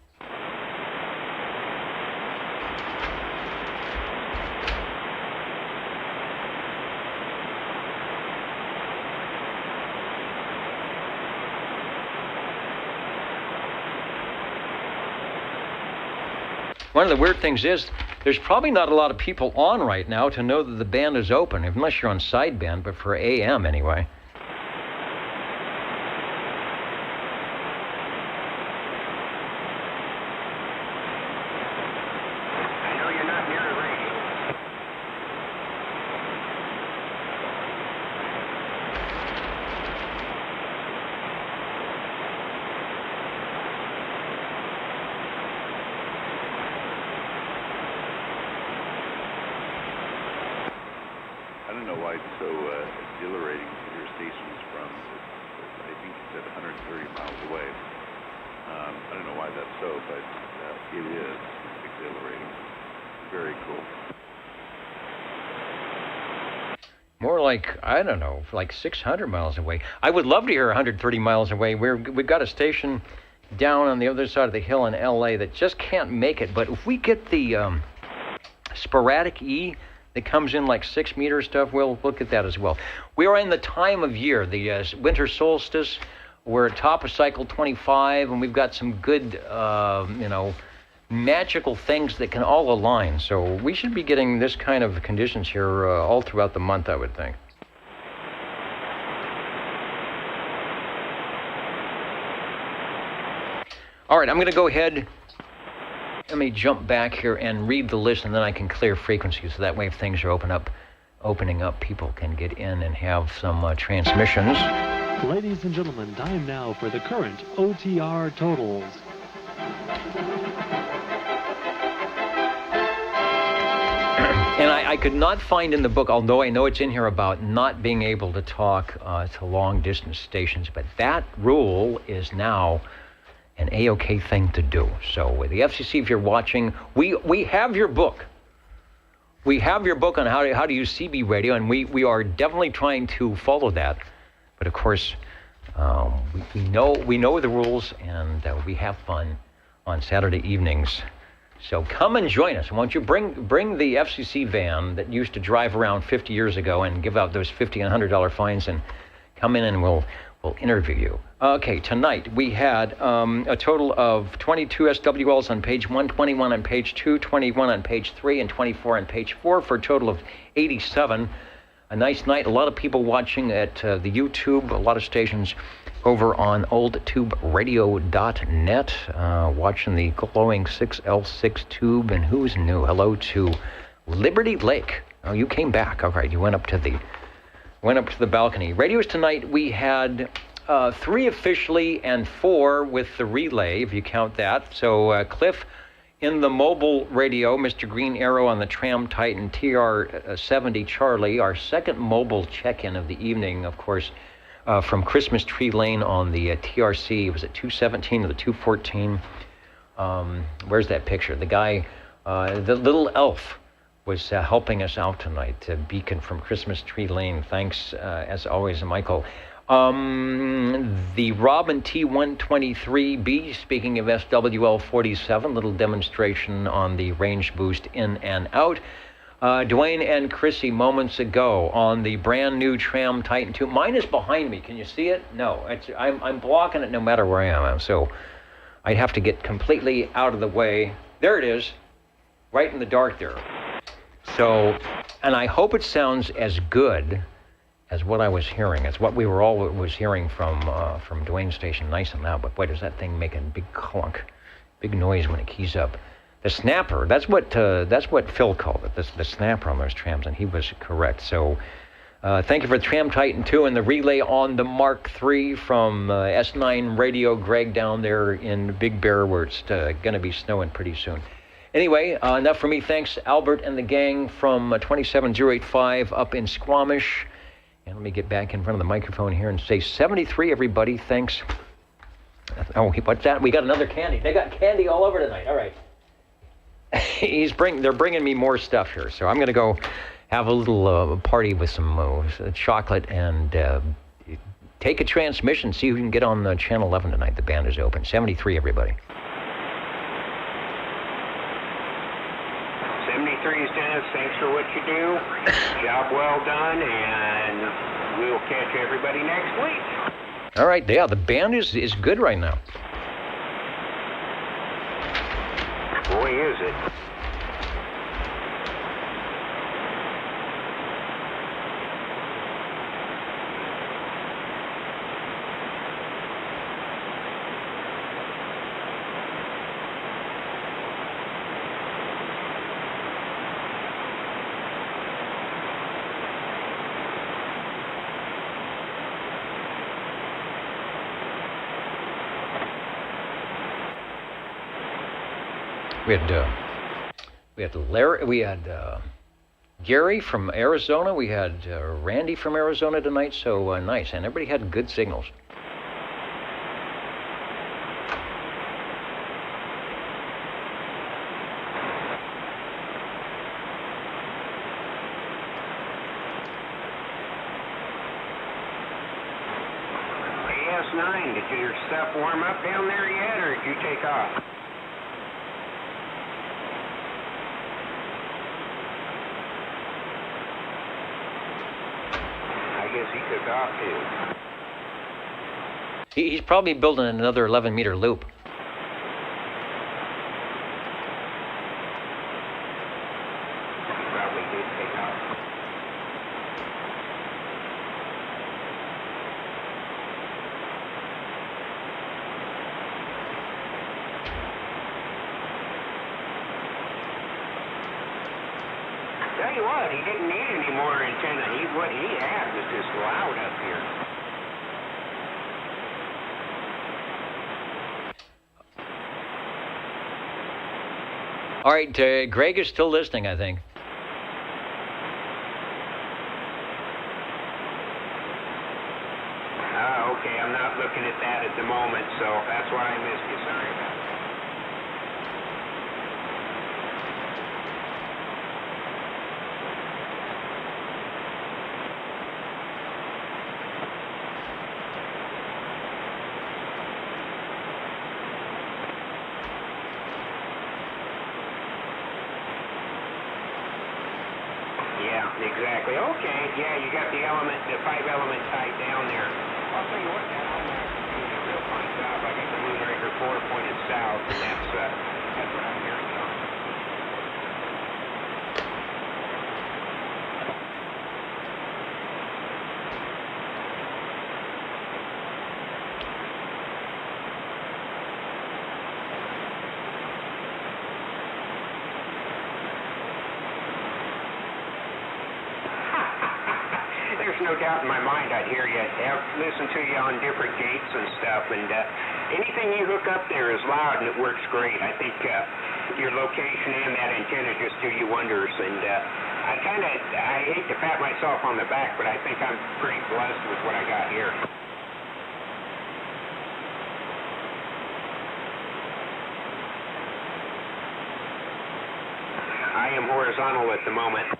One of the weird things is there's probably not a lot of people on right now to know that the band is open, unless you're on sideband, but for AM anyway. I know you're not near the radio. I don't know why it's so exhilarating to hear stations from, I think you said 130 miles away. I don't know why that's so, but it is exhilarating. Very cool. More like, I don't know, like 600 miles away. I would love to hear 130 miles away. We've got a station down on the other side of the hill in LA that just can't make it. But if we get the sporadic E that comes in like 6 meter stuff, we'll look at that as well. We are in the time of year, the winter solstice. We're at top of cycle 25, and we've got some good, magical things that can all align. So we should be getting this kind of conditions here all throughout the month, I would think. All right, I'm going to go ahead. Let me jump back here and read the list, and then I can clear frequencies. So that way, if things are opening up, people can get in and have some transmissions. Ladies and gentlemen, time now for the current OTR totals. And I could not find in the book, although I know it's in here, about not being able to talk to long-distance stations, but that rule is now an A-OK thing to do. So the FCC, if you're watching, we have your book. We have your book on how to use CB radio, and we are definitely trying to follow that. But of course, we know the rules, and we have fun on Saturday evenings. So come and join us. Why don't you bring the FCC van that used to drive around 50 years ago and give out those $50 and $100 fines, and come in and we'll interview you. Okay, tonight we had a total of 22 SWLs on page 1, 21 on page 2, 21 on page 3, and 24 on page 4 for a total of 87. A nice night. A lot of people watching at the YouTube, a lot of stations over on oldtuberadio.net, watching the glowing 6L6 tube. And who's new? Hello to Liberty Lake. Oh, you came back. All right, you went up to the balcony. Radios tonight, we had 3 officially and 4 with the relay, if you count that. So Cliff in the mobile radio, Mr. Green Arrow on the Tram Titan TR-70 Charlie, our second mobile check-in of the evening, of course, from Christmas Tree Lane on the TRC. Was it 217 or the 214? Where's that picture? The guy, the little elf, was helping us out tonight. Beacon from Christmas Tree Lane. Thanks, as always, Michael. The Robin T123B, speaking of SWL 47, little demonstration on the range boost in and out. Dwayne and Chrissy moments ago on the brand new Tram Titan 2. Mine is behind me. Can you see it? No, I'm blocking it no matter where I am. So I'd have to get completely out of the way. There it is, right in the dark there. So, and I hope it sounds as good as what I was hearing. It's what we were all was hearing from Dwayne's station nice and loud, but boy, does that thing make a big clunk, big noise when it keys up. The snapper. That's what Phil called it. The snapper on those trams, and he was correct. So. Thank you for Tram Titan 2 and the relay on the Mark III from S9 Radio Greg down there in Big Bear where it's going to be snowing pretty soon. Anyway, enough for me. Thanks, Albert and the gang from 27085 up in Squamish. And let me get back in front of the microphone here and say 73, everybody. Thanks. Oh, what's that? We got another candy. They got candy all over tonight. All right. They're bringing me more stuff here, so I'm going to go have a little party with some chocolate and take a transmission, see who can get on Channel 11 tonight. The band is open. 73, everybody. 73 is Dennis. Thanks for what you do. Job well done, and we'll catch everybody next week. All right, yeah, the band is good right now. Boy, is it. We had Gary from Arizona. We had Randy from Arizona tonight. So nice, and everybody had good signals. AS9, did your stuff warm up down there yet, or did you take off? He took off too. He's probably building another 11-meter loop. Probably did take off. Tell you what, he didn't need any more antenna. What he had was just loud up here. All right, Greg is still listening, I think. Okay, I'm not looking at that at the moment, so that's why I missed you. Sorry about that. Exactly. Okay. Yeah, you got the 5-element tied down there. I'll tell you what, man, I'm doing a real fine job. I got the Moonraker 4 pointed south, and that's what I'm hearing on. There's no doubt in my mind I'd hear you. I've listened to you on different gates and stuff, and anything you hook up there is loud and it works great. I think your location and that antenna just do you wonders, and I hate to pat myself on the back, but I think I'm pretty blessed with what I got here. I am horizontal at the moment.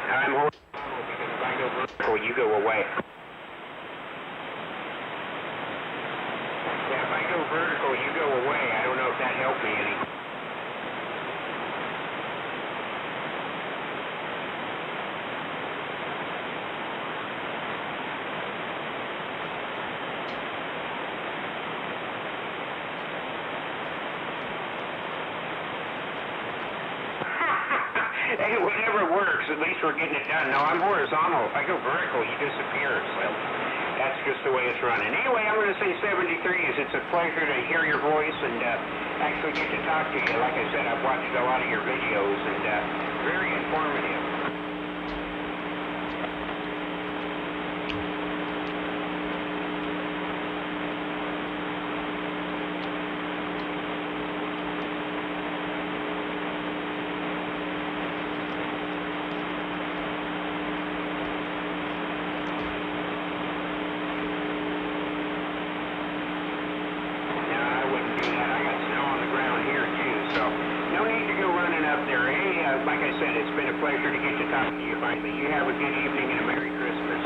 I'm horizontal because if I go vertical, you go away. Yeah, if I go vertical, you go away. I don't know if that helped me any. Hey, whatever works. at least we're getting it done. Now, I'm horizontal. If I go vertical, he disappears. Well, that's just the way it's running. Anyway, I'm going to say 73s. It's a pleasure to hear your voice and actually get to talk to you. Like I said, I've watched a lot of your videos and very informative. Like I said, it's been a pleasure to get to talk to you finally. You have a good evening and a Merry Christmas.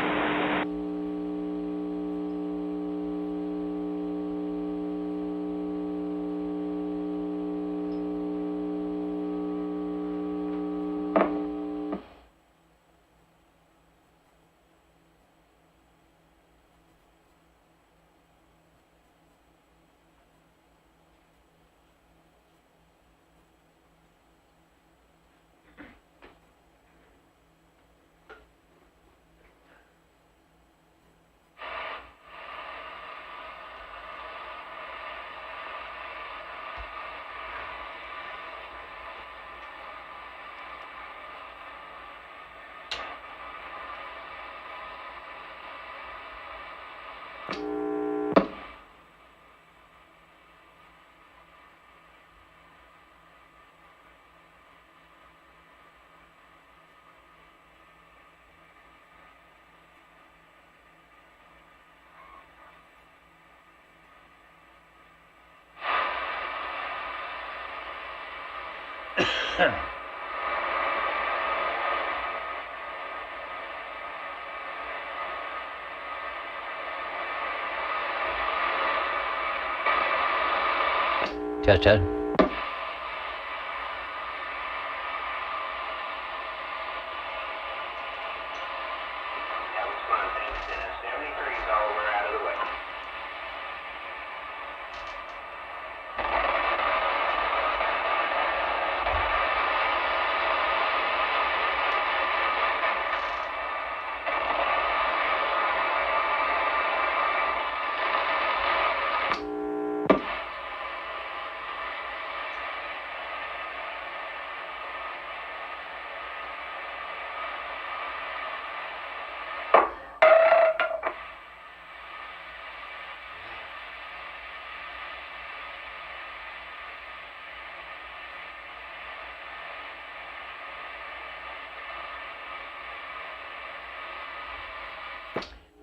Test, test.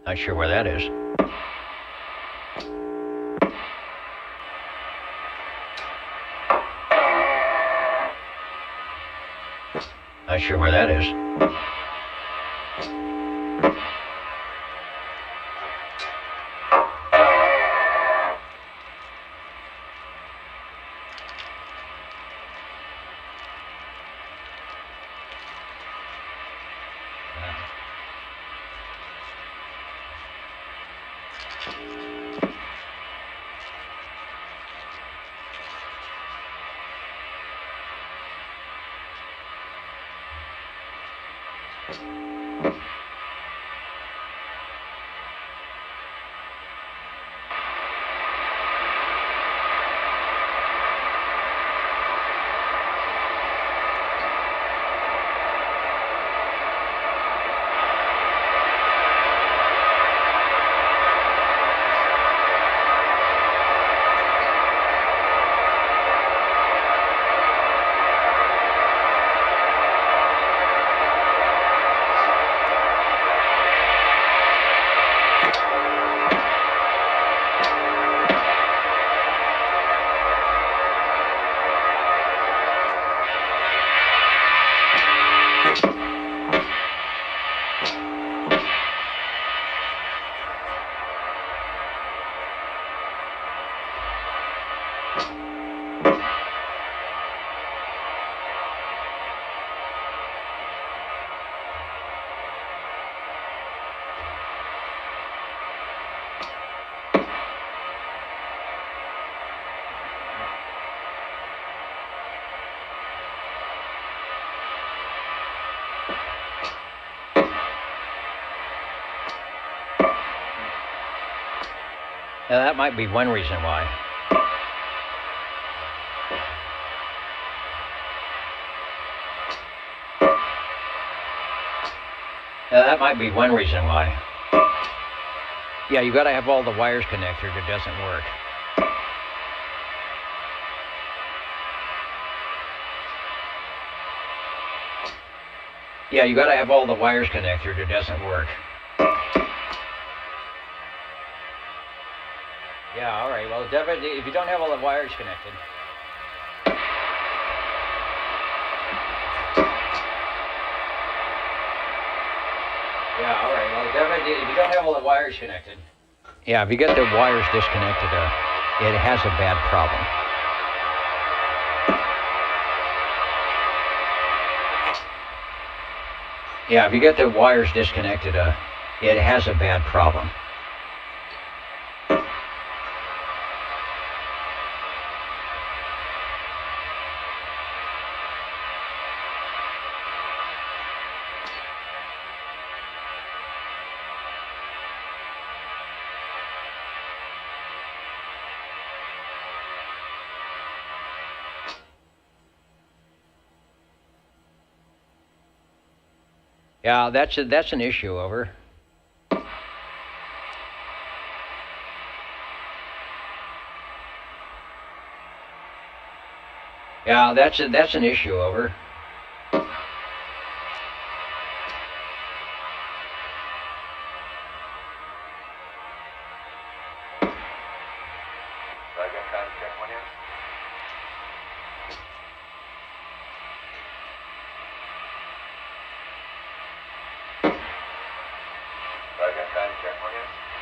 Not sure where that is. Not sure where that is. Now, that might be one reason why. Now, that might be one reason why. Yeah, you got to have all the wires connected or it doesn't work. Yeah, you got to have all the wires connected or it doesn't work. Yeah, all right. Well, definitely, if you don't have all the wires connected. Yeah, all right. Well, definitely, if you don't have all the wires connected. Yeah, if you get the wires disconnected, it has a bad problem. Yeah, if you get the wires disconnected, it has a bad problem. Yeah, that's an issue, over. Yeah, that's an issue, over. Check one in.